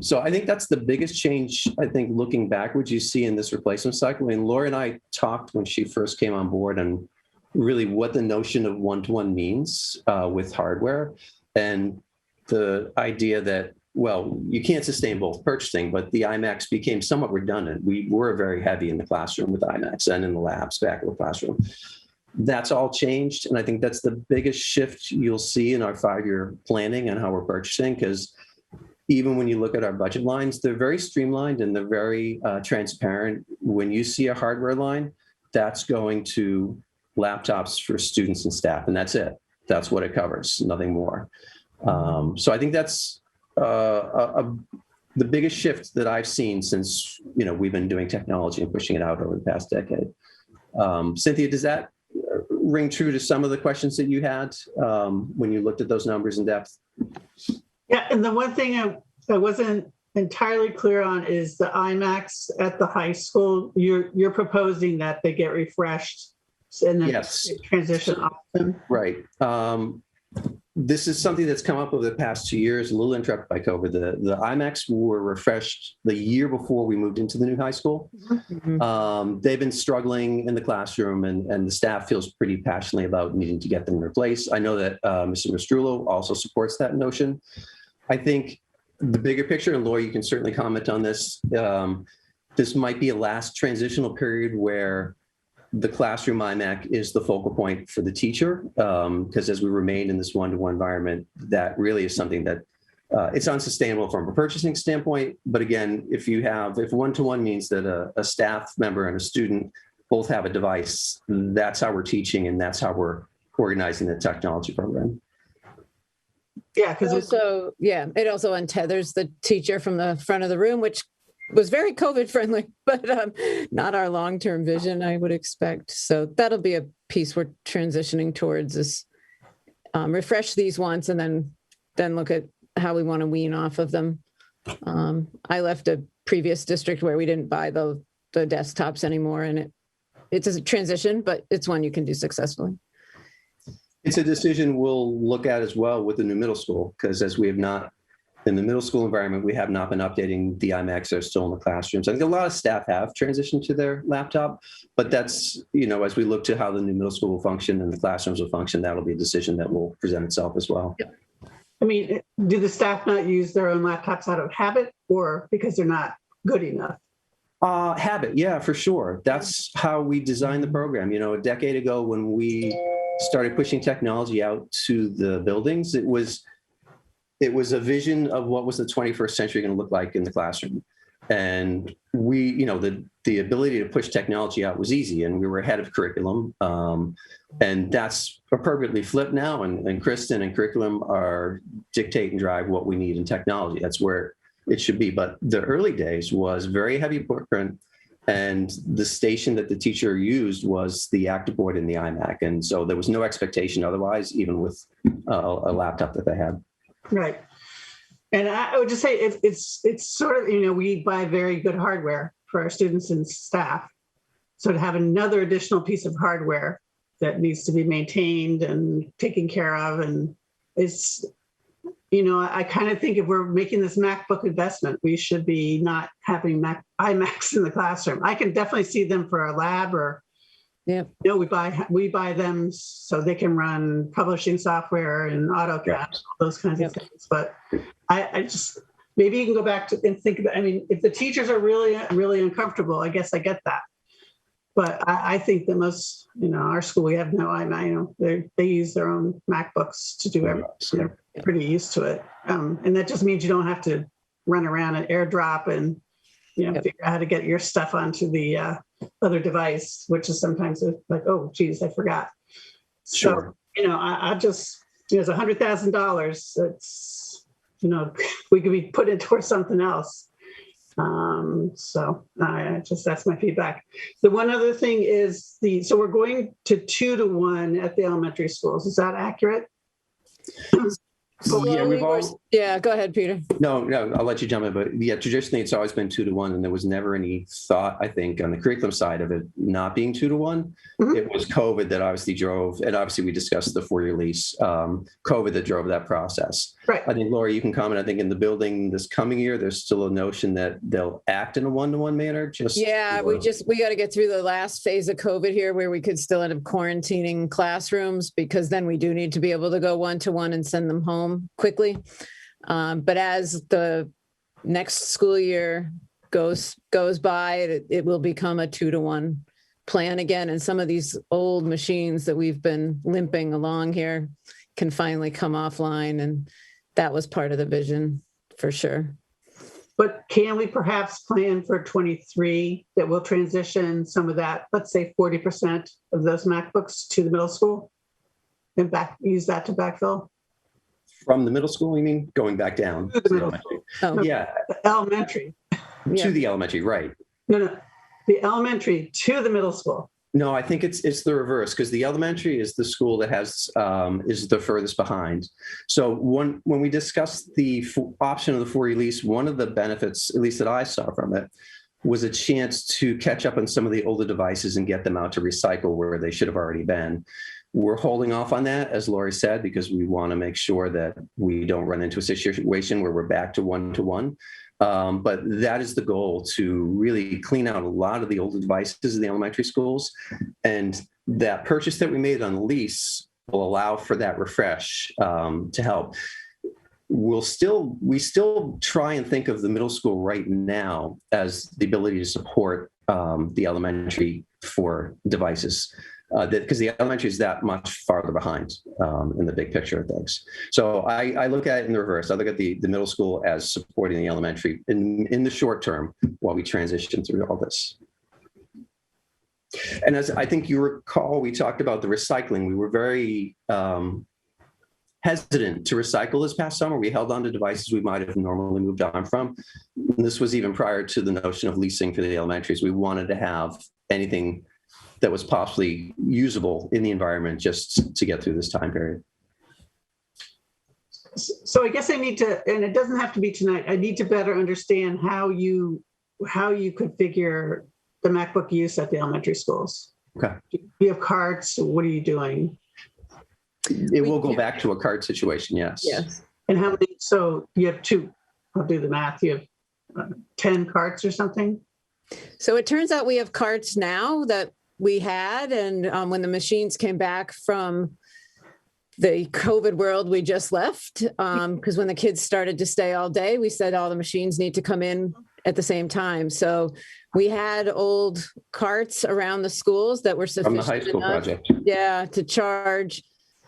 So I think that's the biggest change, I think, looking backwards, you see in this replacement cycle. I mean, Lori and I talked when she first came on board and really what the notion of one-to-one means with hardware, and the idea that, well, you can't sustain both purchasing, but the iMacs became somewhat redundant. We were very heavy in the classroom with iMacs and in the labs back in the classroom. That's all changed. And I think that's the biggest shift you'll see in our 5-year planning and how we're purchasing, because even when you look at our budget lines, they're very streamlined and they're very transparent. When you see a hardware line, that's going to laptops for students and staff, and that's it. That's what it covers, nothing more. So I think that's the biggest shift that I've seen since we've been doing technology and pushing it out over the past decade. Cynthia, does that ring true to some of the questions that you had when you looked at those numbers in depth? Yeah, and the one thing I wasn't entirely clear on is the iMacs at the high school. You're proposing that they get refreshed and then Yes. transition off them. Right. This is something that's come up over the past 2 years, a little interrupted by COVID. The iMacs were refreshed the year before we moved into the new high school. Mm-hmm. They've been struggling in the classroom, and the staff feels pretty passionately about needing to get them replaced. I know that Mr. Mastrullo also supports that notion. I think the bigger picture, and Laura, you can certainly comment on this, this might be a last transitional period where the classroom iMac is the focal point for the teacher, because as we remain in this one-to-one environment, that really is something that it's unsustainable from a purchasing standpoint. But again, if one-to-one means that a staff member and a student both have a device, that's how we're teaching and that's how we're organizing the technology program. Yeah, because it also untethers the teacher from the front of the room, which was very COVID friendly, but not our long-term vision, I would expect. So that'll be a piece we're transitioning towards, is refresh these once and then look at how we want to wean off of them. I left a previous district where we didn't buy the desktops anymore, and it's a transition, but it's one you can do successfully. It's a decision we'll look at as well with the new middle school, because as we have not, in the middle school environment, we have not been updating the iMacs that are still in the classrooms. I think a lot of staff have transitioned to their laptop, but that's, as we look to how the new middle school will function and the classrooms will function, that'll be a decision that will present itself as well. Yeah. I mean, do the staff not use their own laptops out of habit or because they're not good enough? Habit, yeah, for sure. That's how we designed the program. A decade ago when we started pushing technology out to the buildings, it was a vision of what was the 21st century going to look like in the classroom. And we, the ability to push technology out was easy, and we were ahead of curriculum. And that's appropriately flipped now. And Kristen and curriculum are dictate and drive what we need in technology. That's where it should be. But the early days was very heavy footprint. And the station that the teacher used was the active board in the iMac. And so there was no expectation otherwise, even with a laptop that they had. Right. And I would just say it's sort of, we buy very good hardware for our students and staff. So to have another additional piece of hardware that needs to be maintained and taken care of, and it's, I kind of think if we're making this MacBook investment, we should be not having iMacs in the classroom. I can definitely see them for a lab or, we buy them so they can run publishing software and AutoCAD, those kinds of things. But I just, maybe you can go back to and think about, if the teachers are really, really uncomfortable, I guess I get that. But I think that most, our school, we have no iMac, they use their own MacBooks to do everything. So they're pretty used to it. And that just means you don't have to run around and AirDrop and, figure out how to get your stuff onto the other device, which is sometimes like, oh, geez, I forgot. Sure. So, I just, it's $100,000. It's, we could be put it towards something else. So that's my feedback. The one other thing is so we're going to 2-to-1 at the elementary schools. Is that accurate? So, yeah, we've all, Yeah, go ahead, Peter. no, I'll let you jump in. But yeah, traditionally it's always been 2-to-1, and there was never any thought, I think, on the curriculum side of it not being 2-to-1. It was COVID that obviously drove, and obviously we discussed the 4-year lease, COVID that drove that process. Right. I think, Lori, you can comment. I think in the building this coming year, there's still a notion that they'll act in a 1-to-1 manner. Yeah, we got to get through the last phase of COVID here where we could still end up quarantining classrooms, because then we do need to be able to go 1-to-1 and send them home quickly. But as the next school year goes by, it will become a 2-to-1 plan again. And some of these old machines that we've been limping along here can finally come offline. And that was part of the vision for sure. But can we perhaps plan for 23 that will transition some of that, let's say 40% of those MacBooks to the middle school and use that to backfill? From the middle school, you mean? Going back down? To the middle school. Oh. No, Yeah. Elementary. To the elementary, right. No. The elementary to the middle school. No, I think it's the reverse, because the elementary is the school that has is the furthest behind. So when we discussed the option of the 4-year lease, one of the benefits, at least that I saw from it, was a chance to catch up on some of the older devices and get them out to recycle where they should have already been. We're holding off on that, as Lori said, because we want to make sure that we don't run into a situation where we're back to 1-to-1. But that is the goal, to really clean out a lot of the older devices in the elementary schools. And that purchase that we made on the lease will allow for that refresh to help. We still try and think of the middle school right now as the ability to support the elementary for devices. Because the elementary is that much farther behind in the big picture of things. So I look at it in the reverse. I look at the middle school as supporting the elementary in the short term while we transition through all this. And as I think you recall, we talked about the recycling. We were very hesitant to recycle this past summer. We held on to devices we might have normally moved on from. And this was even prior to the notion of leasing for the elementaries. We wanted to have anything that was possibly usable in the environment just to get through this time period. So I guess I need to, and it doesn't have to be tonight, I need to better understand how you configure the MacBook use at the elementary schools. Okay. You have carts, what are you doing? It will go back to a cart situation, yes. Yes. And how many, so you have 2, I'll do the math, you have 10 carts or something? So it turns out we have carts now that we had, and when the machines came back from the COVID world we just left, because when the kids started to stay all day, we said all the machines need to come in at the same time. So we had old carts around the schools that were sufficient from the high school enough, project. yeah, to charge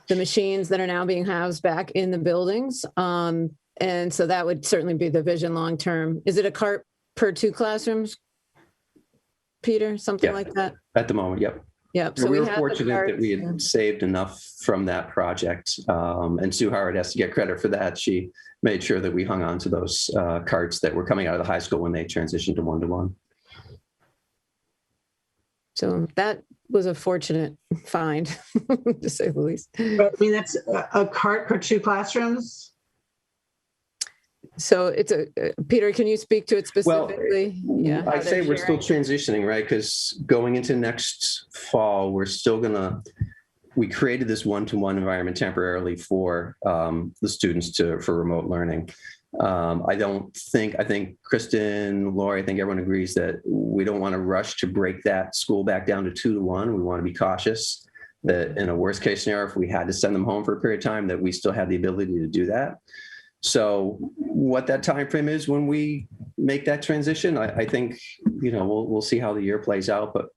the machines that are now being housed back in the buildings. And so that would certainly be the vision long term. Is it a cart per 2 classrooms, Peter? Something like that? At the moment, yep. Yep. So we were fortunate that we had saved enough from that project. And Sue Howard has to get credit for that. She made sure that we hung on to those carts that were coming out of the high school when they transitioned to 1-to-1. So that was a fortunate find, to say the least. But, I mean, that's a cart per 2 classrooms? So it's Peter, can you speak to it specifically? Well, I'd say we're still transitioning, right? Because going into next fall, we're still we created this 1-to-1 environment temporarily for the students for remote learning. I think Kristen, Lori, I think everyone agrees that we don't want to rush to break that school back down to 2-to-1. We want to be cautious that in a worst case scenario, if we had to send them home for a period of time, that we still have the ability to do that. So what that time frame is when we make that transition, I think, we'll see how the year plays out, but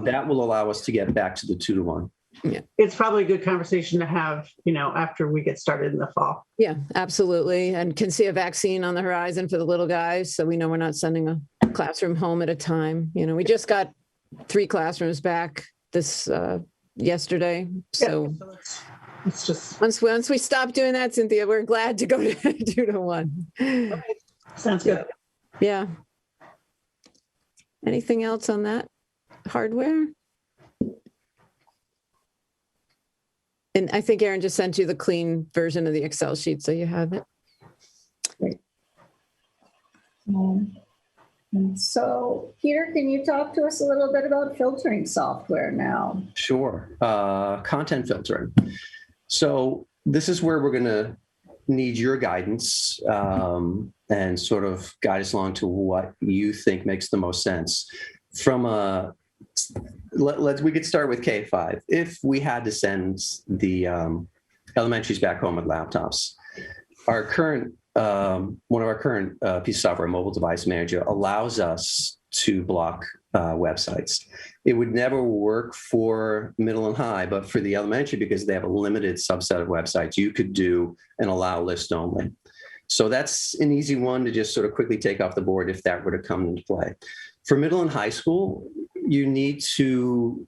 that will allow us to get back to the 2-to-1. Yeah. It's probably a good conversation to have, after we get started in the fall. Yeah, absolutely. And can see a vaccine on the horizon for the little guys. So we know we're not sending a classroom home at a time. We just got 3 classrooms back this yesterday. So yeah, it's just once we stop doing that, Cynthia, we're glad to go to 2-to-1. Okay. Sounds good. Yeah. Anything else on that hardware? And I think Erin just sent you the clean version of the Excel sheet, so you have it. And so, Peter, can you talk to us a little bit about filtering software now? Sure. Content filtering. So this is where we're going to need your guidance and sort of guide us along to what you think makes the most sense. From a, we could start with K-5. If we had to send the elementaries back home with laptops, our current one of our current piece of software, Mobile Device Manager, allows us to block websites. It would never work for middle and high, but for the elementary, because they have a limited subset of websites, you could do an allow list only. So that's an easy one to just sort of quickly take off the board if that were to come into play. For middle and high school, you need to,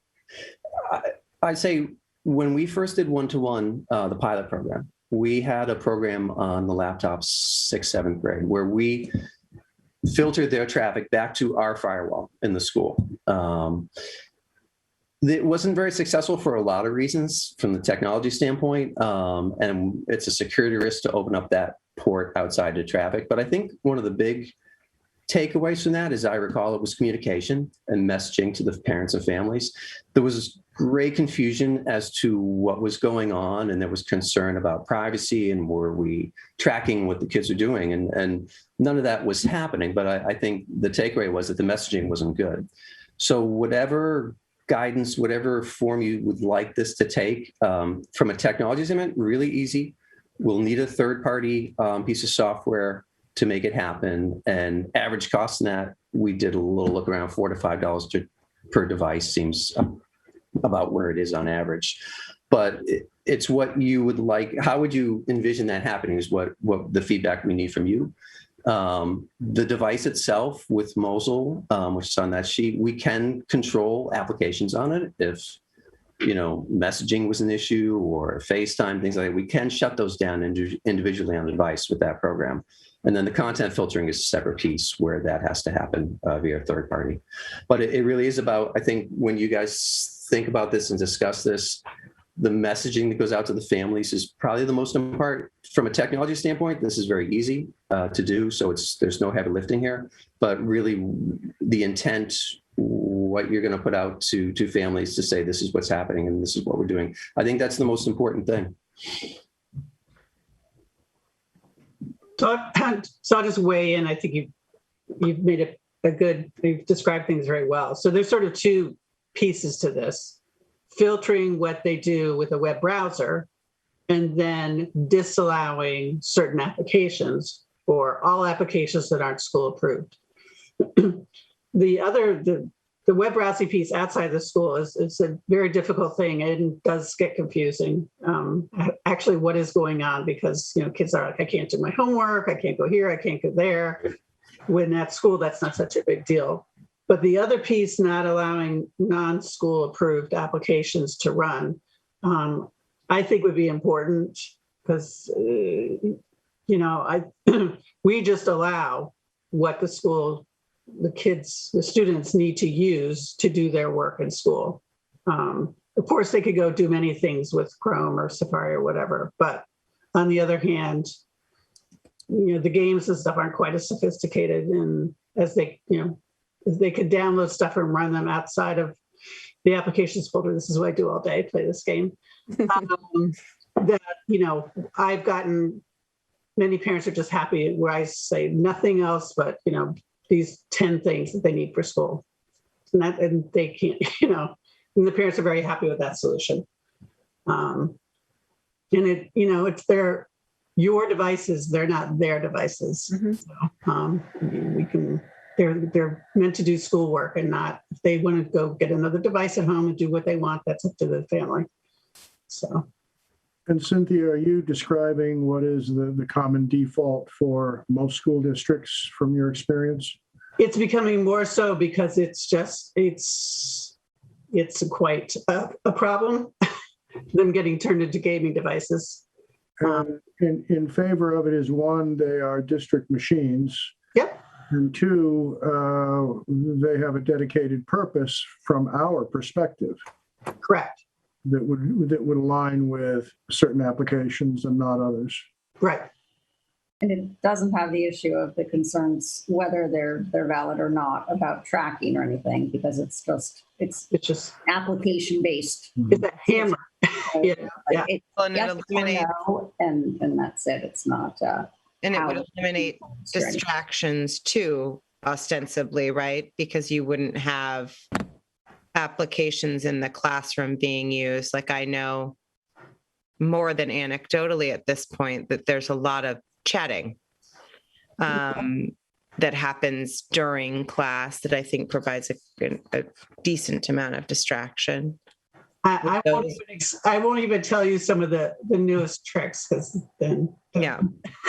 I'd say when we first did one-to-one, the pilot program, we had a program on the laptops 6th, 7th grade where we filtered their traffic back to our firewall in the school. It wasn't very successful for a lot of reasons from the technology standpoint, and it's a security risk to open up that port outside to traffic. But I think one of the big takeaways from that, as I recall, it was communication and messaging to the parents and families. There was great confusion as to what was going on, and there was concern about privacy and were we tracking what the kids are doing, and none of that was happening. But I think the takeaway was that the messaging wasn't good. So whatever guidance, whatever form you would like this to take, from a technology standpoint, really easy. We'll need a third-party piece of software to make it happen. And average cost in that, we did a little look around $4 to $5 per device seems about where it is on average. But it's what you would like. How would you envision that happening is what the feedback we need from you. The device itself with Mosel, which is on that sheet, we can control applications on it. If, messaging was an issue or FaceTime, things like that, we can shut those down individually on the device with that program. And then the content filtering is a separate piece where that has to happen via third party. But it really is about, I think, when you guys think about this and discuss this, the messaging that goes out to the families is probably the most important part. From a technology standpoint, this is very easy to do. So there's no heavy lifting here, but really the intent, what you're going to put out to families to say, this is what's happening and this is what we're doing. I think that's the most important thing. So I'll just weigh in. I think you've made it you've described things very well. So there's sort of two pieces to this: filtering what they do with a web browser, and then disallowing certain applications or all applications that aren't school approved. The web browsing piece outside the school is a very difficult thing, and does get confusing. Actually, what is going on, because kids are like, I can't do my homework, I can't go here, I can't go there. When at school, that's not such a big deal. But the other piece, not allowing non-school approved applications to run, I think would be important, because we just allow what the students need to use to do their work in school. Of course, they could go do many things with Chrome or Safari or whatever, but on the other hand, the games and stuff aren't quite as sophisticated, and as they could download stuff and run them outside of the applications folder. This is what I do all day, play this game. I've gotten, many parents are just happy where I say nothing else but, these 10 things that they need for school. And they can't, and the parents are very happy with that solution. And it's your devices, they're not their devices. So, they're meant to do schoolwork, and not, if they want to go get another device at home and do what they want, that's up to the family. So. And Cynthia, are you describing what is the common default for most school districts from your experience? It's becoming more so, because it's quite a problem, them getting turned into gaming devices. In favor of it is, one, they are district machines. Yep. And two, they have a dedicated purpose from our perspective. Correct. that would align with certain applications and not others. Right. And it doesn't have the issue of the concerns, whether they're valid or not, about tracking or anything, because it's just application based. It's a hammer. Yeah. And that's it. It's not. And it would eliminate distractions too, ostensibly, right? Because you wouldn't have applications in the classroom being used. Like, I know more than anecdotally at this point that there's a lot of chatting that happens during class that I think provides a decent amount of distraction. I won't even tell you some of the newest tricks, because then. Yeah.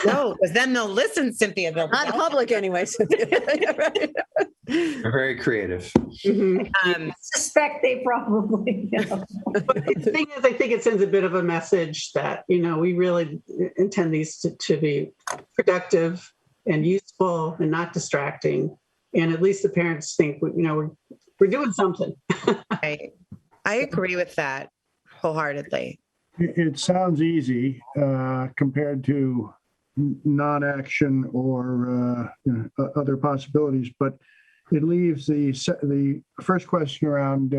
No, because then they'll listen, Cynthia. They'll not public anyway. They're very creative. I suspect they probably know. But the thing is, I think it sends a bit of a message that, we really intend these to be productive and useful and not distracting. And at least the parents think, we're doing something. I agree with that wholeheartedly. It sounds easy compared to non-action or other possibilities, but it leaves the first question around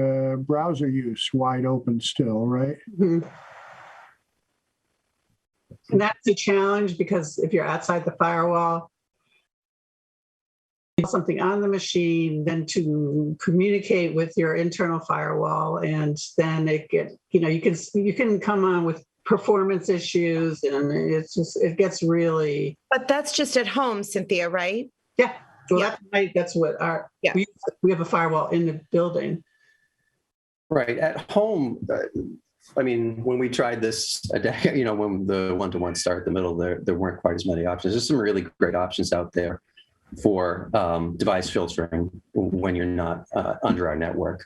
browser use wide open still, right? Mm-hmm. And that's a challenge, because if you're outside the firewall, something on the machine, then to communicate with your internal firewall, and then you can come on with performance issues, and it gets really. But that's just at home, Cynthia, right? Yeah. Well, that's what we have a firewall in the building. Right. At home, when we tried this a decade, when the one-to-one started in the middle, there weren't quite as many options. There's some really great options out there for device filtering when you're not under our network.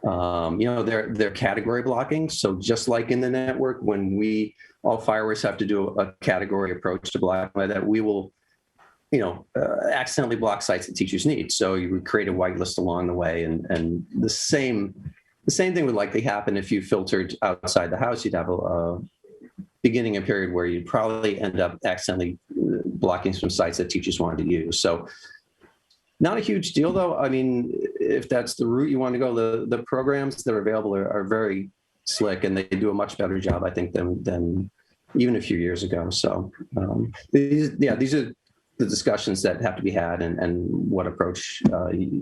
They're category blocking. So just like in the network, when all firewalls have to do a category approach to block like that, we will, accidentally block sites that teachers need. So you would create a whitelist along the way, and the same thing would likely happen if you filtered outside the house. You'd have a beginning a period where you'd probably end up accidentally blocking some sites that teachers wanted to use. So not a huge deal, though. If that's the route you want to go, the programs that are available are very slick, and they do a much better job, I think, than even a few years ago. So these are the discussions that have to be had, and what approach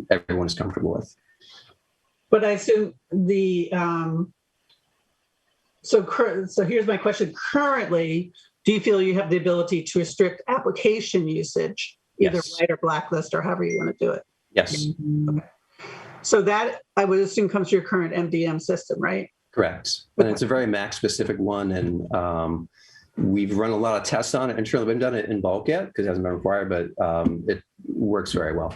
everyone is comfortable with. But I assume so here's my question. Currently, do you feel you have the ability to restrict application usage, either Yes. white or blacklist, or however you want to do it? Yes. Okay. So that, I would assume, comes to your current MDM system, right? Correct. And it's a very Mac specific one. And we've run a lot of tests on it. And surely we haven't done it in bulk yet because it hasn't been required, but it works very well.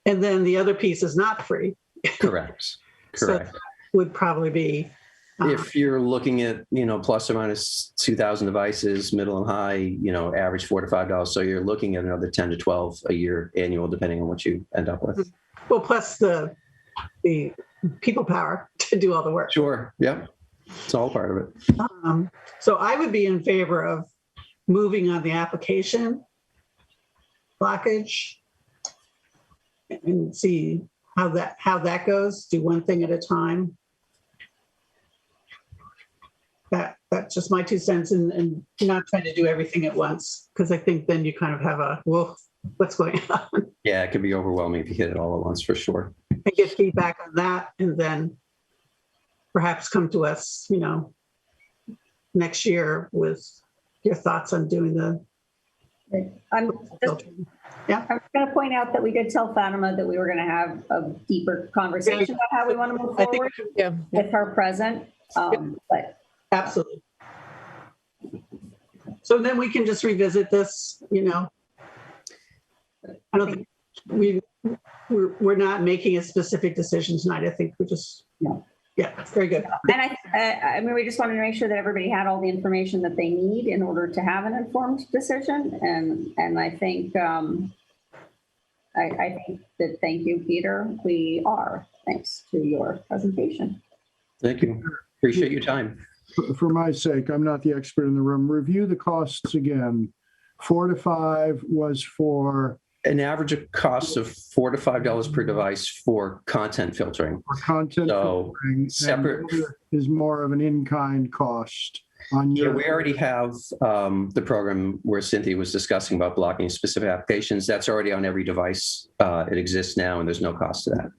And then the other piece is not free. Correct. So Correct. that would probably be. If you're looking at, plus or minus 2,000 devices, middle and high, average $4 to $5. So you're looking at another 10 to 12 a year annual, depending on what you end up with. Well, plus the people power to do all the work. Sure. Yep. It's all part of it. So I would be in favor of moving on the application blockage and see how that goes. Do one thing at a time. That's just my 2 cents, and not trying to do everything at once, because I think then you kind of have what's going on? Yeah, it can be overwhelming if you hit it all at once, for sure. And get feedback on that, and then perhaps come to us, next year with your thoughts on doing the. I'm going to point out that we did tell Fatima that we were going to have a deeper conversation about how we want to move forward with her present. But absolutely. So then we can just revisit this, I don't think we're not making a specific decision tonight. I think we just, very good. And we just wanted to make sure that everybody had all the information that they need in order to have an informed decision. And I think, I think that, thank you, Peter, we are, thanks to your presentation. Thank you. Appreciate your time. For my sake, I'm not the expert in the room. Review the costs again. 4 to 5 was for An average of cost of $4 to $5 per device for content filtering. content So filtering, separate. and the other is more of an in-kind cost on Yeah, your. we already have the program where Cynthia was discussing about blocking specific applications. That's already on every device. It exists now, and there's no cost to that.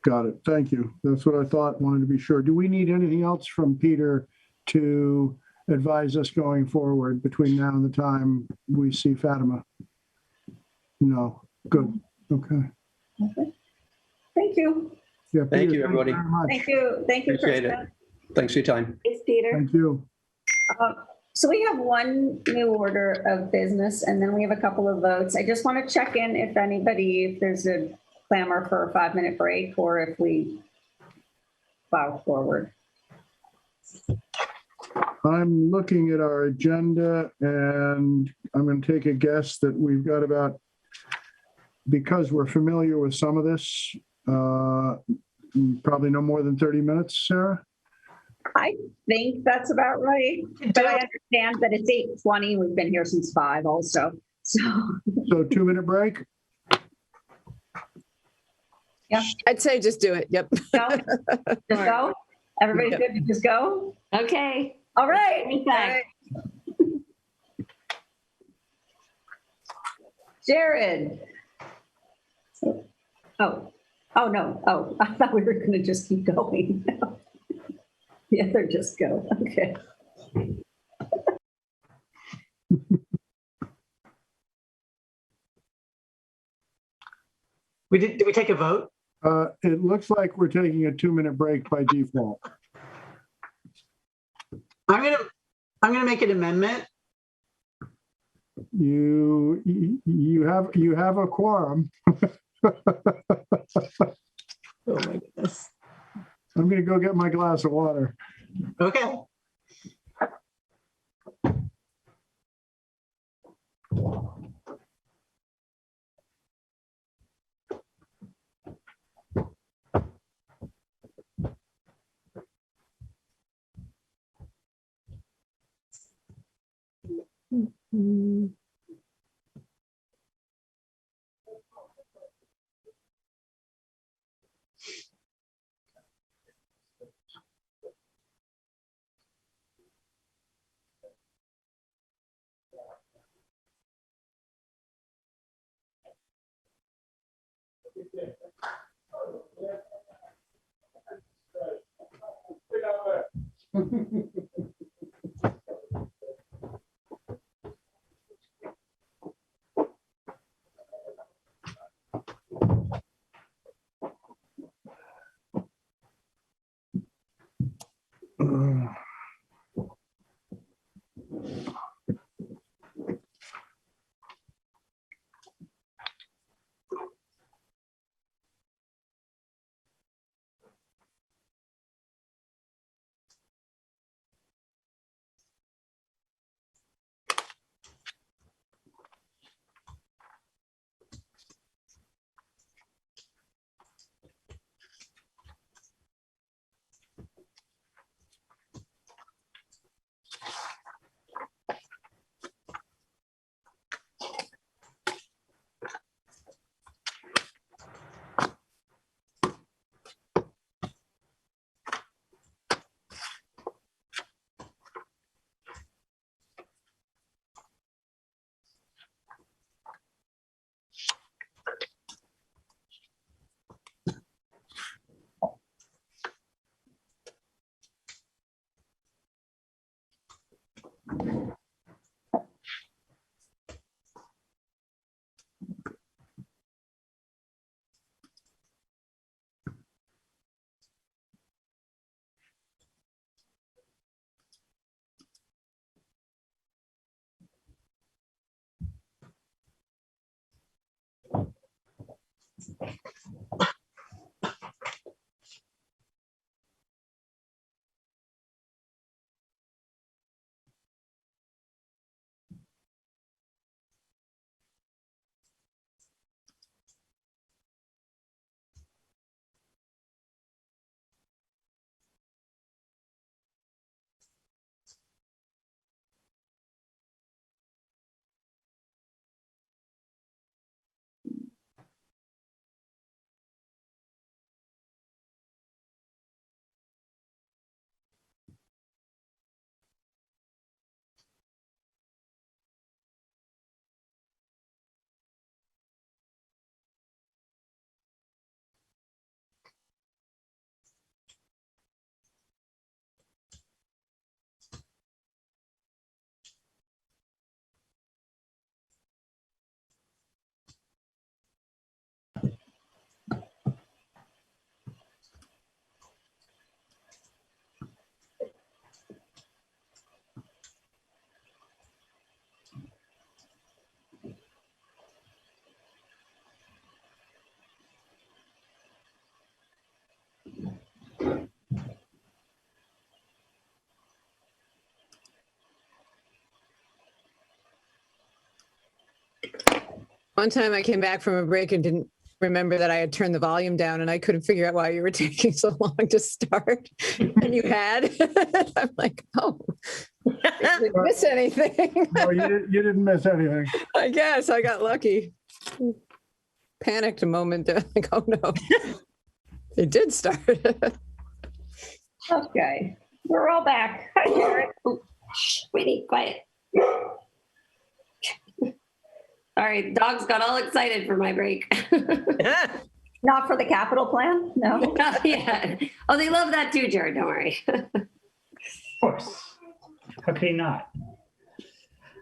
Got it. Thank you. That's what I thought. Wanted to be sure. Do we need anything else from Peter to advise us going forward between now and the time we see Fatima? No. Good. Okay. Okay. Thank you. Yeah. Thank Peter, you, everybody. very much. Thank you. Thank you, Appreciate it. Krista. Thanks for your time. Thanks, Peter. Thank you. So we have one new order of business, and then we have a couple of votes. I just want to check in if there's a clamor for a 5-minute break, or if we plow forward. I'm looking at our agenda, and I'm going to take a guess that we've got about, because we're familiar with some of this, probably no more than 30 minutes, Sarah? I think that's about right, but I understand that it's 8:20. We've been here since 5 also, so. 2-minute break? Yeah. I'd say just do it. Yep. Go. Just go? Everybody's good to just go? Okay. All right. Be back. Jared. Oh no. Oh, I thought we were going to just keep going. The other just go. Okay. Did we take a vote? It looks like we're taking a 2-minute break by default. I'm gonna make an amendment. You have a quorum. Oh my goodness. I'm going to go get my glass of water. Okay. One time I came back from a break and didn't remember that I had turned the volume down, and I couldn't figure out why you were taking so long to start. And you had. I'm like, oh, I didn't miss anything. No, you didn't miss anything. I guess I got lucky. Panicked a moment there, like, oh no, it did start. Okay, we're all back. Hi, Jared. Winnie, quiet. Sorry, dogs got all excited for my break. Not for the capital plan? No. Yeah. Oh, they love that too, Jared. Don't worry. Of course. How could he not?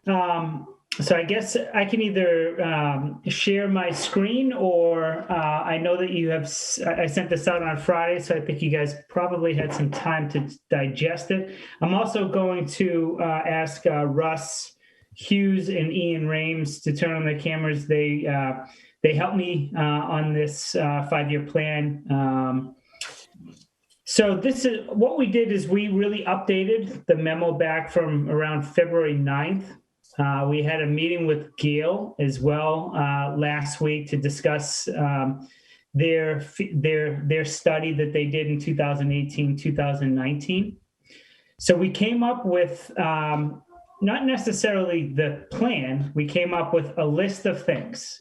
So I guess I can either share my screen, or I know that you have, I sent this out on Friday, so I think you guys probably had some time to digest it. I'm also going to ask Russ Hughes and Ian Rames to turn on their cameras. They helped me on this 5-year plan. So this is what we did, is we really updated the memo back from around February 9th. We had a meeting with Gail as well last week to discuss their study that they did in 2018, 2019. So we came up with not necessarily the plan, we came up with a list of things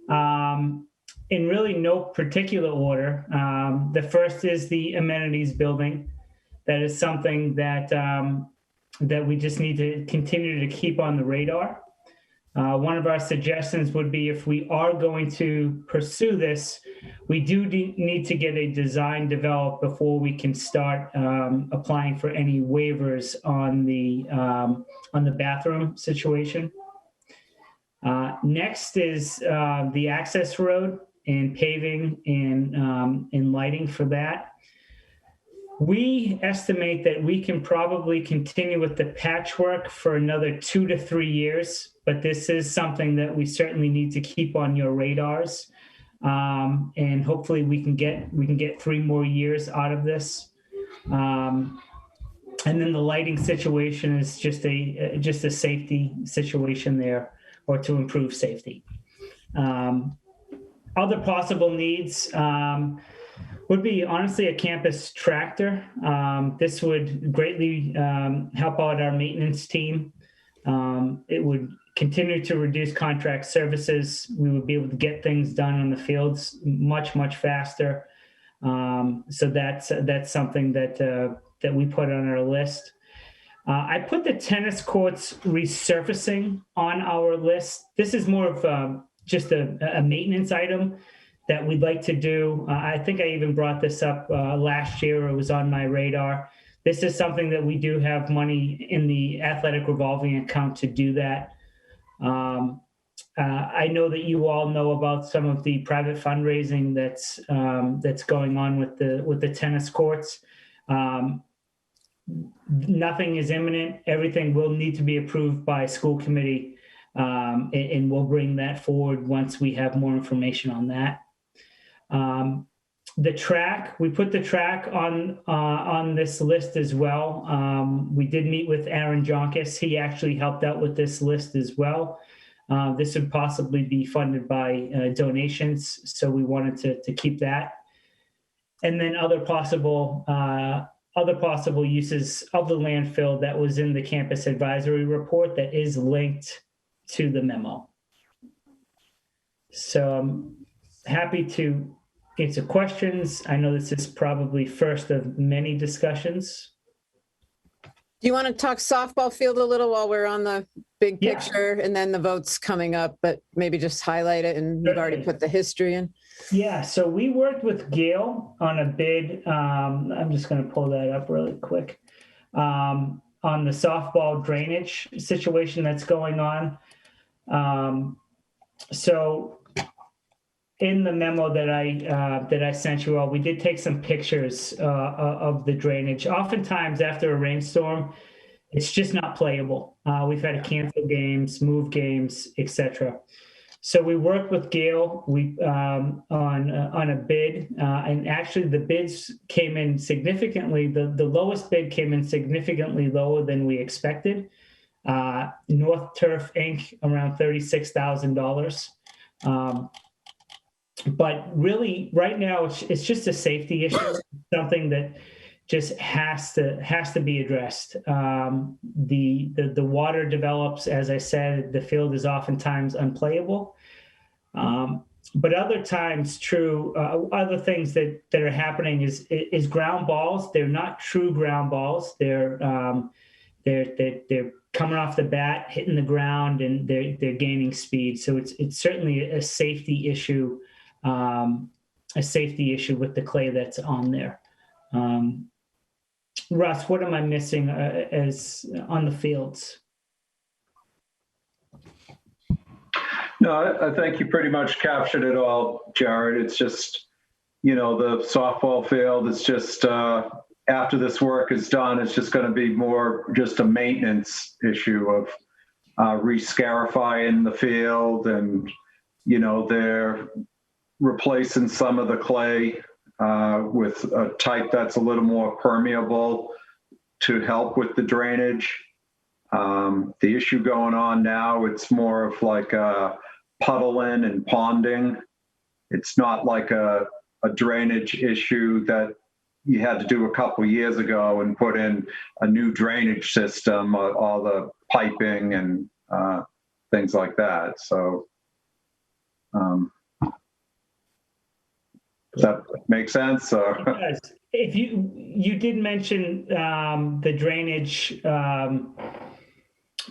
in really no particular order. The first is the amenities building. That is something that that we just need to continue to keep on the radar. One of our suggestions would be, if we are going to pursue this, we do need to get a design developed before we can start applying for any waivers on the bathroom situation. Next is the access road and paving and lighting for that. We estimate that we can probably continue with the patchwork for another 2 to 3 years, but this is something that we certainly need to keep on your radars. And hopefully we can get 3 more years out of this. And then the lighting situation is just a safety situation there, or to improve safety. Other possible needs would be, honestly, a campus tractor. This would greatly help out our maintenance team. It would continue to reduce contract services. We would be able to get things done on the fields much, much faster. So that's something that we put on our list. I put the tennis courts resurfacing on our list. This is more of just a maintenance item that we'd like to do. I think I even brought this up last year. It was on my radar. This is something that we do have money in the athletic revolving account to do that. I know that you all know about some of the private fundraising that's going on with the tennis courts. Nothing is imminent. Everything will need to be approved by school committee, and we'll bring that forward once we have more information on that. The track, we put the track on this list as well. We did meet with Aaron Jonkis. He actually helped out with this list as well. This would possibly be funded by donations, so we wanted to keep that. And then other possible uses of the landfill that was in the campus advisory report that is linked to the memo. So I'm happy to answer questions. I know this is probably first of many discussions. Do you want to talk softball field a little while we're on the big picture, and then the vote's coming up, but maybe just highlight it, and we've already put the history in? Yeah, so we worked with Gail on a bid. I'm just going to pull that up really quick. On the softball drainage situation that's going on. So in the memo that I sent you all, we did take some pictures of the drainage. Oftentimes after a rainstorm, it's just not playable. We've had to cancel games, move games, etc. So we worked with Gail on a bid, and actually the bids came in significantly. The lowest bid came in significantly lower than we expected. North Turf Inc. around $36,000. But really, right now, it's just a safety issue, something that just has to be addressed. The water develops, as I said, the field is oftentimes unplayable. But other times, other things that are happening is ground balls. They're not true ground balls. They're coming off the bat, hitting the ground, and they're gaining speed. So it's certainly a safety issue, with the clay that's on there. Russ, what am I missing as on the fields? No, I think you pretty much captured it all, Jared. It's just, the softball field, it's just, after this work is done, it's just going to be more just a maintenance issue of re-scarifying the field, and, they're replacing some of the clay with a type that's a little more permeable to help with the drainage. The issue going on now, it's more of like puddling and ponding. It's not like a drainage issue that you had to do a couple of years ago and put in a new drainage system, all the piping and things like that. So does that make sense? It does. If you did mention the drainage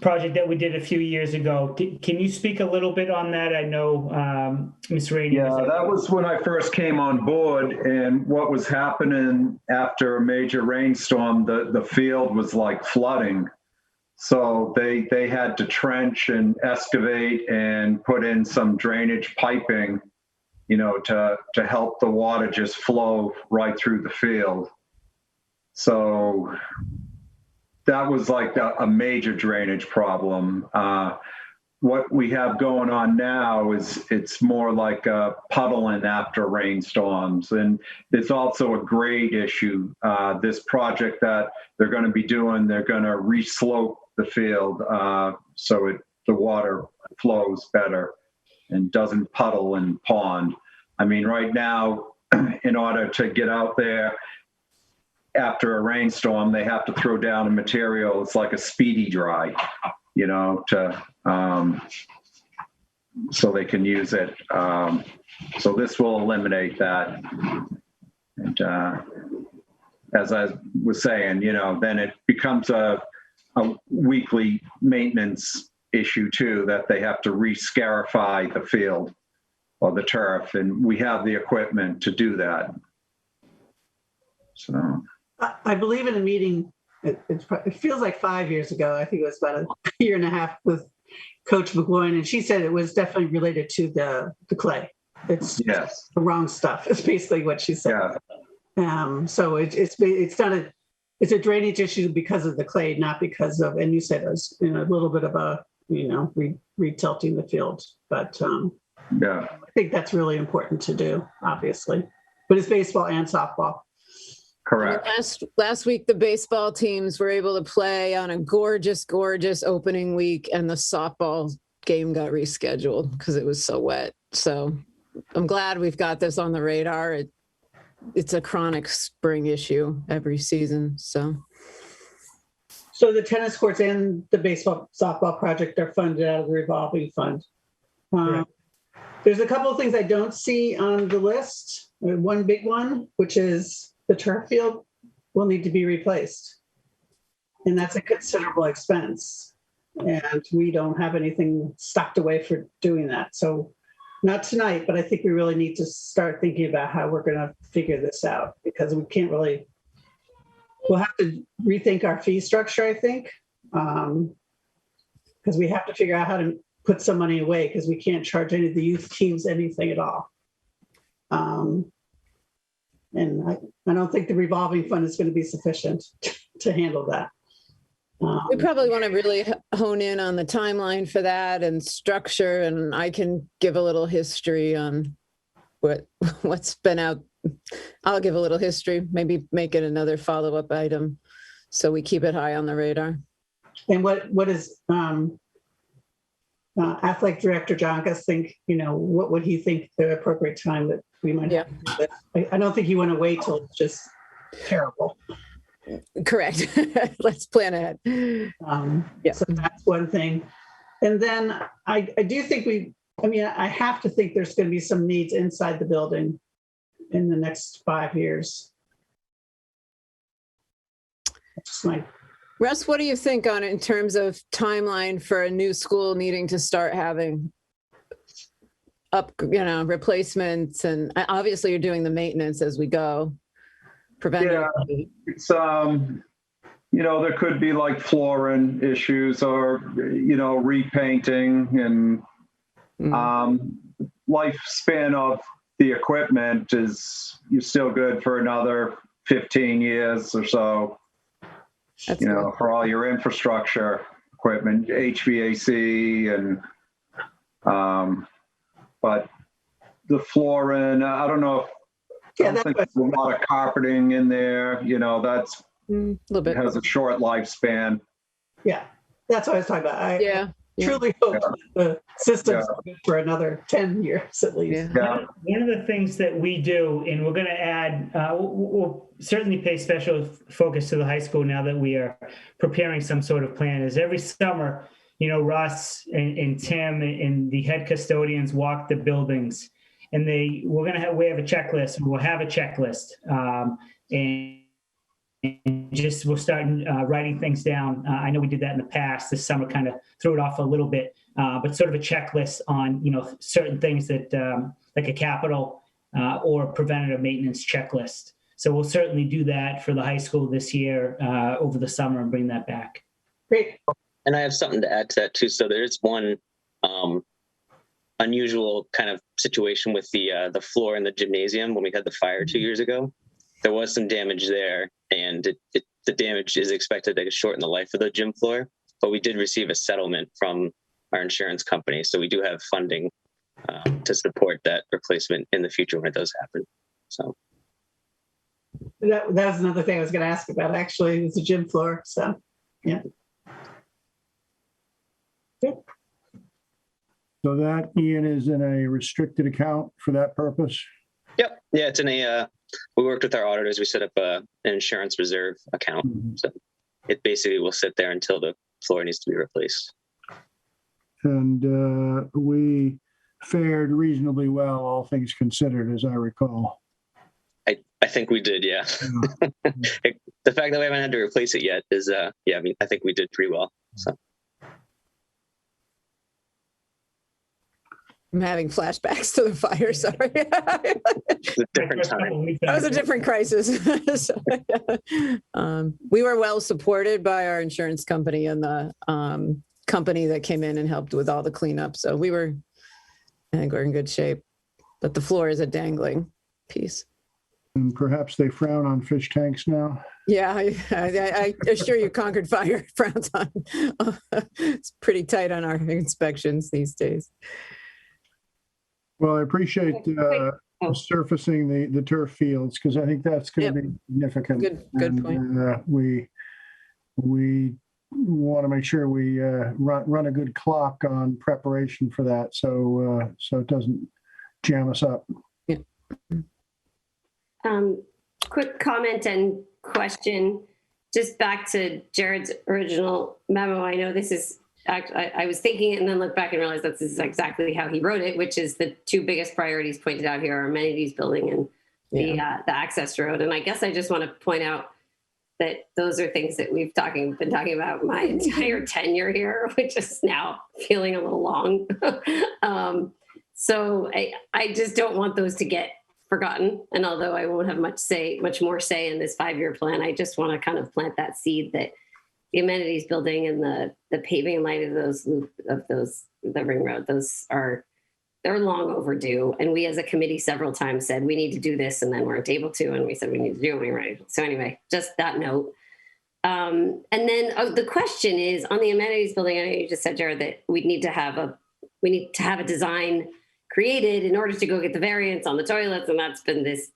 project that we did a few years ago. Can you speak a little bit on that? I know Ms. Rainey. Yeah, that was when I first came on board, and what was happening after a major rainstorm, the field was like flooding. So they had to trench and excavate and put in some drainage piping, to help the water just flow right through the field. So that was like a major drainage problem. What we have going on now is it's more like puddling after rainstorms. And it's also a grade issue. This project that they're going to be doing, they're going to re-slope the field so the water flows better and doesn't puddle and pond. I mean, right now, in order to get out there, after a rainstorm, they have to throw down a material. It's like a speedy dry, so they can use it. So this will eliminate that. And as I was saying, then it becomes a weekly maintenance issue too, that they have to re-scarify the field or the turf, and we have the equipment to do that. So. I believe in a meeting, it feels like 5 years ago, I think it was about a year and a half with Coach McGloin, and she said it was definitely related to the clay. It's the wrong stuff. It's basically what she said. Yeah. So it's not it's a drainage issue because of the clay, not because of, and you said it was a little bit of a, retilting the field. But I think that's really important to do, obviously. But it's baseball and softball. Correct. Last week, the baseball teams were able to play on a gorgeous opening week, and the softball game got rescheduled because it was so wet. So I'm glad we've got this on the radar. It's a chronic spring issue every season. So the tennis courts and the baseball softball project are funded out of the revolving fund. There's a couple of things I don't see on the list. One big one, which is the turf field will need to be replaced. And that's a considerable expense. And we don't have anything stocked away for doing that. So not tonight, but I think we really need to start thinking about how we're going to figure this out, because we can't really, we'll have to rethink our fee structure, I think, because we have to figure out how to put some money away, because we can't charge any of the youth teams anything at all. And I don't think the revolving fund is going to be sufficient to handle that. We probably want to really hone in on the timeline for that and structure, and I can give a little history on what's been out. I'll give a little history, maybe make it another follow-up item so we keep it high on the radar. And what is athletic director John Gus think, what would he think the appropriate time that we might have to do this? I don't think you want to wait till it's just terrible. Correct. Let's plan ahead. So that's one thing. And then I do think I have to think there's going to be some needs inside the building in the next 5 years. That's my Russ, what do you think on it in terms of timeline for a new school needing to start having replacements? And obviously you're doing the maintenance as we go. Yeah, it's, there could be like flooring issues or, repainting and lifespan of the equipment is you're still good for another 15 years or so. That's good. For all your infrastructure equipment, HVAC and, but the flooring, I don't know if, I don't think there's a lot of carpeting in there, that's, a little bit. It has a short lifespan. Yeah, that's what I was talking about. I truly hope that the system's good for another 10 years at least. Yeah. One of the things that we do, and we're going to add, we'll certainly pay special focus to the high school now that we are preparing some sort of plan, is every summer, Russ and Tim and the head custodians walk the buildings, and we have a checklist. We'll have a checklist, and we'll start writing things down. I know we did that in the past. This summer kind of threw it off a little bit, but sort of a checklist on certain things that like a capital or preventative maintenance checklist. So we'll certainly do that for the high school this year over the summer and bring that back. Great. And I have something to add to that too. So there's one unusual kind of situation with the floor in the gymnasium when we had the fire 2 years ago. There was some damage there, and the damage is expected to shorten the life of the gym floor. But we did receive a settlement from our insurance company, so we do have funding to support that replacement in the future when it does happen. So that was another thing I was going to ask about. Actually, it's a gym floor, so yeah. Good. So that, Ian, is in a restricted account for that purpose? Yep. Yeah, it's in a, we worked with our auditors. We set up an insurance reserve account. So it basically will sit there until the floor needs to be replaced. And we fared reasonably well, all things considered, as I recall. I think we did, yeah. The fact that we haven't had to replace it yet is, I think we did pretty well, so. I'm having flashbacks to the fire. Sorry. It's a different time. That was a different crisis. We were well supported by our insurance company and the company that came in and helped with all the cleanup. So I think we're in good shape. But the floor is a dangling piece. And perhaps they frown on fish tanks now. Yeah, I assure you, Concord Fire frowns on. It's pretty tight on our inspections these days. Well, I appreciate surfacing the turf fields, because I think that's going to be significant. Good point. We want to make sure we run a good clock on preparation for that, so it doesn't jam us up. Yeah. Quick comment and question, just back to Jared's original memo. I know this is. I was thinking it and then looked back and realized that this is exactly how he wrote it, which is the two biggest priorities pointed out here are amenities building and the access road. And I guess I just want to point out that those are things that we've been talking about my entire tenure here, which is now feeling a little long. So I just don't want those to get forgotten. And although I won't have much more say in this 5-year plan, I just want to kind of plant that seed that the amenities building and the paving and light of the ring road, they're long overdue. And we as a committee several times said, we need to do this, and then weren't able to. And we said, we need to do it. Right. So anyway, just that note. And then the question is on the amenities building. I know you just said, Jared, that we need to have a design created in order to go get the variance on the toilets. And that's been this,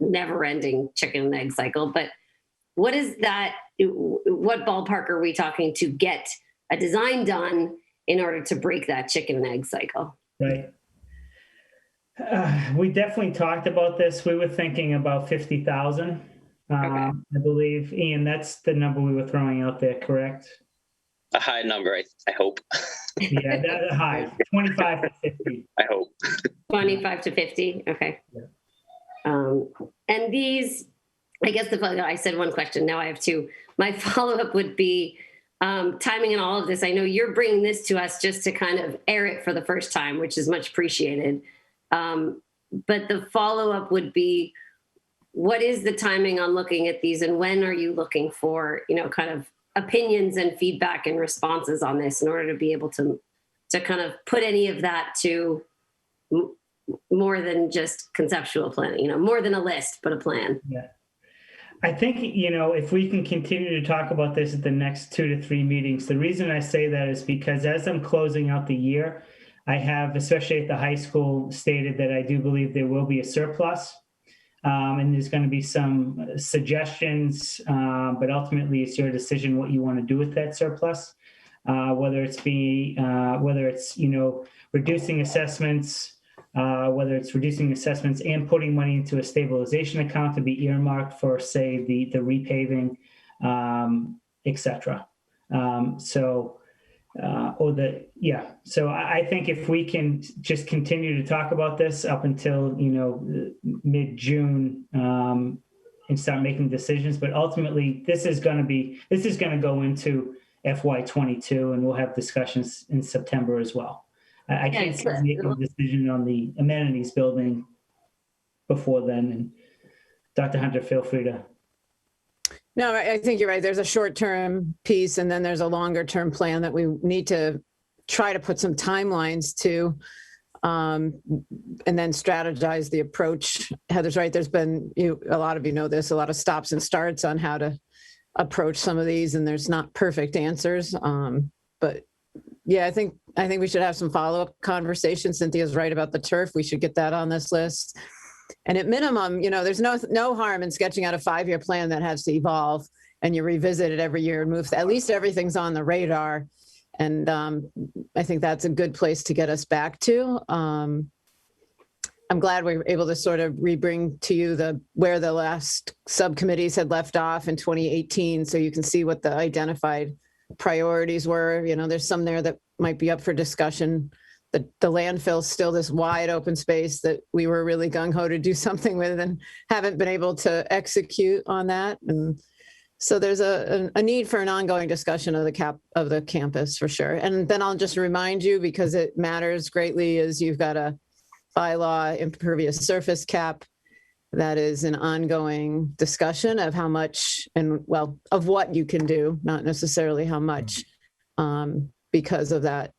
never ending chicken and egg cycle. But what is that? What ballpark are we talking to get a design done? in order to break that chicken and egg cycle. Right. We definitely talked about this. We were thinking about 50,000. I believe, Ian, that's the number we were throwing out there, correct? A high number, I hope. Yeah, that's high. 25 to 50. I hope. 25 to 50. Okay. Yeah. And these, I guess I said one question. Now I have two. My follow-up would be timing in all of this. I know you're bringing this to us just to kind of air it for the first time, which is much appreciated. But the follow-up would be, what is the timing on looking at these, and when are you looking for, kind of opinions and feedback and responses on this in order to be able to kind of put any of that to more than just conceptual planning, more than a list, but a plan. Yeah. I think, if we can continue to talk about this at the next 2 to 3 meetings, the reason I say that is because as I'm closing out the year, I have, especially at the high school, stated that I do believe there will be a surplus. And there's going to be some suggestions, but ultimately it's your decision what you want to do with that surplus, whether it's reducing assessments, and putting money into a stabilization account to be earmarked for, say, the repaving, etc. So I think if we can just continue to talk about this up until, mid-June, and start making decisions, but ultimately this is going to go into FY22, and we'll have discussions in September as well. I can't make a decision on the amenities building before then. And Dr. Hunter, feel free to. No, I think you're right. There's a short-term piece, and then there's a longer-term plan that we need to try to put some timelines to, and then strategize the approach. Heather's right. There's been, a lot of you know this, a lot of stops and starts on how to approach some of these, and there's not perfect answers. But yeah, I think we should have some follow-up conversations. Cynthia's right about the turf. We should get that on this list. And at minimum, there's no harm in sketching out a 5-year plan that has to evolve, and you revisit it every year and move. At least everything's on the radar. And I think that's a good place to get us back to. I'm glad we were able to sort of rebring to you where the last subcommittees had left off in 2018, so you can see what the identified priorities were. There's some there that might be up for discussion. The landfill's still this wide open space that we were really gung-ho to do something with and haven't been able to execute on that. And so there's a need for an ongoing discussion of the campus for sure. And then I'll just remind you, because it matters greatly, is you've got a bylaw impervious surface cap that is an ongoing discussion of how much of what you can do, not necessarily how much, because of that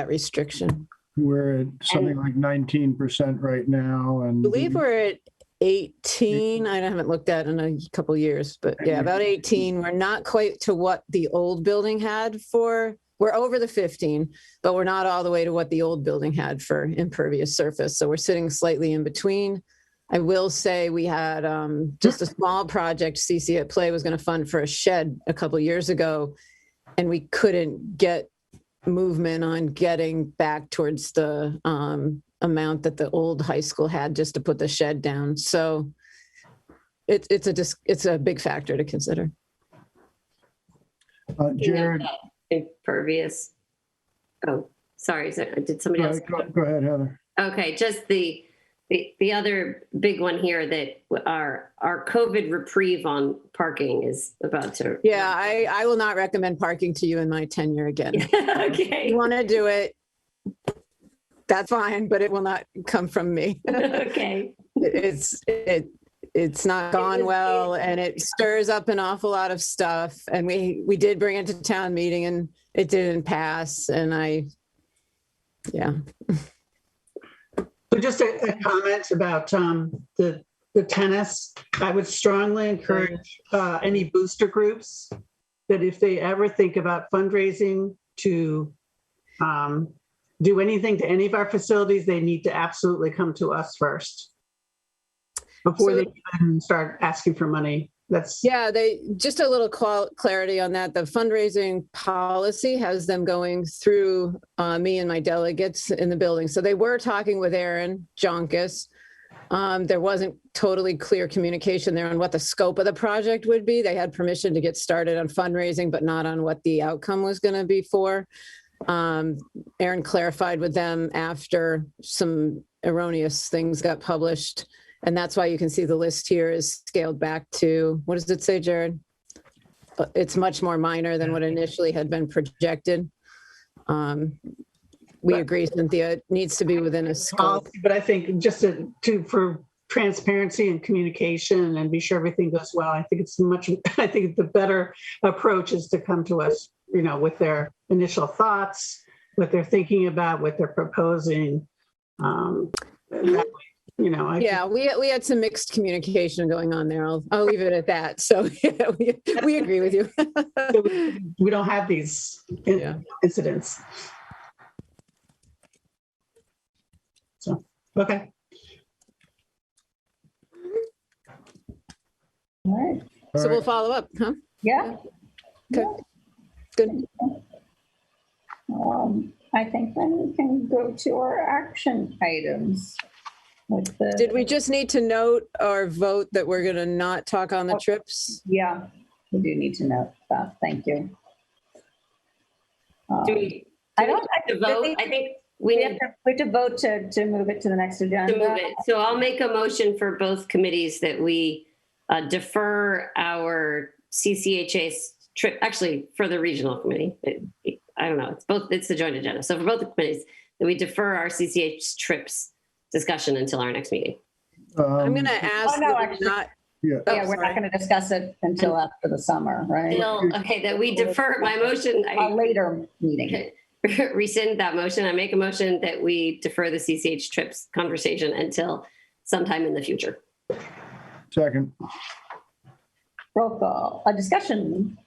restriction. We're at something like 19% right now. And I believe we're at 18. I haven't looked at in a couple of years, but yeah, about 18. We're not quite to what the old building had we're over the 15, but we're not all the way to what the old building had for impervious surface. So we're sitting slightly in between. I will say we had just a small project CC at Play was going to fund for a shed a couple of years ago, and we couldn't get movement on getting back towards the amount that the old high school had just to put the shed down. So it's a big factor to consider. Jared. Impervious. Oh, sorry. Did somebody else? Go ahead, Heather. Okay, just the other big one here that our COVID reprieve on parking is about to. Yeah, I will not recommend parking to you in my tenure again. Okay. If you want to do it, that's fine, but it will not come from me. Okay. It's not gone well, and it stirs up an awful lot of stuff. And we did bring it to town meeting, and it didn't pass. And yeah. So just a comment about the tennis. I would strongly encourage any booster groups that if they ever think about fundraising to do anything to any of our facilities, they need to absolutely come to us first before they can start asking for money Yeah, they just a little clarity on that. The fundraising policy has them going through me and my delegates in the building. So they were talking with Aaron Jonkis. There wasn't totally clear communication there on what the scope of the project would be. They had permission to get started on fundraising, but not on what the outcome was going to be for. Aaron clarified with them after some erroneous things got published. And that's why you can see the list here is scaled back to, what does it say, Jared? It's much more minor than what initially had been projected. We agree, Cynthia, it needs to be within a scope. But I think just for transparency and communication and be sure everything goes well, I think the better approach is to come to us, with their initial thoughts, what they're thinking about, what they're proposing. We had some mixed communication going on there. I'll leave it at that. So yeah, we agree with you. We don't have these incidents. So, okay. All right. So we'll follow up, huh? Yeah. Okay. Good. I think then we can go to our action items. Did we just need to note or vote that we're going to not talk on the trips? Yeah, we do need to note that. Thank you. I don't have to vote. I think we have to vote to move it to the next agenda. To move it. So I'll make a motion for both committees that we defer our CCHA trip, actually for the regional committee. I don't know. It's the joint agenda. So for both the committees, that we defer our CCH trips discussion until our next meeting. I'm going to ask. We're not going to discuss it until after the summer, right? Okay, that we defer my motion. A later meeting. Rescind that motion. I make a motion that we defer the CCH trips conversation until sometime in the future. Second. Roll call. A discussion.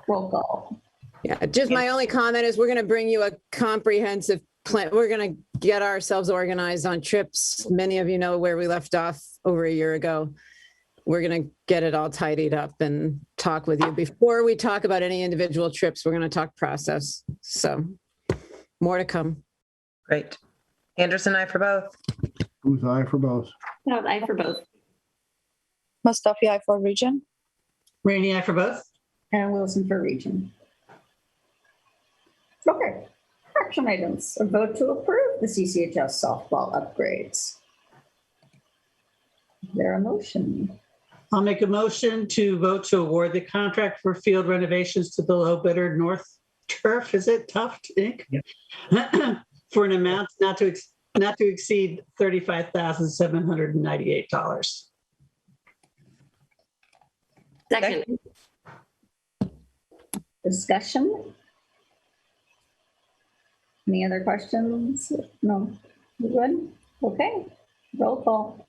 Roll call. Yeah, just my only comment is we're going to bring you a comprehensive plan. We're going to get ourselves organized on trips. Many of you know where we left off over a year ago. We're going to get it all tidied up and talk with you. Before we talk about any individual trips, we're going to talk process. So more to come. Great. Anderson, aye for both. Booth, aye for both. No, aye for both. Mustafi, aye for region. Rainey, aye for both. And Wilson for region. Okay. Action items. A vote to approve the CCHS softball upgrades. Is there a motion? I'll make a motion to vote to award the contract for field renovations to the low bidder North Turf, is it Tuft Inc.? Yeah. For an amount not to exceed $35,798. Second. Discussion? Any other questions? No. You good? Okay. Roll call.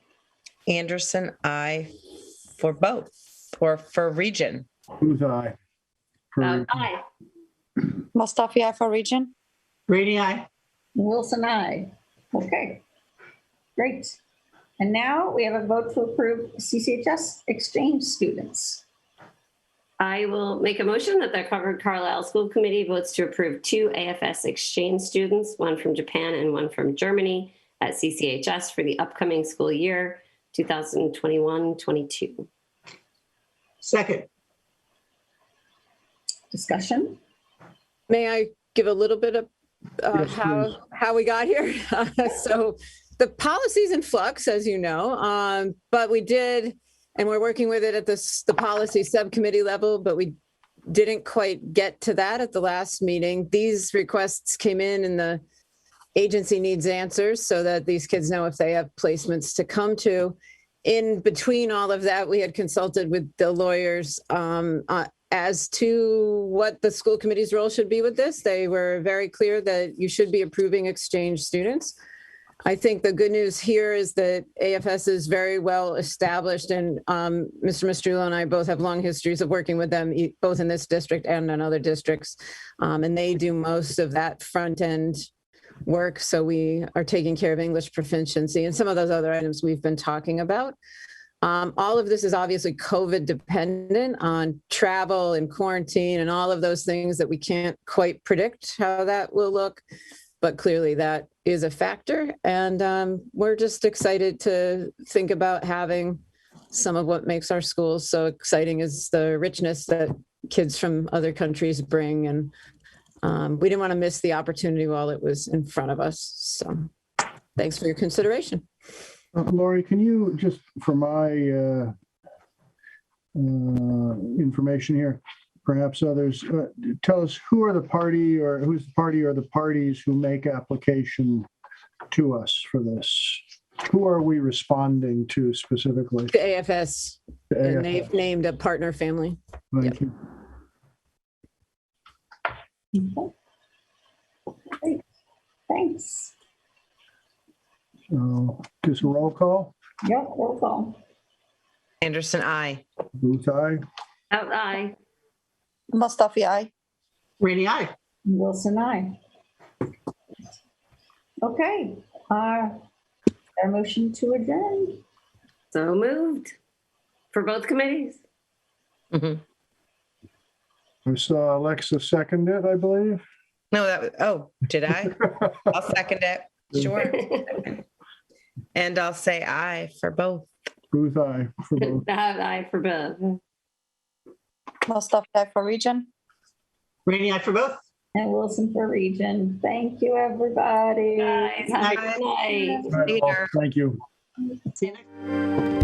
Anderson, aye for both, or for region. Booth, aye. Aye. Mustafi, aye for region. Rainey, aye. Wilson, aye. Okay. Great. And now we have a vote to approve CCHS exchange students. I will make a motion that the Concord Carlisle School Committee votes to approve 2 AFS exchange students, one from Japan and one from Germany, at CCHS for the upcoming school year, 2021-22. Second. Discussion? May I give a little bit of how we got here? So the policy's in flux, as you know, but we did, and we're working with it at the policy subcommittee level, but we didn't quite get to that at the last meeting. These requests came in and the agency needs answers so that these kids know if they have placements to come to. In between all of that, we had consulted with the lawyers as to what the school committee's role should be with this. They were very clear that you should be approving exchange students. I think the good news here is that AFS is very well established, and Mr. Mastrullo and I both have long histories of working with them, both in this district and in other districts, and they do most of that front end work. So we are taking care of English proficiency and some of those other items we've been talking about. All of this is obviously COVID dependent on travel and quarantine and all of those things that we can't quite predict how that will look. But clearly that is a factor. And we're just excited to think about having some of what makes our schools so exciting is the richness that kids from other countries bring. And we didn't want to miss the opportunity while it was in front of us. So thanks for your consideration. Lori, can you just, for my information here, perhaps others, tell us who are the party or who's the party or the parties who make application to us for this? Who are we responding to specifically? The AFS, and they've named a partner family. Thank you. Okay. Thanks. So just a roll call. Yep, roll call. Anderson, aye. Booth, aye. Out, aye. Mustafi, aye. Rainey, aye. Wilson, aye. Okay. Our motion to adjourn. So moved for both committees. Mhm. I saw Alexa second it, I believe. No, that was, oh, did I? I'll second it. Sure. And I'll say aye for both. Booth, aye for both. Out, aye for both. Mustafi, aye for region. Rainey, aye for both. And Wilson for region. Thank you, everybody. Guys, have a good night. All right, well, thank you. See you next.